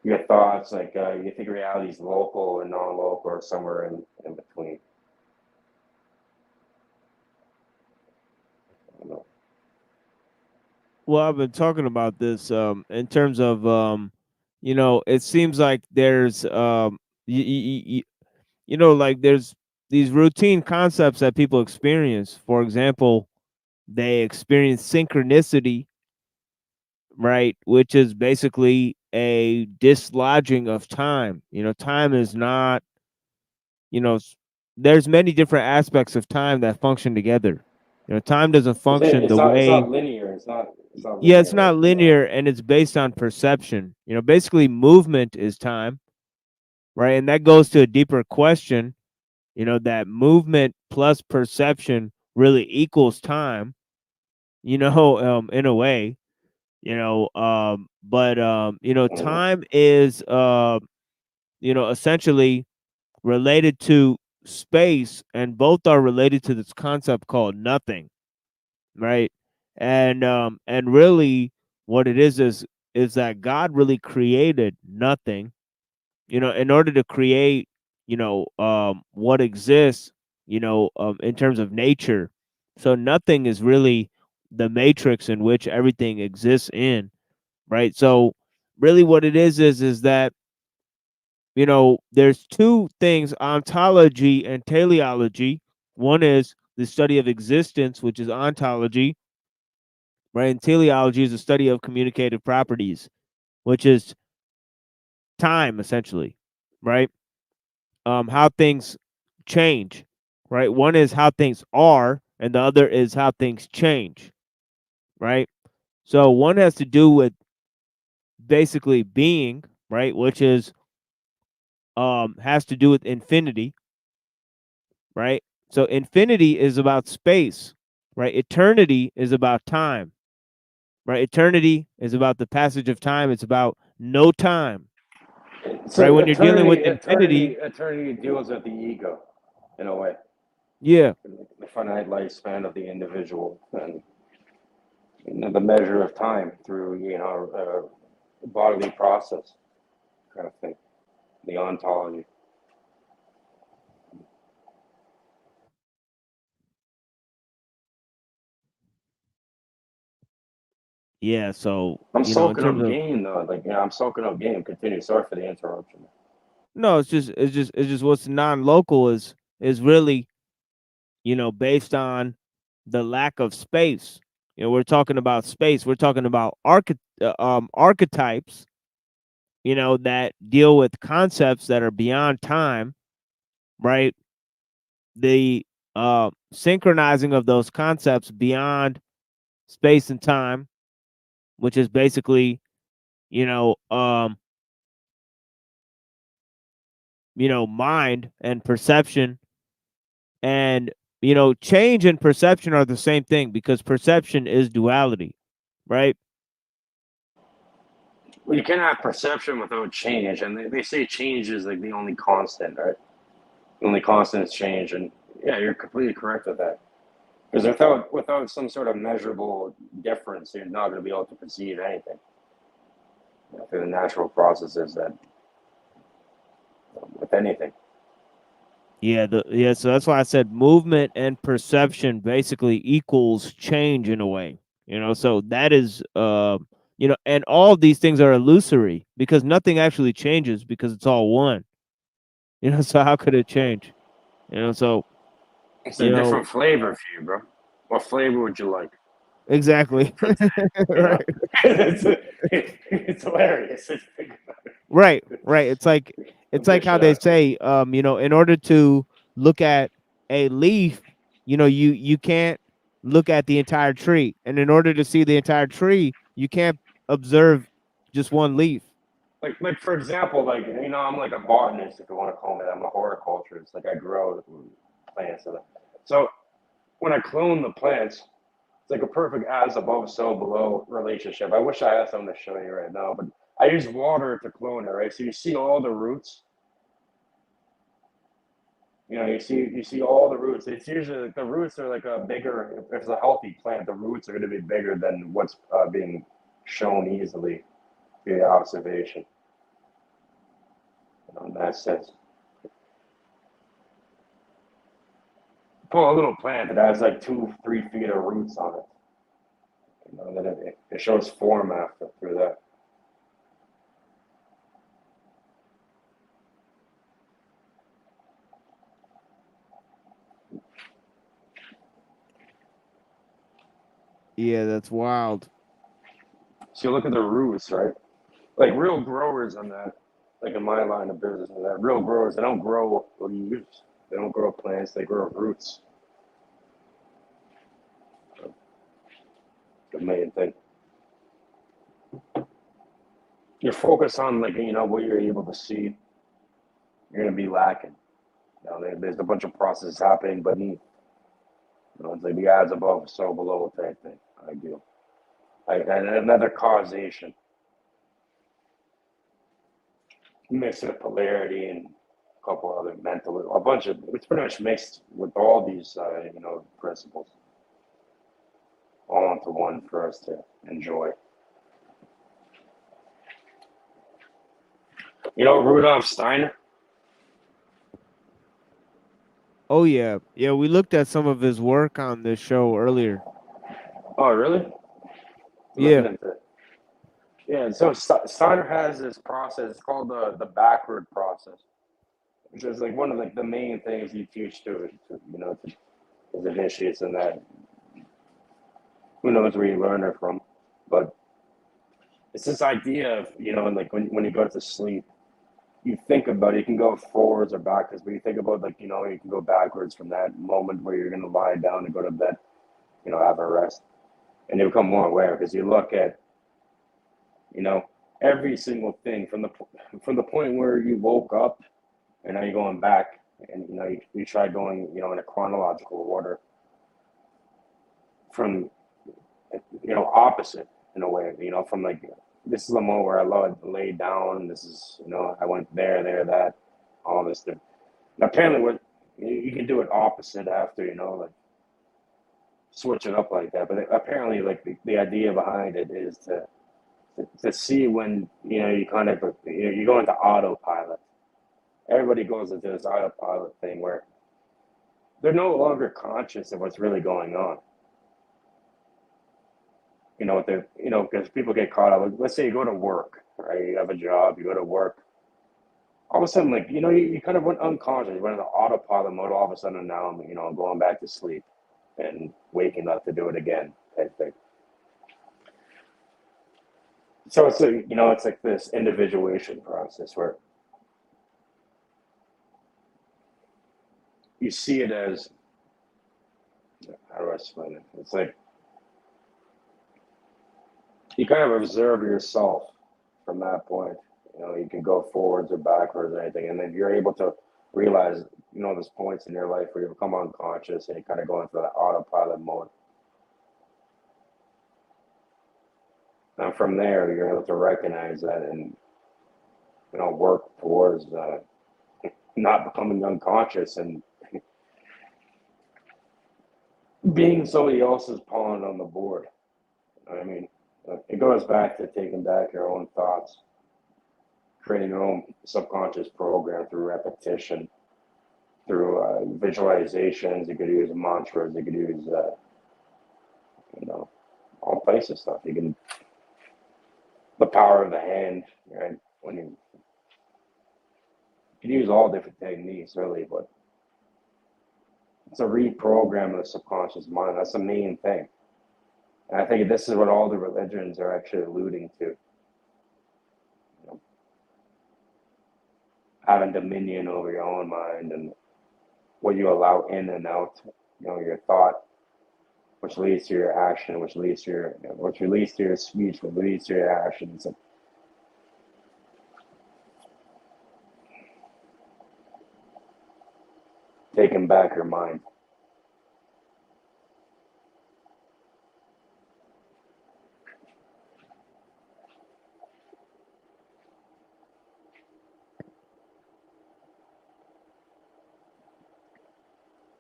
your thoughts, like you think reality is local or non-local or somewhere in between? I don't know. Well, I've been talking about this in terms of it seems like there's like there's these routine concepts that people experience. For example, they experience synchronicity, right, which is basically a dislodging of time. Time is not, there's many different aspects of time that function together. Time doesn't function It's the not way. linear. It's not Yeah, it's linear. not linear, and it's based on perception. Basically movement is time, right? And that goes to a deeper question, that movement plus perception really equals time, in a way, but time is essentially related to space, and both are related to this concept called nothing, right? And really what it is that God really created nothing, in order to create, what exists, in terms of nature. So nothing is really the matrix in which everything exists in, right? So really what it is that, there's two things: ontology and teleology. One is the study of existence, which is ontology, right? And teleology is the study of communicative properties, which is time, essentially, right? How things change, right? One is how things are, and the other is how things change, right? So one has to do with basically being, right, which is has to do with infinity, right? So infinity is about space, right? Eternity is about time, right? Eternity is about the passage of time. It's about no time, So right? When you're dealing with eternity deals with the ego, in a way, yeah, the finite lifespan of the individual, and the measure of time through bodily process kind of thing, the ontology. yeah. So I'm you know, in soaking terms up of game though, I'm soaking up game. Continue. Sorry for the interruption. no, it's just what's non-local is really based on the lack of space. We're talking about space. We're talking about archetypes. That deal with concepts that are beyond time, right? The synchronizing of those concepts beyond space and time, which is basically, you know, um, mind and perception, and change and perception are the same thing because perception is duality, right? Well, you can't have perception without change, and they say change is like the only constant, right? The only constant is change, and yeah, you're completely correct with that. Because without some sort of measurable difference, you're not going to be able to perceive anything through the natural processes that with anything. Yeah, so that's why I said movement and perception basically equals change in a way. So that is and all of these things are illusory because nothing actually changes because it's all one. So how could it change? So It's a different flavor for you, bro. What flavor would you like? exactly. Right. It's hilarious. Right. It's like how they say, in order to look at a leaf, you can't look at the entire tree, and in order to see the entire tree, you can't observe just one leaf. Like for example, I'm like a botanist, if you want to call me that. I'm a horticulturist. Like I grow plants, so when I clone the plants, it's like a perfect as above, so below relationship. I wish I had something to show you right now, but I use water to clone it, right? So you see all the roots. You see all the roots. It's usually like the roots are like a bigger. If it's a healthy plant, the roots are going to be bigger than what's being shown easily via observation. In that sense, pull a little plant that has like 2-3 feet of roots on it. Then it shows form after through that. Yeah, that's wild. So you look at the roots, right? Like real growers on that, like in my line of business, and that real growers, they don't grow leaves, they don't grow plants, they grow roots. The main thing. You're focused on what you're able to see. You're gonna be lacking. There's a bunch of processes happening beneath. It's like the as above, so below type thing. Ideal. And another causation. Mix of polarity and a couple other mental, a bunch of, it's pretty much mixed with all these, principles all into one for us to enjoy. Rudolf Steiner? Oh yeah, we looked at some of his work on this show earlier. Oh, really? Yeah. Yeah, so Steiner has this process. It's called the backward process, which is like one of the main things you teach to as initiates in that. Who knows where you learn it from, but it's this idea of like when you go to sleep, you think about it. You can go forwards or backwards, but you think about you can go backwards from that moment where you're going to lie down and go to bed, have a rest, and you become more aware because you look at every single thing from the point where you woke up, and now you're going back, and you try going in a chronological order. from opposite in a way, from like this is the moment where I lay down. This is I went there, that, all this stuff. Apparently, what you can do it opposite after like switch it up like that. But apparently, like the idea behind it is to see when you kind of you go into autopilot. Everybody goes into this autopilot thing where they're no longer conscious of what's really going on. Because people get caught up. Like, let's say you go to work, right? You have a job, you go to work. All of a sudden, like, you kind of went unconscious, you went into autopilot mode. All of a sudden now I'm, going back to sleep and waking up to do it again type thing. So it's it's like this individuation process where you see it as, how do I explain it? It's like you kind of observe yourself from that point. You can go forwards or backwards or anything, and then you're able to realize, there's points in your life where you become unconscious and you kind of go into that autopilot mode. And from there, you're able to recognize that and, work towards not becoming unconscious and being somebody else's pawn on the board. I mean, it goes back to taking back your own thoughts, creating your own subconscious program through repetition, through visualizations. You could use mantras. You could use, all types of stuff. The power of the hand, right? When you can use all different techniques, really, but it's a reprogram of the subconscious mind. That's the main thing. And I think this is what all the religions are actually alluding to. Having dominion over your own mind and what you allow in and out, your thought, which leads to your action, which leads to your speech, which leads to your actions. And taking back your mind.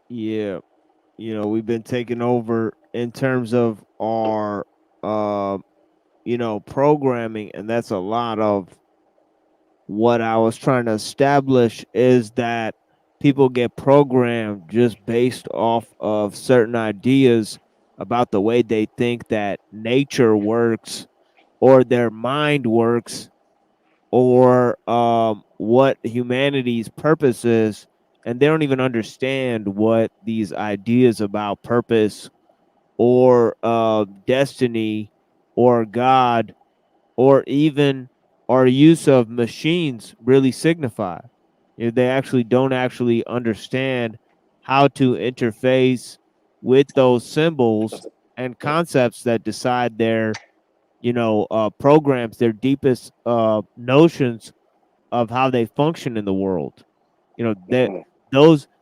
Yeah, we've been taken over in terms of our programming, and that's a lot of what I was trying to establish, is that people get programmed just based off of certain ideas about the way they think that nature works or their mind works, or what humanity's purpose is, and they don't even understand what these ideas about purpose or destiny or God or even our use of machines really signify. They actually don't actually understand how to interface with those symbols and concepts that decide their programs, their deepest notions of how they function in the world.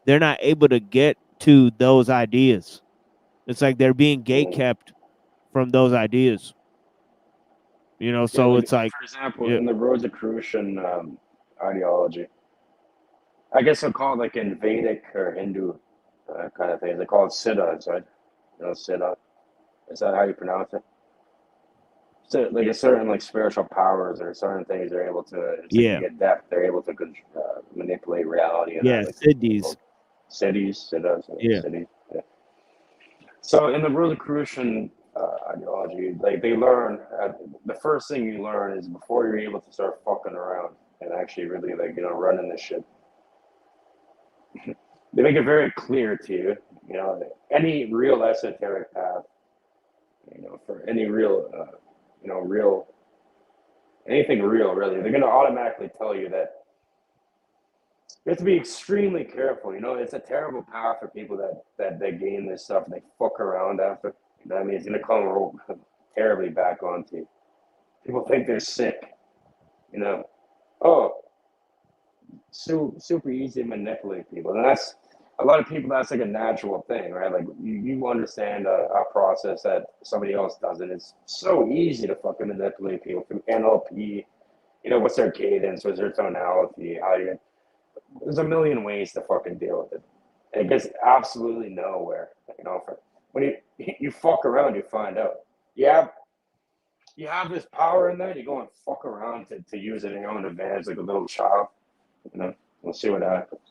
They're not able to get to those ideas. It's like they're being gatekept from those ideas. So it's like, for example, in the Rosicrucian ideology, I guess they'll call it like in Vedic or Hindu kind of things. They call it siddhas, right? Siddha. Is that how you pronounce it? So, like a certain like spiritual powers or certain things they're able to. Yeah. Get depth. They're able to manipulate reality. And yeah, siddhis. Siddhas. Yeah. Siddhis. Yeah. So in the Rosicrucian ideology, like they learn, the first thing you learn is before you're able to start fucking around and actually really running this shit. They make it very clear to you, any real esoteric path, for any real, anything real, really, they're going to automatically tell you that you have to be extremely careful. It's a terrible path for people that they gain this stuff and they fuck around after. I mean, it's going to come terribly back onto you. People think they're sick, super easy to manipulate people. And a lot of people, that's like a natural thing, right? Like you understand a process that somebody else doesn't. It's so easy to fucking manipulate people through NLP. You know, what's their cadence, what's their tonality, how you. There's a million ways to fucking deal with it. And it gets absolutely nowhere. You know, when you fuck around, you find out. You have this power in there. You go and fuck around to use it in your own advantage, like a little child. You know, we'll see what happens.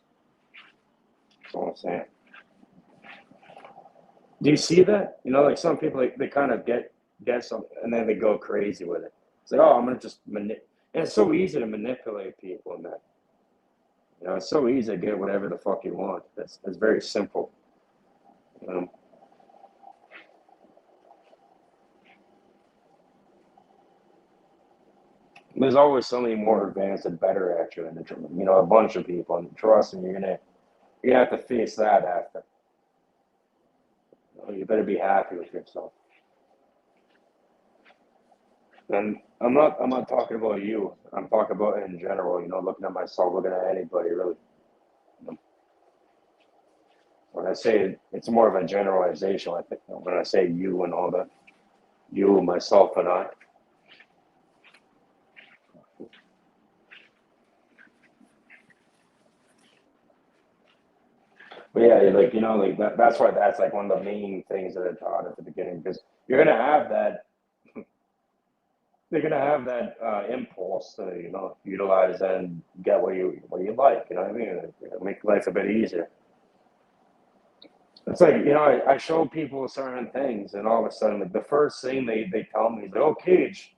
That's all I'm saying. Do you see that? You know, like some people, like, they kind of get something and then they go crazy with it. It's like, oh, I'm gonna just manipulate. And it's so easy to manipulate people in that. You know, it's so easy to get whatever the fuck you want. It's very simple. There's always somebody more advanced and better at you, and you know, a bunch of people. And trust me, you're gonna have to face that after. You better be happy with yourself. And I'm not talking about you. I'm talking about in general. You know, looking at myself, looking at anybody really. When I say it's more of a generalization, I think when I say you and all that, you, myself, and I. But yeah, like, you know, like that's why that's like one of the main things that I taught at the beginning, because you're gonna have that. They're gonna have that impulse to, you know, utilize and get what you like. You know what I mean? Make life a bit easier. It's like, you know, I show people certain things, and all of a sudden, like, the first thing they tell me is, "Oh, Cage,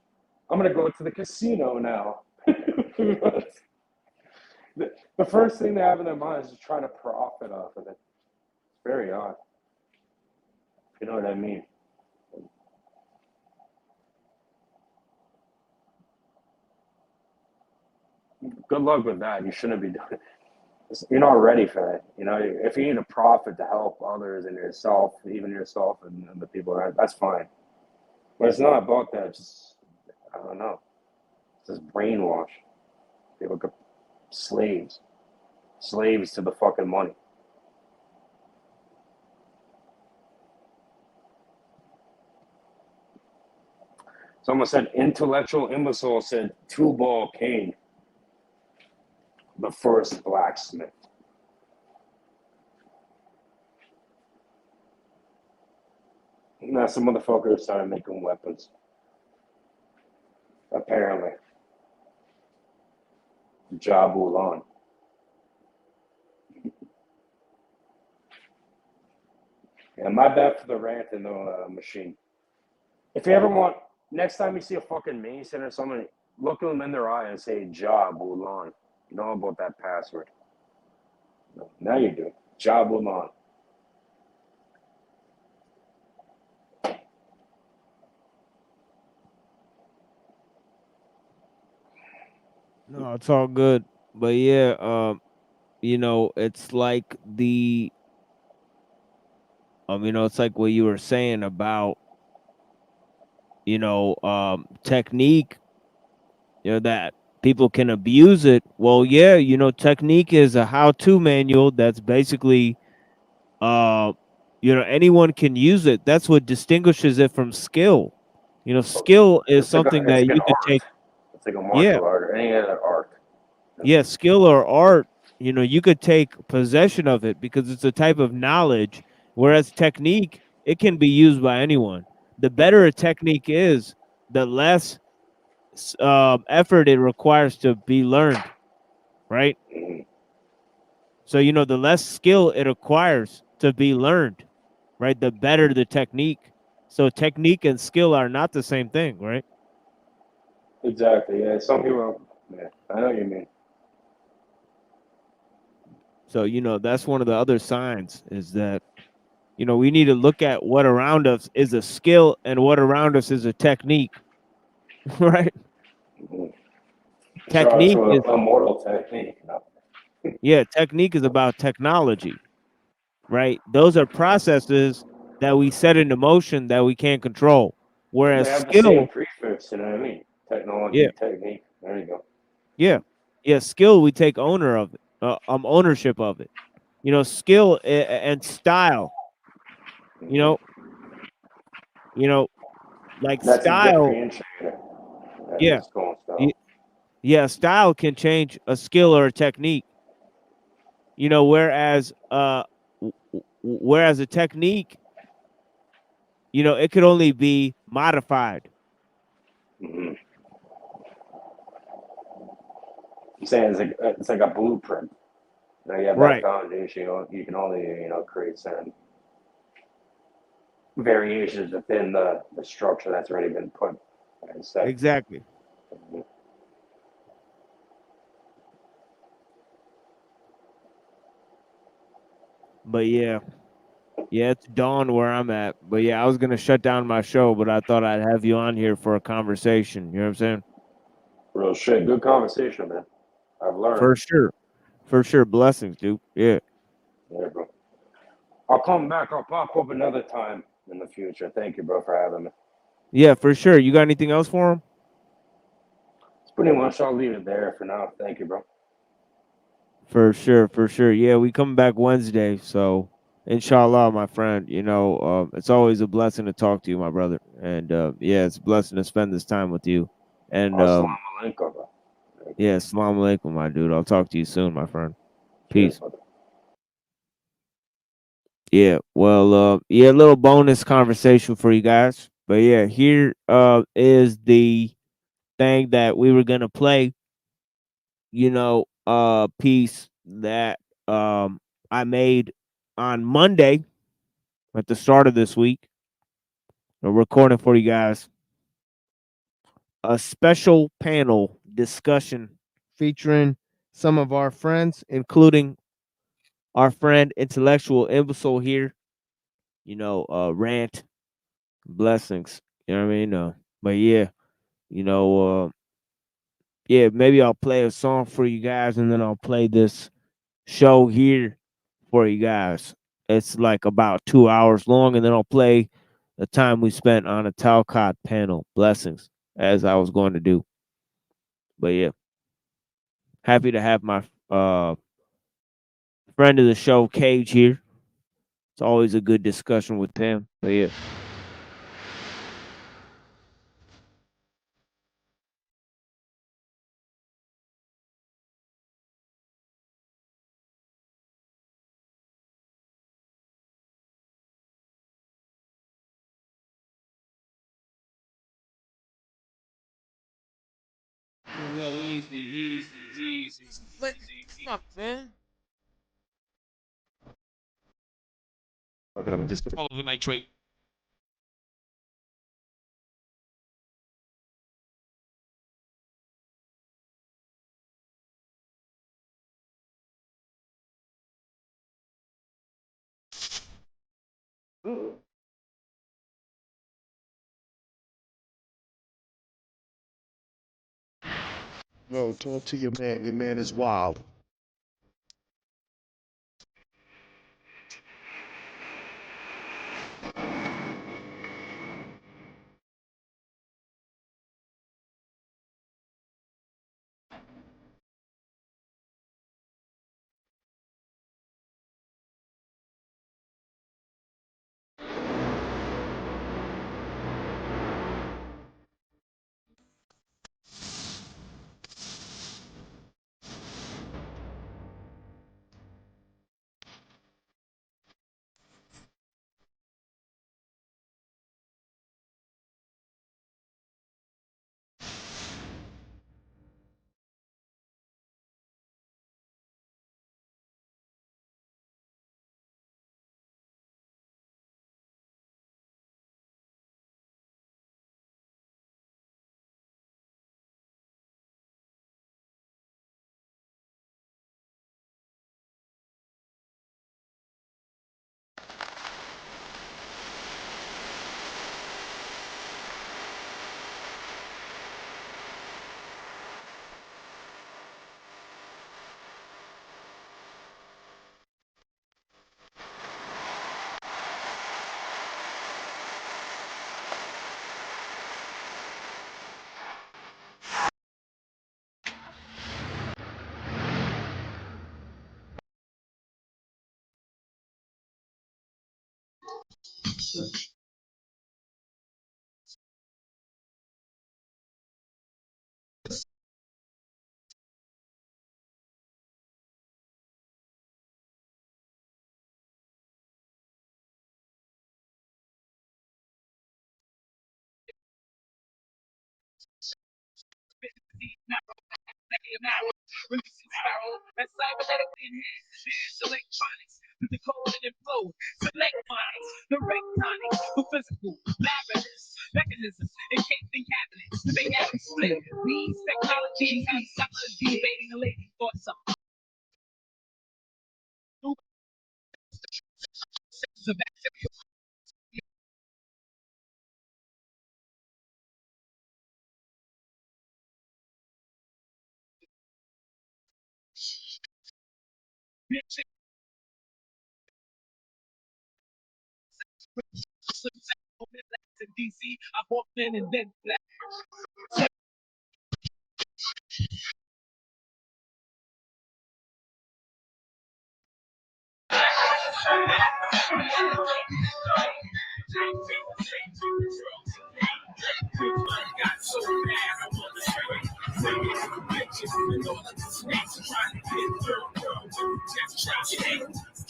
I'm gonna go to the casino now." The first thing they have in their mind is just trying to profit off of it. It's very odd. You know what I mean? Good luck with that. You shouldn't be doing it. You're not ready for that. You know, if you need a profit to help others and yourself, even yourself and the people around, that's fine. But it's not about that. It's just, I don't know. It's just brainwash. People go slaves to the fucking money. Someone said intellectual imbecile said Tubal Cain, the first blacksmith. And that's the motherfucker who started making weapons. Apparently. Jabulan. Yeah, my bad for the rant in the machine. If you ever want, next time you see a fucking Mason or someone, look them in their eye and say Jabulan. You know about that password. No, now you do. Jabulan. No, it's all good. But yeah, you know, it's like the you know, it's like what you were saying about, you know, technique, you know, that people can abuse it. Well, yeah, you know, technique is a how-to manual that's basically you know, anyone can use it. That's what distinguishes it from skill. You know, skill is something that you could take. It's like a martial art or any other art. Yeah, skill or art, you know, you could take possession of it because it's a type of knowledge, whereas technique, it can be used by anyone. The better a technique is, the less effort it requires to be learned, right? So, you know, the less skill it requires to be learned, right? The better the technique. So technique and skill are not the same thing, right? Exactly. Yeah. Some people, yeah, I know what you mean. So, you know, that's one of the other signs is that, you know, we need to look at what around us is a skill and what around us is a technique, right? Mm-hmm. Technique is a mortal technique. You know? Yeah, technique is about technology, right? Those are processes that we set into motion that we can't control. Whereas they have skill, the same prefix, you know what I mean? Technology, technique. There you go. Yeah, skill we take ownership of it, skill and style. You know, like That's a style. differentiator. That Yeah, is going y- style. yeah, style can change a skill or a technique. Whereas a technique, it could only be modified. Mm-hmm. You're saying it's like a blueprint. You have that Right. foundation. You can only create certain variations within the structure that's already been put and set. Exactly. But yeah, it's dawn where I'm at. But yeah, I was gonna shut down my show, but I thought I'd have you on here for a conversation. You know what I'm saying? Real shit. Good conversation, man. I've learned. For sure. Blessings, dude. Yeah. Yeah, bro. I'll come back. I'll pop up another time in the future. Thank you, bro, for having me. Yeah, for sure. You got anything else for him? It's pretty much. I'll leave it there for now. Thank you, bro. For sure. Yeah, we come back Wednesday, so inshallah, my friend. It's always a blessing to talk to you, my brother. And yeah, it's a blessing to spend this time with you. And Assalamu alaikum, bro. yeah, assalamu alaikum, my dude. I'll talk to you soon, my friend. Peace. Yeah, well, yeah, a little bonus conversation for you guys. But yeah, here is the thing that we were gonna play. Piece that I made on Monday at the start of this week. I'm recording for you guys a special panel discussion featuring some of our friends, including our friend Intellectual Imbecile here. Rant, blessings. You know what I mean? But yeah, yeah, maybe I'll play a song for you guys and then I'll play this show here for you guys. It's like about 2 hours long, and then I'll play the time we spent on a Talcott panel. Blessings, as I was going to do. But yeah, happy to have my friend of the show, Cage, here. It's always a good discussion with him. But yeah. Easy. Fuck, man. Just follow the nitrate. No, talk to your man. Your man is wild.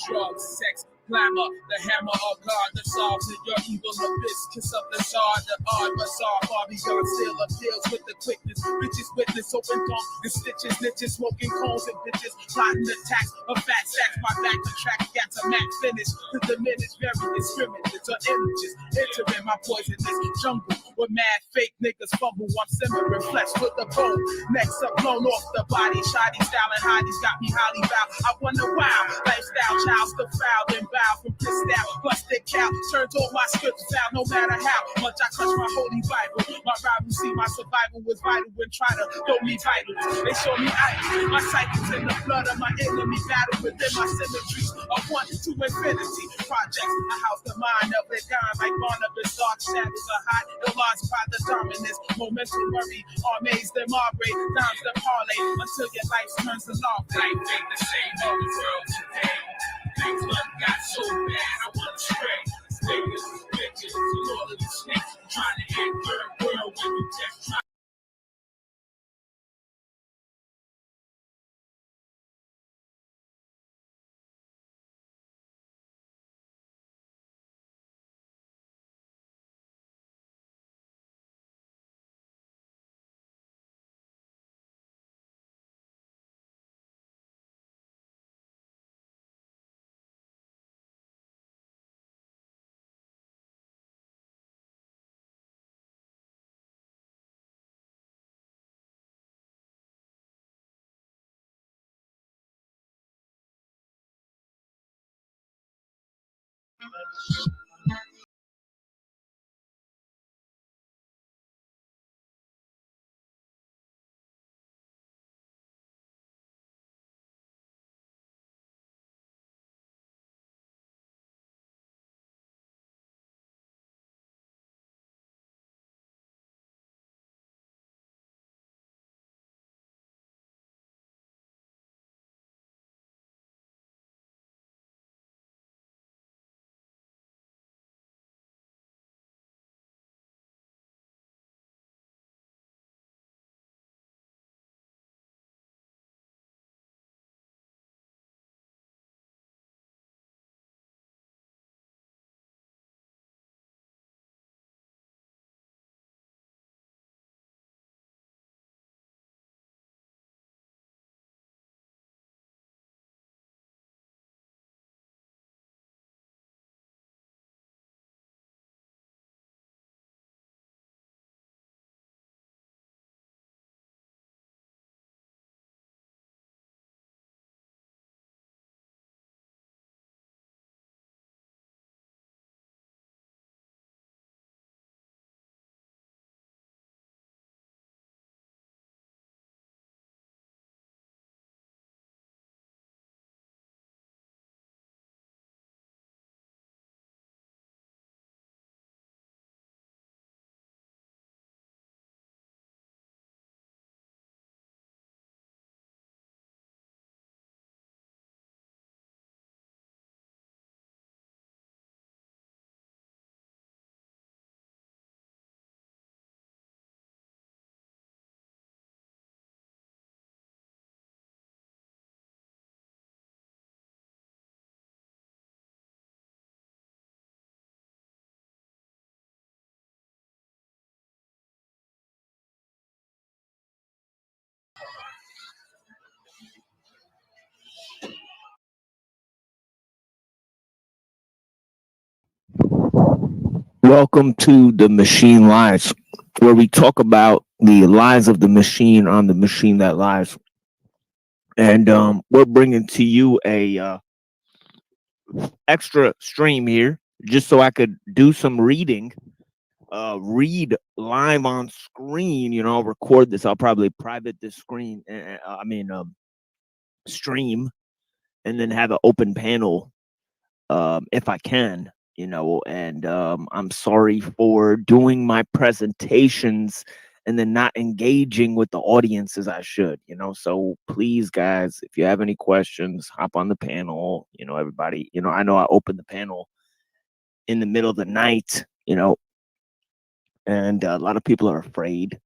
Drugs, sex, glamour, the hammer of God that solves in your evil abyss. Kiss of the Tsar, the odd bazaar, far beyond still appeals with the quickness. Bitches witness, open thumb, and stitches, niches, smoking cones and bitches, plotting attacks of fat sacks. My back to track, got to max finish. To diminish very discriminates or images. Entering my poisonous jungle where mad fake niggas fumble. I'm simmering flesh with the bone. Necks up blown off the body. Shoddy style and hotties got me highly bound. I wonder why. Lifestyle child still fouled and bow from pissed out. Busted cow turns all my scripts out. No matter how much I clutch my holy Bible. My rival see my survival was vital when try to throw me vitals. They show me ice. My cycles in the blood of my enemy battle within my symmetries of 1 to infinity. Projects, a house the mind of the dime like Barnabas. Dark shadows are hot, lost by the dominance. Momentum worry, armies them operate, times the parlay until your life turns to law. Life ain't the same all the world today. Things done got so bad, I want to stray. Niggas, bitches, all of these snakes trying to hit third world when you just try. Welcome to the Machine Lies, where we talk about the lies of the machine on the machine that lies. And we're bringing to you a extra stream here, just so I could do some reading, read live on screen. You know, I'll record this. I'll probably private this screen. Stream, and then have an open panel, if I can. You know, and I'm sorry for doing my presentations and then not engaging with the audience as I should, you know. So please, guys, if you have any questions, hop on the panel. You know, everybody, you know, I know I opened the panel in the middle of the night, you know, and a lot of people are afraid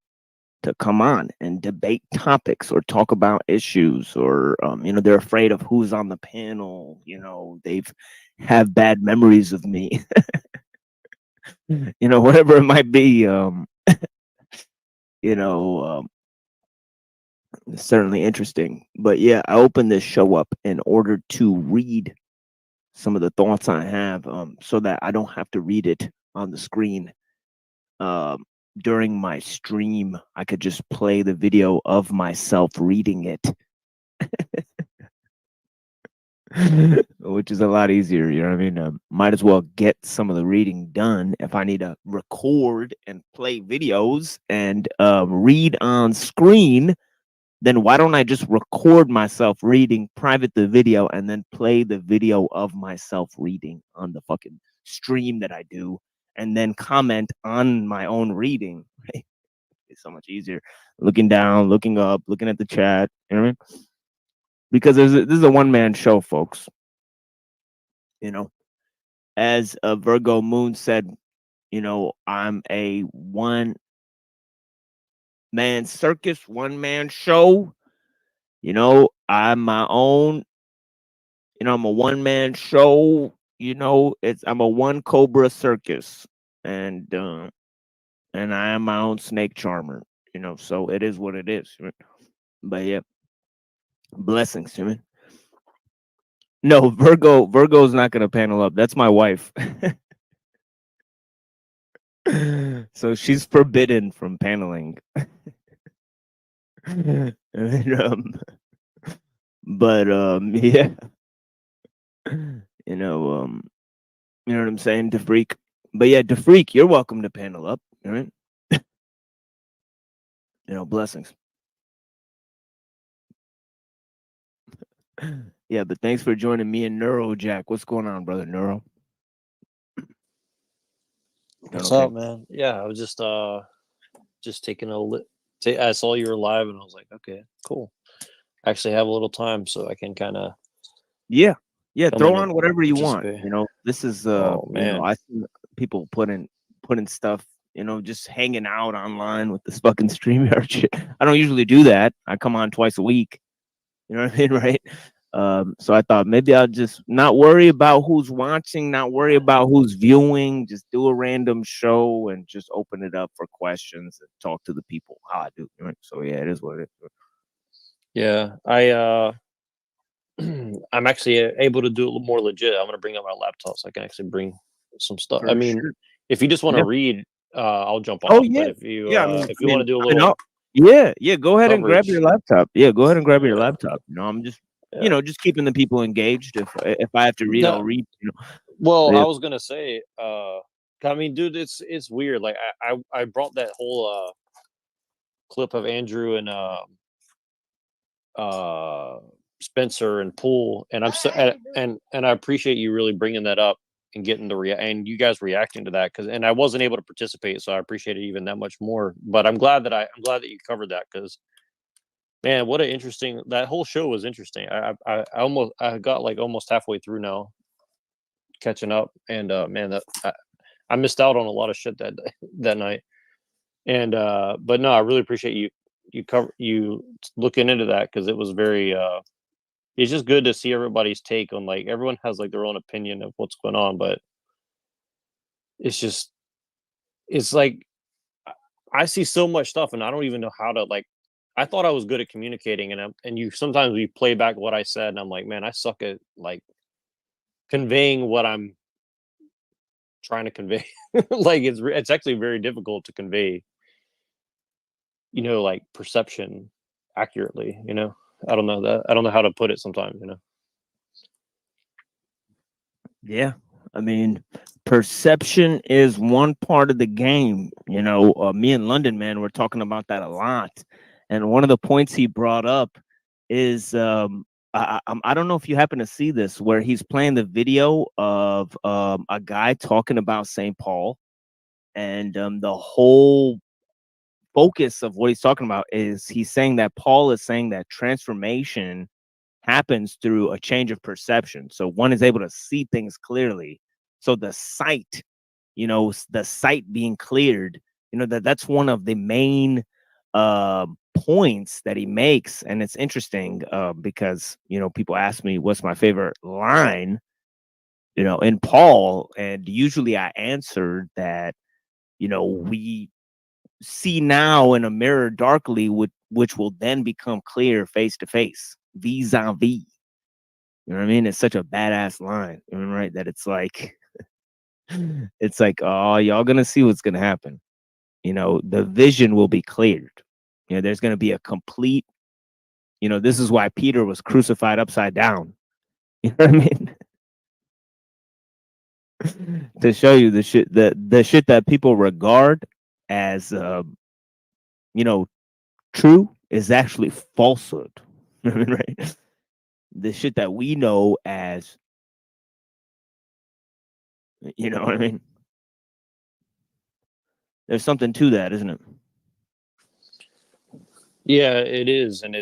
to come on and debate topics or talk about issues, or you know, they're afraid of who's on the panel. You know, they've have bad memories of me. You know, whatever it might be. You know, it's certainly interesting. But yeah, I opened this show up in order to read some of the thoughts I have, so that I don't have to read it on the screen. During my stream, I could just play the video of myself reading it. Which is a lot easier, you know what I mean? Might as well get some of the reading done. If I need to record and play videos and read on screen, then why don't I just record myself reading, private the video, and then play the video of myself reading on the fucking stream that I do, and then comment on my own reading? Right? It's so much easier. Looking down, looking up, looking at the chat, you know what I mean? Because this is a one-man show, folks. You know, as a Virgo Moon said, you know, I'm a one-man circus, one-man show. You know, I'm my own. You know, I'm a one-man show. You know, I'm a one cobra circus, and I am my own snake charmer. You know, so it is what it is. But yeah, blessings, man. No, Virgo's not gonna panel up. That's my wife. So she's forbidden from paneling. And, but yeah. You know what I'm saying, DeFreak. But yeah, DeFreak, you're welcome to panel up, all right? You know, blessings. Yeah, but thanks for joining me and Neuro Jack. What's going on, brother Neuro? What's up, man? Yeah, I was just taking a I saw you were live, and I was like, okay, cool. I actually have a little time, so I can kind of yeah, throw on whatever you want. You know, this is man, you know, I see people putting stuff, you know, just hanging out online with this fucking StreamYard shit. I don't usually do that. I come on twice a week. You know what I mean, right? So I thought maybe I'll just not worry about who's watching, not worry about who's viewing, just do a random show and just open it up for questions and talk to the people how I do. Right? So yeah, it is what it is. Yeah, I'm actually able to do it a little more legit. I'm gonna bring up my laptop so I can actually bring some stuff. For I mean, sure. if you just want to Yeah. read, I'll jump off. Oh yeah, But if you yeah. I mean, if you want to do a I mean, little, yeah. Go ahead and grab your coverage. laptop. Yeah, go ahead and grab your laptop. You know, I'm just Yeah. you know, just keeping the people engaged. If I have to read, No. I'll read. You know. Well, Yeah. I was gonna say, I mean, dude, it's weird. Like I brought that whole clip of Andrew and Spencer and Poole, and I'm so and I appreciate you really bringing that up and getting and you guys reacting to that, and I wasn't able to participate, so I appreciate it even that much more. But I'm glad that you covered that, because man, what an interesting, that whole show was interesting. I got like almost halfway through now, catching up, and man, that I missed out on a lot of shit that night. And but no, I really appreciate you looking into that, because it was very it's just good to see everybody's take on, like, everyone has like their own opinion of what's going on, but it's like I see so much stuff and I don't even know how to, like, I thought I was good at communicating, and you sometimes we play back what I said, and I'm like, man, I suck at like conveying what I'm trying to convey. Like it's actually very difficult to convey, like perception accurately. I don't know that. I don't know how to put it sometimes. Yeah. I mean, perception is one part of the game. Me and London Man were talking about that a lot. And one of the points he brought up is I don't know if you happen to see this, where he's playing the video of a guy talking about St. Paul. And the whole focus of what he's talking about is he's saying that Paul is saying that transformation happens through a change of perception. So one is able to see things clearly. So the sight, the sight being cleared, that's one of the main points that he makes. And it's interesting because, people ask me what's my favorite line, in Paul. And usually I answered that, we see now in a mirror darkly, which will then become clear face to face, vis-a-vis. You know what I mean? It's such a badass line, right? That it's like, oh, y'all gonna see what's gonna happen. The vision will be cleared. There's gonna be a complete. This is why Peter was crucified upside down. You know what I mean? To show you the shit that people regard as true is actually falsehood. Right? The shit that we know as, you know what I mean? There's something to that, isn't it? Yeah, it is, and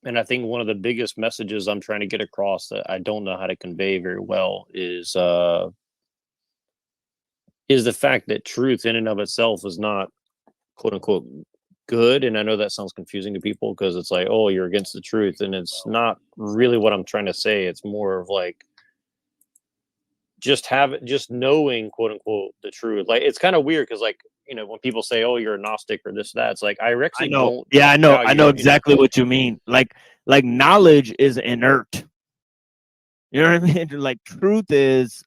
and I think one of the biggest messages I'm trying to get across that I don't know how to convey very well is the fact that truth in and of itself is not, quote unquote, good. And I know that sounds confusing to people because it's like, oh, you're against the truth, and it's not really what I'm trying to say. It's more of like just knowing, quote unquote, the truth. Like it's kind of weird because like when people say, oh, you're a Gnostic or this that, it's like I actually don't. Yeah, I know exactly what you mean. Like knowledge is inert. You know what I mean? Like truth is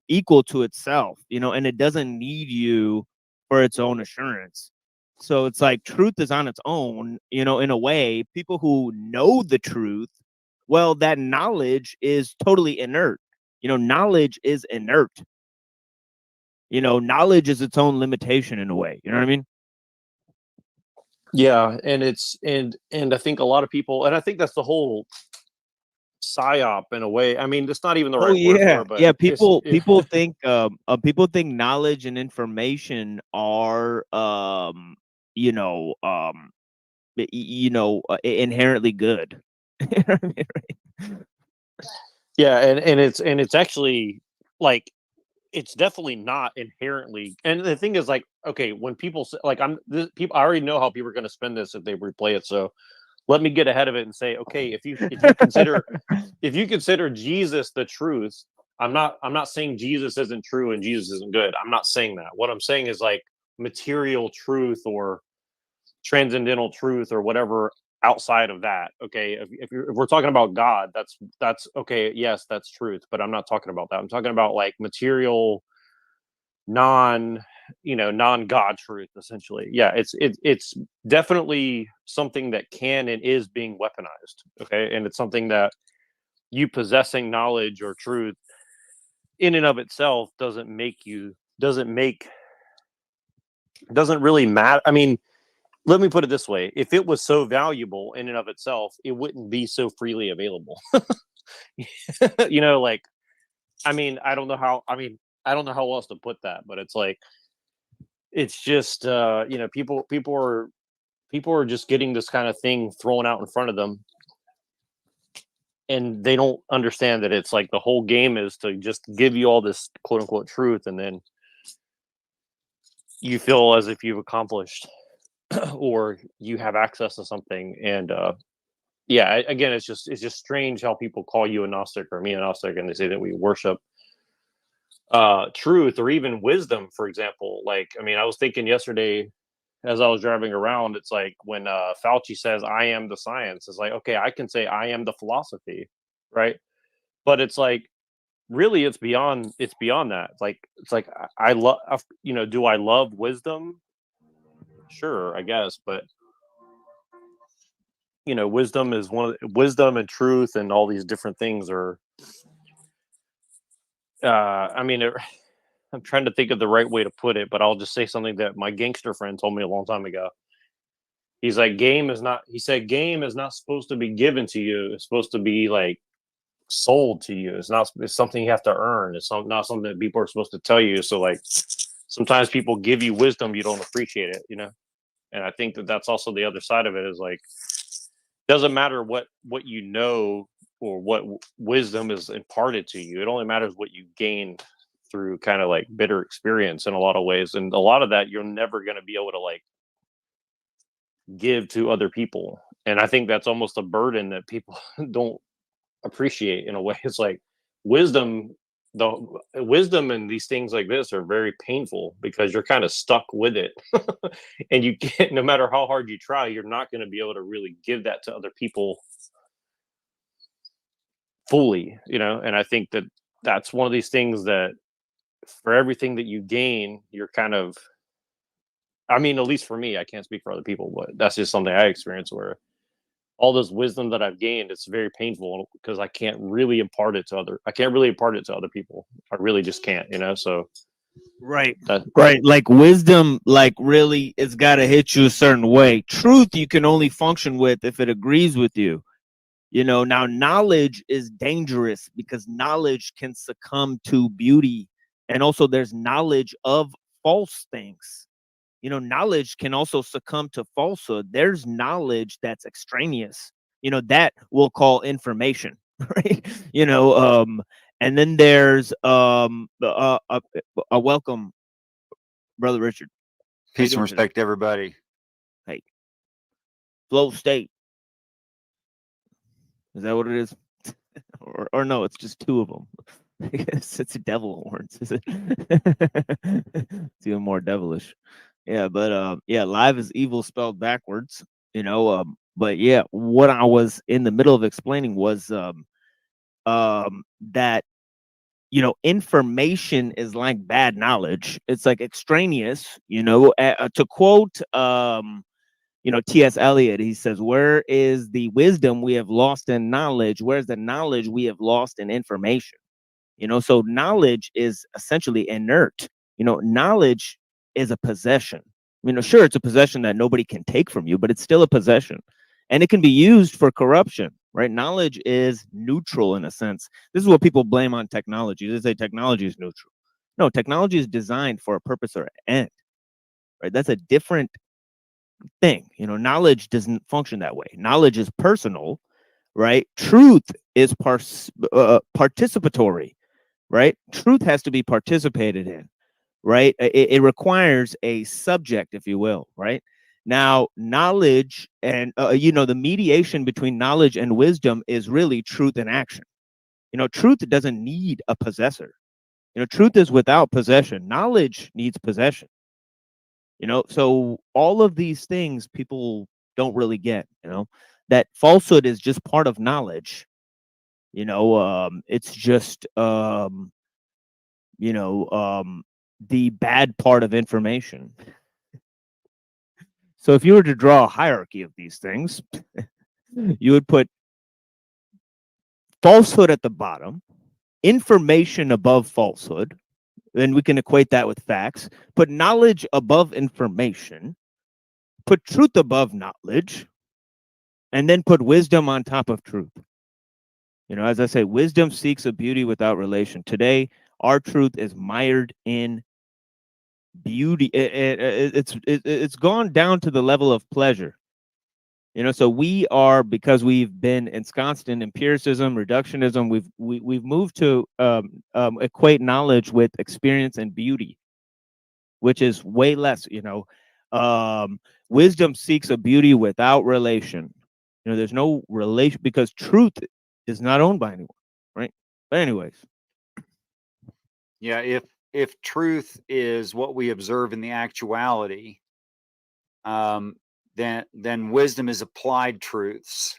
equal to itself, and it doesn't need you for its own assurance. So it's like truth is on its own, in a way. People who know the truth, well, that knowledge is totally inert. Knowledge is inert. Knowledge is its own limitation in a way. You know what I mean? Yeah, and it's and I think a lot of people, and I think that's the whole psyop in a way. I mean, that's not even the right word for it, but yeah. People think people think knowledge and information are inherently good. You know what I mean, right? Yeah, and it's actually like it's definitely not inherently. And the thing is, like, okay, when people say, like, I already know how people are going to spend this if they replay it. So let me get ahead of it and say, okay, if you consider Jesus the truth, I'm not saying Jesus isn't true and Jesus isn't good. I'm not saying that. What I'm saying is like material truth or transcendental truth or whatever outside of that. Okay, if we're talking about God, that's okay. Yes, that's truth, but I'm not talking about that. I'm talking about like material, non-God truth, essentially. Yeah, it's definitely something that can and is being weaponized. Okay, and it's something that you possessing knowledge or truth in and of itself doesn't really matter. I mean, let me put it this way. If it was so valuable in and of itself, it wouldn't be so freely available. Like, I mean, I don't know how else to put that, but it's like, it's just, people are just getting this kind of thing thrown out in front of them. And they don't understand that it's like the whole game is to just give you all this quote unquote truth. And then you feel as if you've accomplished or you have access to something. And again, it's just strange how people call you a Gnostic or me a Gnostic, and they say that we worship truth or even wisdom, for example. Like, I mean, I was thinking yesterday as I was driving around, it's like when Fauci says, I am the science, it's like, okay, I can say I am the philosophy, right? But it's like, really it's beyond that. It's like I love, you know, do I love wisdom? Sure, I guess, but you know, wisdom is wisdom and truth and all these different things are I mean, I'm trying to think of the right way to put it, but I'll just say something that my gangster friend told me a long time ago. He's like, he said, game is not supposed to be given to you. It's supposed to be like sold to you. It's something you have to earn. It's not something that people are supposed to tell you. So like sometimes people give you wisdom, you don't appreciate it, you know? And I think that that's also the other side of it is like, doesn't matter what you know or what wisdom is imparted to you. It only matters what you gained through kind of like bitter experience in a lot of ways. And a lot of that you're never going to be able to like give to other people. And I think that's almost a burden that people don't appreciate in a way. It's like wisdom and these things like this are very painful because you're kind of stuck with it. And you can't, no matter how hard you try, you're not going to be able to really give that to other people fully, you know? And I think that that's one of these things that for everything that you gain, you're kind of, I mean, at least for me, I can't speak for other people, but that's just something I experienced where all this wisdom that I've gained, it's very painful because I can't really impart it to other people. I really just can't, you know? So right. Like wisdom, like really it's got to hit you a certain way. Truth you can only function with if it agrees with you. You know, now knowledge is dangerous because knowledge can succumb to beauty. And also there's knowledge of false things. You know, knowledge can also succumb to falsehood. There's knowledge that's extraneous, you know, that we'll call information, right? You know, and then there's a welcome, Brother Richard. Peace and respect to everybody. Hey, flow state. Is that what it is? or no, it's just two of them. I guess it's devil horns. Is it? It's even more devilish. Yeah, but yeah, live is evil spelled backwards, you know. But yeah, what I was in the middle of explaining was that, you know, information is like bad knowledge. It's like extraneous, you know. To quote you know, T.S. Eliot, he says, where is the wisdom we have lost in knowledge? Where's the knowledge we have lost in information? You know, so knowledge is essentially inert. You know, knowledge is a possession. You know, sure, it's a possession that nobody can take from you, but it's still a possession. And it can be used for corruption, right? Knowledge is neutral in a sense. This is what people blame on technology. They say technology is neutral. No, technology is designed for a purpose or end, right? That's a different thing. You know, knowledge doesn't function that way. Knowledge is personal, right? Truth is participatory, right? Truth has to be participated in, right? It requires a subject, if you will, right? Now, knowledge and, you know, the mediation between knowledge and wisdom is really truth in action. You know, truth doesn't need a possessor. You know, truth is without possession. Knowledge needs possession. You know, so all of these things people don't really get, you know, that falsehood is just part of knowledge. You know, it's just, you know, the bad part of information. So if you were to draw a hierarchy of these things, you would put falsehood at the bottom, information above falsehood, then we can equate that with facts, put knowledge above information, put truth above knowledge, and then put wisdom on top of truth. You know, as I say, wisdom seeks a beauty without relation. Today, our truth is mired in beauty. It's gone down to the level of pleasure. You know, so we are, because we've been ensconced in empiricism, reductionism, we've moved to equate knowledge with experience and beauty, which is way less. You know, wisdom seeks a beauty without relation. You know, there's no relation because truth is not owned by anyone, right? But anyways, Yeah, if truth is what we observe in the actuality, then wisdom is applied truths,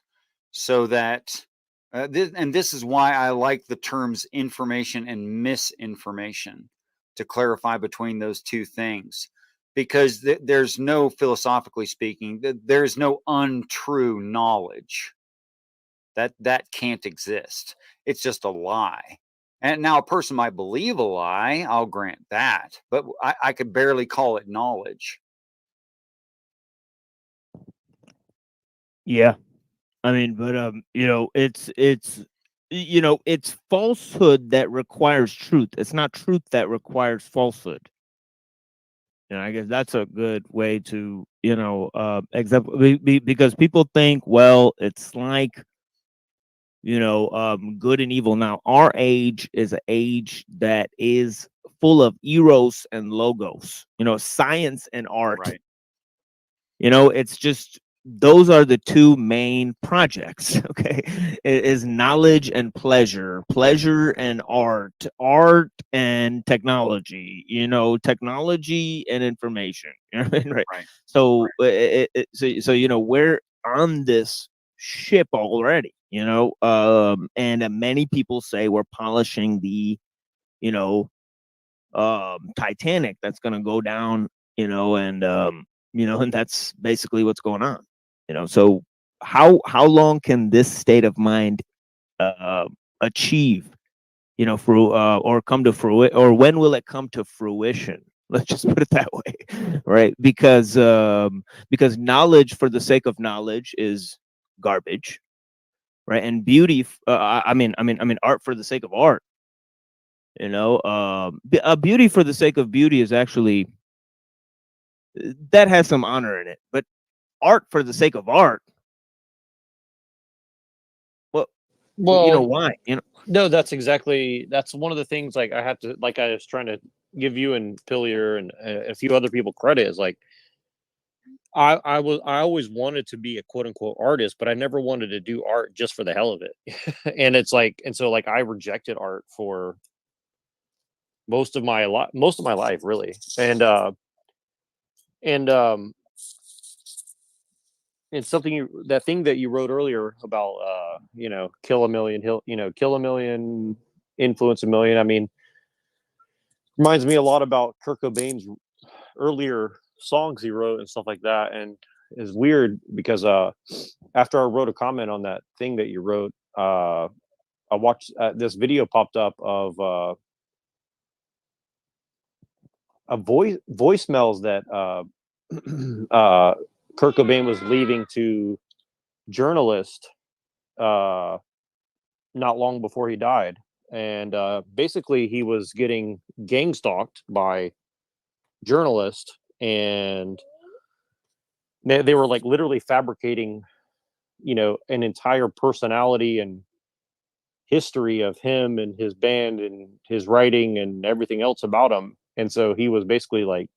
so that And this is why I like the terms information and misinformation, to clarify between those two things, because there's no, philosophically speaking, there's no untrue knowledge. That can't exist. It's just a lie. And now a person might believe a lie, I'll grant that, but I could barely call it knowledge. Yeah. I mean, but it's it's falsehood that requires truth. It's not truth that requires falsehood. And I guess that's a good way to, example, because people think, well, it's like, good and evil. Now, our age is an age that is full of eros and logos, science and art. Right. It's just, those are the two main projects. Okay. It is knowledge and pleasure and art and technology, technology and information. Right. So we're on this ship already, and many people say we're polishing the Titanic that's going to go down, and that's basically what's going on. So how long can this state of mind achieve, or come to fruition, or when will it come to fruition? Let's just put it that way, right? Because knowledge for the sake of knowledge is garbage, right? And beauty, I mean, art for the sake of art, beauty for the sake of beauty is actually, that has some honor in it, but art for the sake of art, well, why? No, that's one of the things, like, I was trying to give you and Pillier and a few other people credit, is like, I always wanted to be a quote unquote artist, but I never wanted to do art just for the hell of it. And it's like, and so like I rejected art for most of my life, really. And something that thing that you wrote earlier about kill a million, kill a million, influence a million. I mean, reminds me a lot about Kurt Cobain's earlier songs he wrote and stuff like that. And it's weird because after I wrote a comment on that thing that you wrote, I watched this video popped up of a voicemails that Kurt Cobain was leaving to journalists not long before he died. And basically he was getting gang stalked by journalists, and they were like literally fabricating, an entire personality and history of him and his band and his writing and everything else about him. And so he was basically like,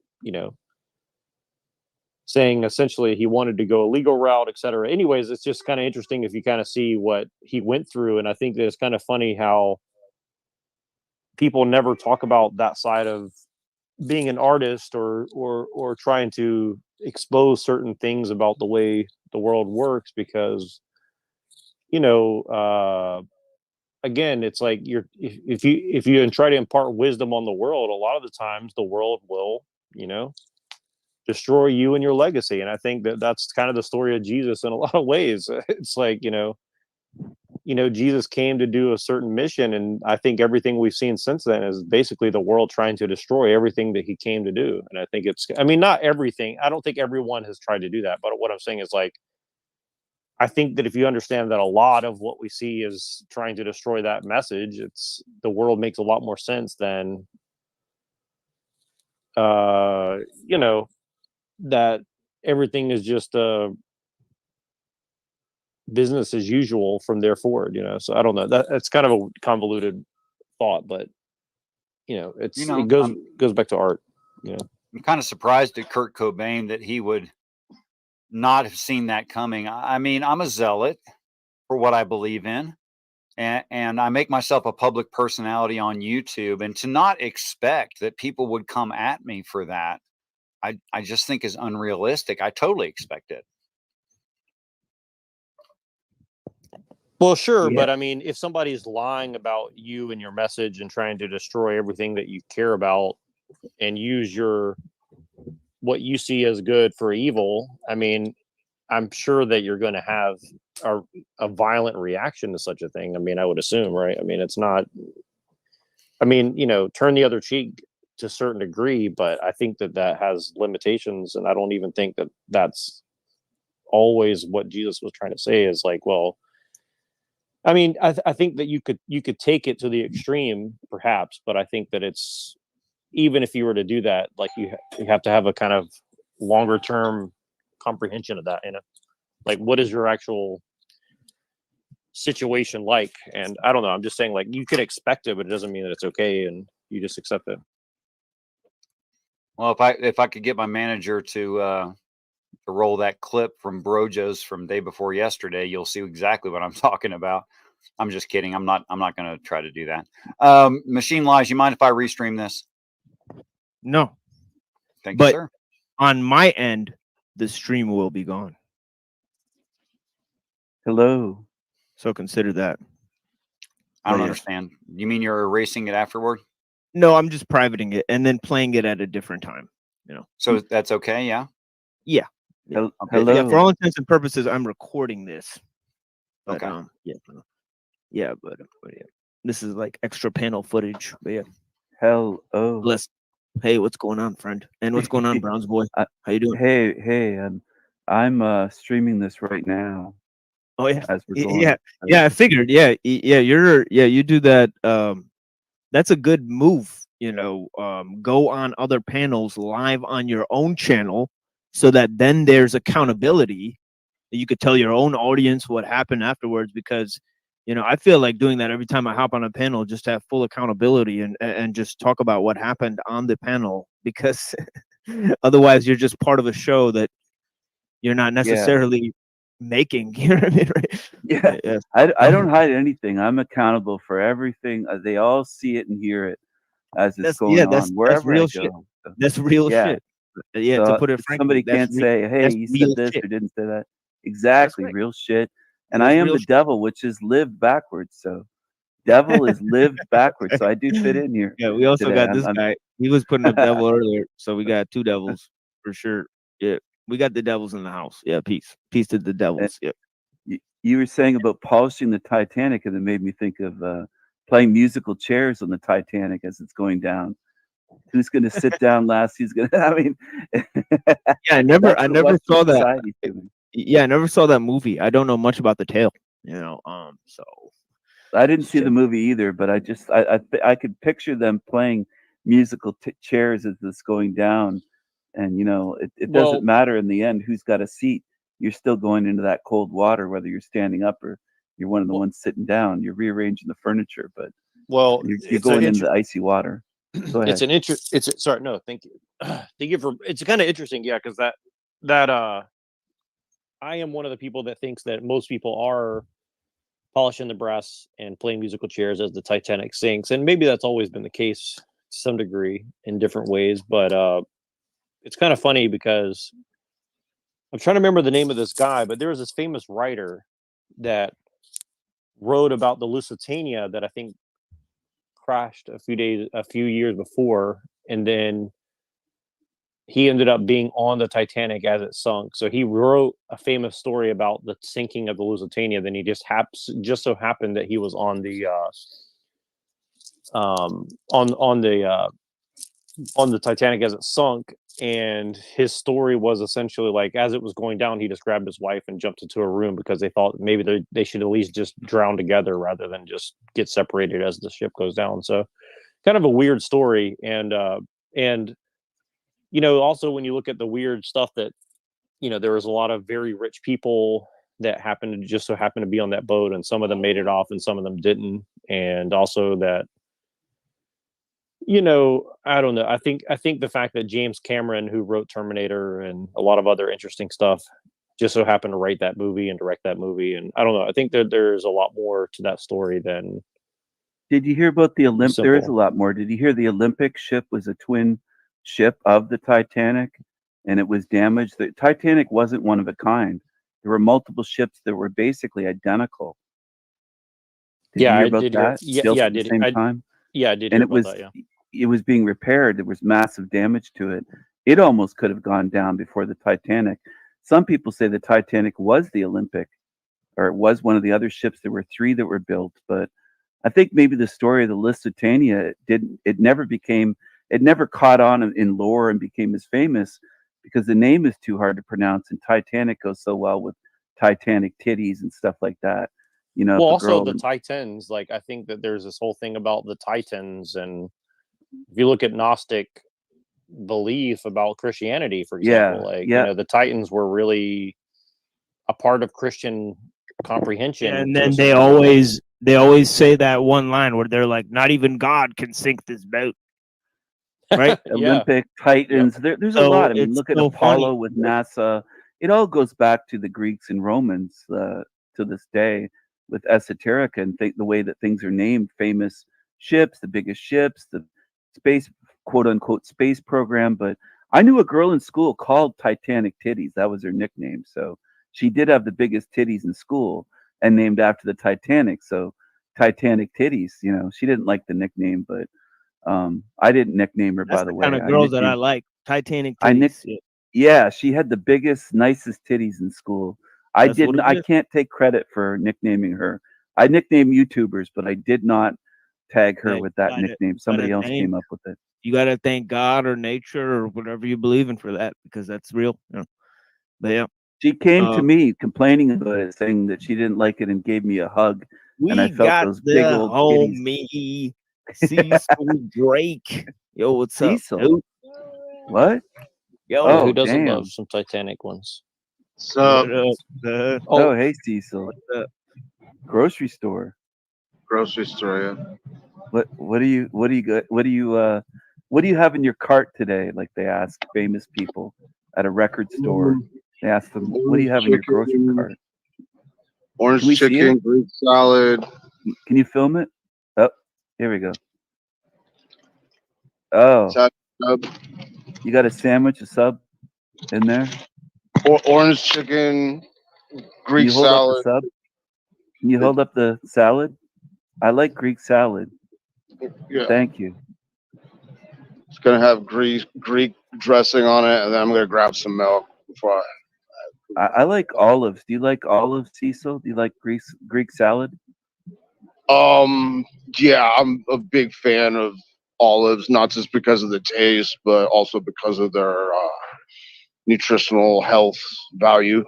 saying essentially he wanted to go a legal route, etc. Anyways, it's just kind of interesting if you kind of see what he went through. And I think that it's kind of funny how people never talk about that side of being an artist or trying to expose certain things about the way the world works, because again, it's like if you try to impart wisdom on the world, a lot of the times the world will destroy you and your legacy. And I think that that's kind of the story of Jesus in a lot of ways. It's like Jesus came to do a certain mission, and I think everything we've seen since then is basically the world trying to destroy everything that he came to do. And I think not everything. I don't think everyone has tried to do that, but what I'm saying is, like, I think that if you understand that a lot of what we see is trying to destroy that message, the world makes a lot more sense than that everything is just business as usual from there forward. So I don't know, that's kind of a convoluted thought, but it goes back to art. I'm kind of surprised at Kurt Cobain that he would not have seen that coming. I mean, I'm a zealot for what I believe in, and I make myself a public personality on YouTube, and to not expect that people would come at me for that, I just think is unrealistic. I totally expect it. Well, sure, Yeah. but I mean, if somebody's lying about you and your message and trying to destroy everything that you care about and use what you see as good for evil, I mean, I'm sure that you're going to have a violent reaction to such a thing. I mean, I would assume, right? I mean, it's not. I mean, turn the other cheek to a certain degree, but I think that has limitations, and I don't even think that that's always what Jesus was trying to say. Is like, well, I mean, I think that you could take it to the extreme, perhaps, but I think that it's even if you were to do that, like you have to have a kind of longer term comprehension of that. Like what is your actual situation like? And I don't know. I'm just saying, like, you could expect it, but it doesn't mean that it's okay, and you just accept it. Well, if I could get my manager to roll that clip from Brojo's from day before yesterday, you'll see exactly what I'm talking about. I'm just kidding. I'm not going to try to do that. Machine Lies, you mind if I restream this? No. Thank But you, sir. on my end, the stream will be gone. Hello. So consider that. I don't But yeah. understand. You mean you're erasing it afterward? No, I'm just privating it and then playing it at a different time. So that's okay, yeah? Yeah. Hello. Yeah, for all intents and purposes, I'm recording this. But, Okay. Yeah, but yeah. This is like extra panel footage. But yeah. Hello. Hey, what's going on, friend? And what's going on, Browns boy? How you doing? Hey, I'm streaming this right now. Oh yeah. As we're going. Yeah, I figured. Yeah, you do that. That's a good move, go on other panels live on your own channel so that then there's accountability. You could tell your own audience what happened afterwards because I feel like doing that every time I hop on a panel, just to have full accountability and just talk about what happened on the panel, because otherwise you're just part of a show that you're not necessarily making. You know what I mean? Right? Yeah. Yes. I don't hide anything. I'm accountable for everything. They all see it and hear it as it's going on wherever real I shit. go. So, That's real shit. Yeah, so to put it if frankly, somebody can't say, "Hey, you said this shit. or didn't say that." Exactly, right. real shit. And That's I am real the shit. devil, which is lived backwards. So, devil is lived backwards. So I do fit in here. Yeah, we also today. got this guy. He was putting up devil earlier, so we got two devils for sure. Yeah, we got the devils in the house. Yeah, peace to the devils. Yeah. You were saying about polishing the Titanic, and it made me think of playing musical chairs on the Titanic as it's going down. Who's going to sit down last? Who's going to? I mean, I never saw that. society's doing. Yeah, I never saw that movie. I don't know much about the tale. So I didn't see the movie either, but I could picture them playing musical chairs as it's going down, and it doesn't matter in the end who's got a seat. You're still going into that cold water, whether you're standing up or you're one of the ones sitting down. You're rearranging the furniture, but you're going into the icy water. Go ahead. Sorry, no, thank you. Thank you for. It's kind of interesting, yeah, because that I am one of the people that thinks that most people are polishing the brass and playing musical chairs as the Titanic sinks, and maybe that's always been the case to some degree in different ways. But it's kind of funny because I'm trying to remember the name of this guy, but there was this famous writer that wrote about the Lusitania that I think crashed a few years before, and then he ended up being on the Titanic as it sunk. So he wrote a famous story about the sinking of the Lusitania. Then he just so happened that he was on the on the Titanic as it sunk, and his story was essentially like, as it was going down, he just grabbed his wife and jumped into a room because they thought maybe they should at least just drown together rather than just get separated as the ship goes down. So kind of a weird story. And also when you look at the weird stuff that there was a lot of very rich people that just so happened to be on that boat, and some of them made it off and some of them didn't. And also that I don't know. I think the fact that James Cameron, who wrote Terminator and a lot of other interesting stuff, just so happened to write that movie and direct that movie. And I don't know. I think that there's a lot more to that story than. Did you hear about the Olympic? There is a lot more. Did you hear the Olympic ship was a twin ship of the Titanic, and it was damaged? The Titanic wasn't one of a kind. There were multiple ships that were basically identical, Did Yeah, you hear I about did hear. that? Yeah, Built yeah, I at the did. same time, Yeah, I did and hear about that. Yeah. it was being repaired. There was massive damage to it. It almost could have gone down before the Titanic. Some people say the Titanic was the Olympic, or it was one of the other ships. There were 3 that were built, but I think maybe the story of the Lusitania it never caught on in lore and became as famous because the name is too hard to pronounce, and Titanic goes so well with Titanic titties and stuff like that. You know, Well, if a also girl the Titans. Like, I think that there's this whole thing about the Titans, and if you look at Gnostic belief about Christianity, for example, like yeah, the Titans were really a part of Christian comprehension. And to a then they certain level. always say that one line where they're like, "Not even God can sink this boat." Right? Olympic Titans. There's a So lot. I mean, it's look at so Apollo funny. with NASA. It all goes back to the Greeks and Romans to this day with esoterica and the way that things are named. Famous ships, the biggest ships, the space, quote unquote, space program. But I knew a girl in school called Titanic Titties. That was her nickname. So she did have the biggest titties in school and named after the Titanic. So Titanic Titties, she didn't like the nickname, but I didn't nickname her, That's by the the way. kind of girls that I like. Titanic I titties. yeah, she had the biggest, nicest titties in school. That's what it I is. can't take credit for nicknaming her. I nicknamed YouTubers, but I did not tag her Hey, with that nickname. Somebody else came up with it. You got to thank God or nature or whatever you believe in for that, because that's real. But yeah, She came to me complaining about it, saying that she didn't like it and gave me a hug. And I we felt got those the big old titties. homie Cecil Drake. Yo, what's up, Cecil? dude? What? Yo, Yeah, who doesn't damn. love some Titanic ones? What up, bud? Oh, hey, Cecil. What's up? Grocery store. Grocery store, yeah. What do you have in your cart today? Like they ask famous people at a record store. They ask them, what do you have in your grocery cart? Orange Can we see chicken, it? Greek salad. Can you film it? Oh, here we go. Oh, you got a sandwich, a sub in there? Orange chicken, Can Greek you hold salad. up the sub? Can you hold up the salad? I like Greek salad. Yeah. Thank you. It's gonna have Greek dressing on it, and then I'm gonna grab some milk before I like olives. Do you like olives, Cecil? Do you like Greek salad? Yeah, I'm a big fan of olives, not just because of the taste, but also because of their nutritional health value.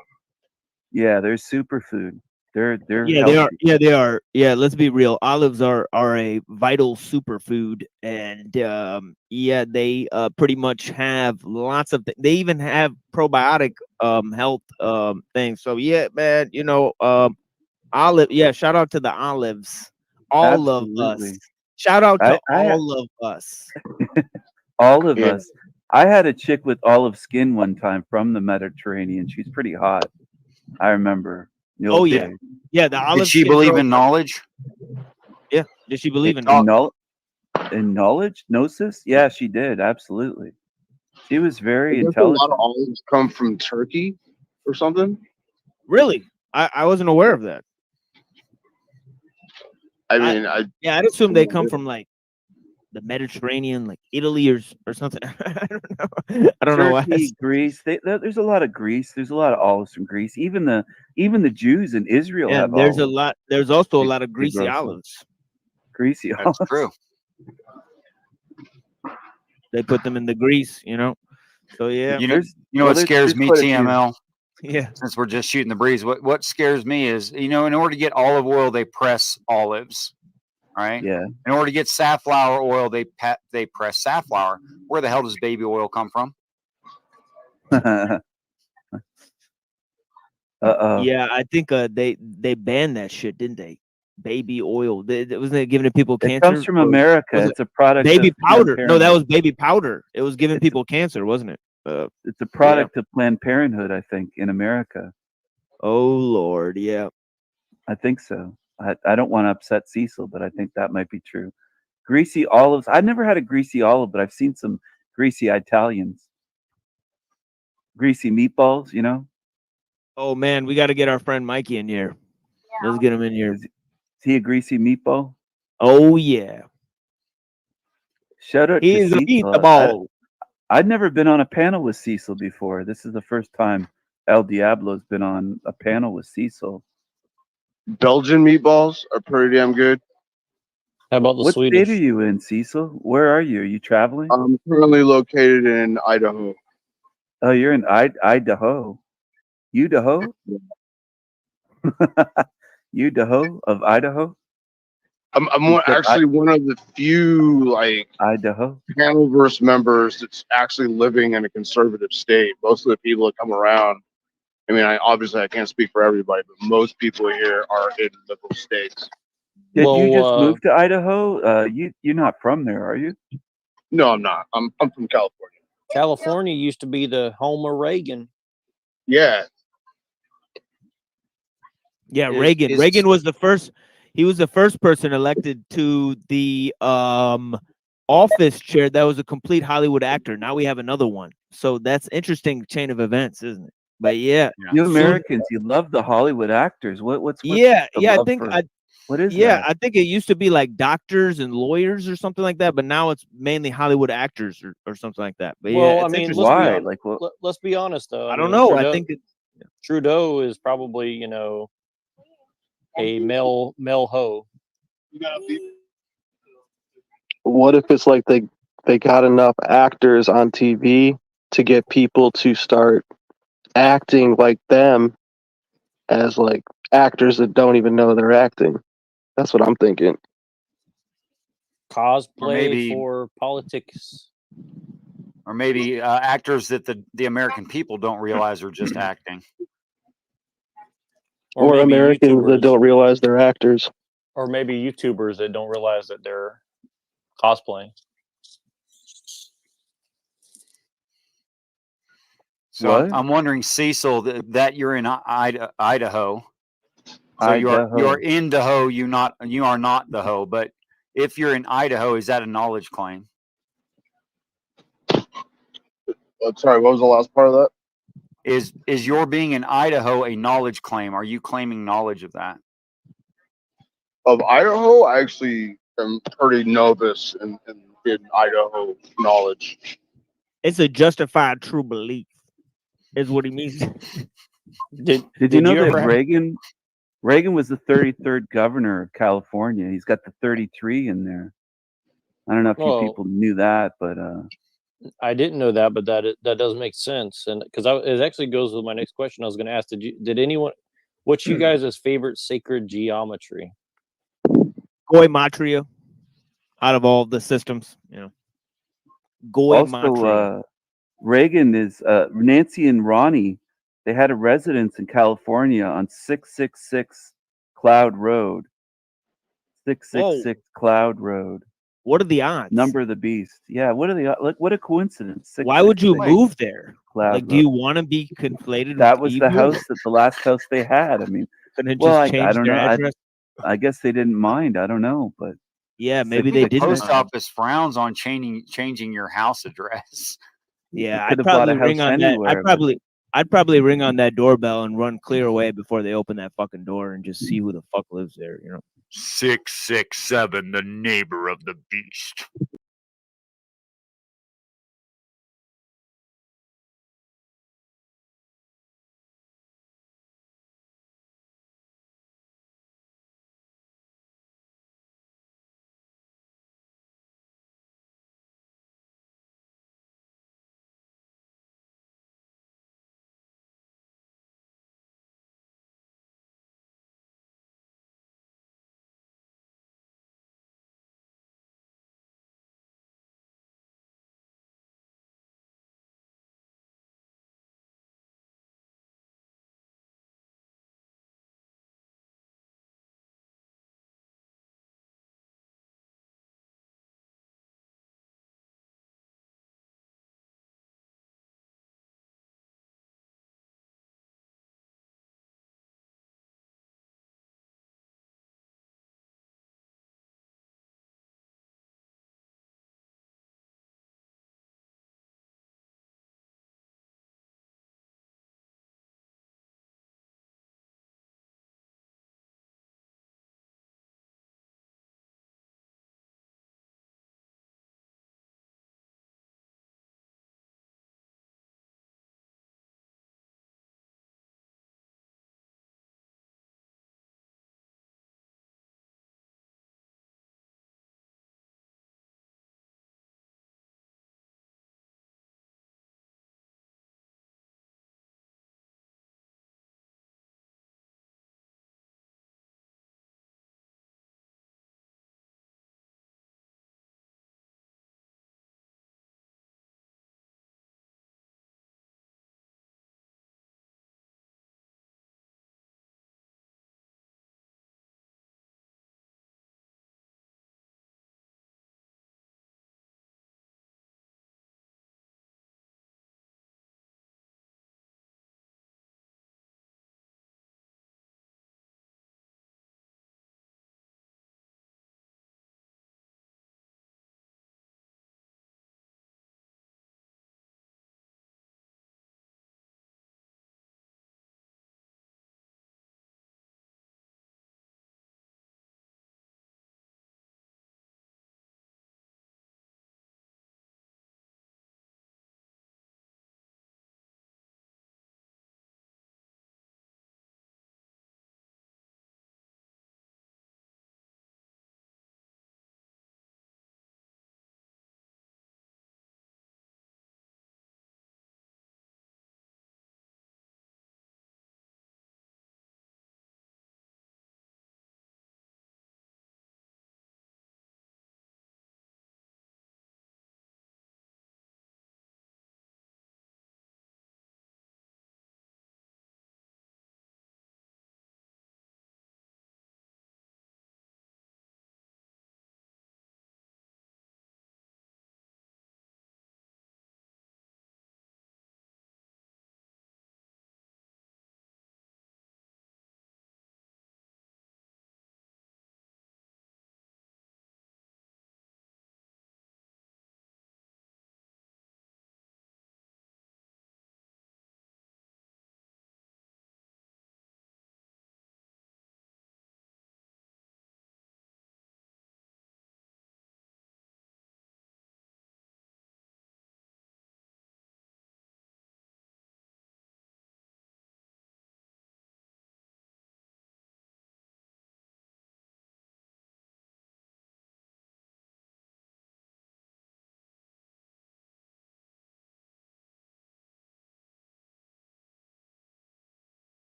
Yeah, they're superfood. They're Yeah, they are. healthy. Yeah, they are. Yeah, let's be real. Olives are a vital superfood, and yeah, they pretty much have lots of. They even have probiotic health things. So yeah, man, olive. Yeah, shout out to the olives. All of us. Absolutely. Shout out to I all of us. all of Yeah. us. I had a chick with olive skin one time from the Mediterranean. She's pretty hot. I remember. the old Oh yeah, days. yeah. The olive. Did she skin believe girls in are- knowledge? Yeah. Did she believe in? In knowledge? Gnosis? Yeah, she did. Absolutely. She was very Doesn't a lot intelligent. of olives come from Turkey or something? Really? I wasn't aware of that. I mean, Yeah, I'd assume they come from like the Mediterranean, like Italy or something. I don't know. I don't know why. Turkey, Greece. There's a lot of Greece. There's a lot of olives from Greece. Even the Jews in Israel Yeah, have there's olives. a lot. There's also a They- lot of they greasy grow some. olives. Greasy That's olives. true. They put them in the grease, So yeah, You know, There's- you know well, what there's- scares there's me, quite a few. TML? yeah. Since we're just shooting the breeze, what scares me is, in order to get olive oil, they press olives, right? Yeah. In order to get safflower oil, they press safflower. Where the hell does baby oil come from? Uh-oh. Yeah, I think they banned that shit, didn't they? Baby oil. Wasn't it giving people cancer? It comes from Or America. was it It's a product baby of Planned powder. No, that Parenthood. was baby powder. It was giving people cancer, wasn't it? It's a product of Planned Parenthood, I think, in America. Oh Lord, yeah. I think so. I don't want to upset Cecil, but I think that might be true. Greasy olives. I've never had a greasy olive, but I've seen some greasy Italians. Greasy meatballs, Oh man, we got to get our friend Mikey in here. Let's get him in here. he a greasy meatball? Oh yeah. Shout out to He's a Cecil. meatball. I'd never been on a panel with Cecil before. This is the first time El Diablo's been on a panel with Cecil. Belgian meatballs are pretty damn good. How about the What Swedish? state are you in, Cecil? Where are you? Are you traveling? I'm currently located in Idaho. Oh, you're in Idaho. Idaho? Idaho of Idaho? I'm You said actually one of the few like Idaho. Panelverse members that's actually living in a conservative state. Most of the people that come around, I mean, obviously I can't speak for everybody, but most people here are in liberal states. Did you just move to Idaho? You're not from there, are you? No, I'm not. I'm from California. California used to be the home of Reagan. Yeah. Yeah, Is- Reagan. is- Reagan was the first. He was the first person elected to the office chair that was a complete Hollywood actor. Now we have another one. So that's interesting chain of events, isn't it? But yeah, You soon- Americans, you love the Hollywood actors. What's yeah, the yeah. I love think for- I. What is Yeah, that? I think it used to be like doctors and lawyers or something like that, but now it's mainly Hollywood actors or something like that. But yeah, Well, it's I mean, interesting. let's be Why? hon- Like what? let's be honest though. I don't mean, know. Trudeau, I think it, Trudeau is probably a male hoe. What if it's like they got enough actors on TV to get people to start acting like them as like actors that don't even know they're acting? That's what I'm thinking. Cosplay maybe- for politics. Or maybe actors that the American people don't realize are just acting. Or maybe Americans that YouTubers. don't realize they're actors. Or maybe YouTubers that don't realize that they're cosplaying. So What? I'm wondering, Cecil, that you're in Idaho. So Idaho. you're in the hoe. You are not the hoe. But if you're in Idaho, is that a knowledge claim? Sorry, what was the last part of that? Is your being in Idaho a knowledge claim? Are you claiming knowledge of that? Of Idaho, I actually am pretty novice in Idaho knowledge. it's a justified true belief, is what he means. Did you know you that ever have- Reagan was the 33rd governor of California? He's got the 33 in there. I don't know if Well- you people knew that, but I didn't know that, but that does make sense, and because it actually goes with my next question. I was going to ask: Did anyone? What's you guys' favorite sacred geometry? Goimatria, out of all the systems, Goimatria. also Reagan is Nancy and Ronnie. They had a residence in California on 666 Cloud Road. 666 Cloud Road. What are the odds? Number of the beast. Yeah, what are the like? What a coincidence. Why would you 666 move there? Cloud Like, do Road. you want to be conflated? That with was the evil? house that the last house they had. I mean, Couldn't it well, just I change don't their know. address? I guess they didn't mind. I don't know, but Yeah, maybe The they didn't. post office frowns on changing your house address. Yeah, could I'd have bought a probably ring house on that. anywhere, but- I'd probably ring on that doorbell and run clear away before they open that fucking door and just see who the fuck lives there. 667, the neighbor of the beast.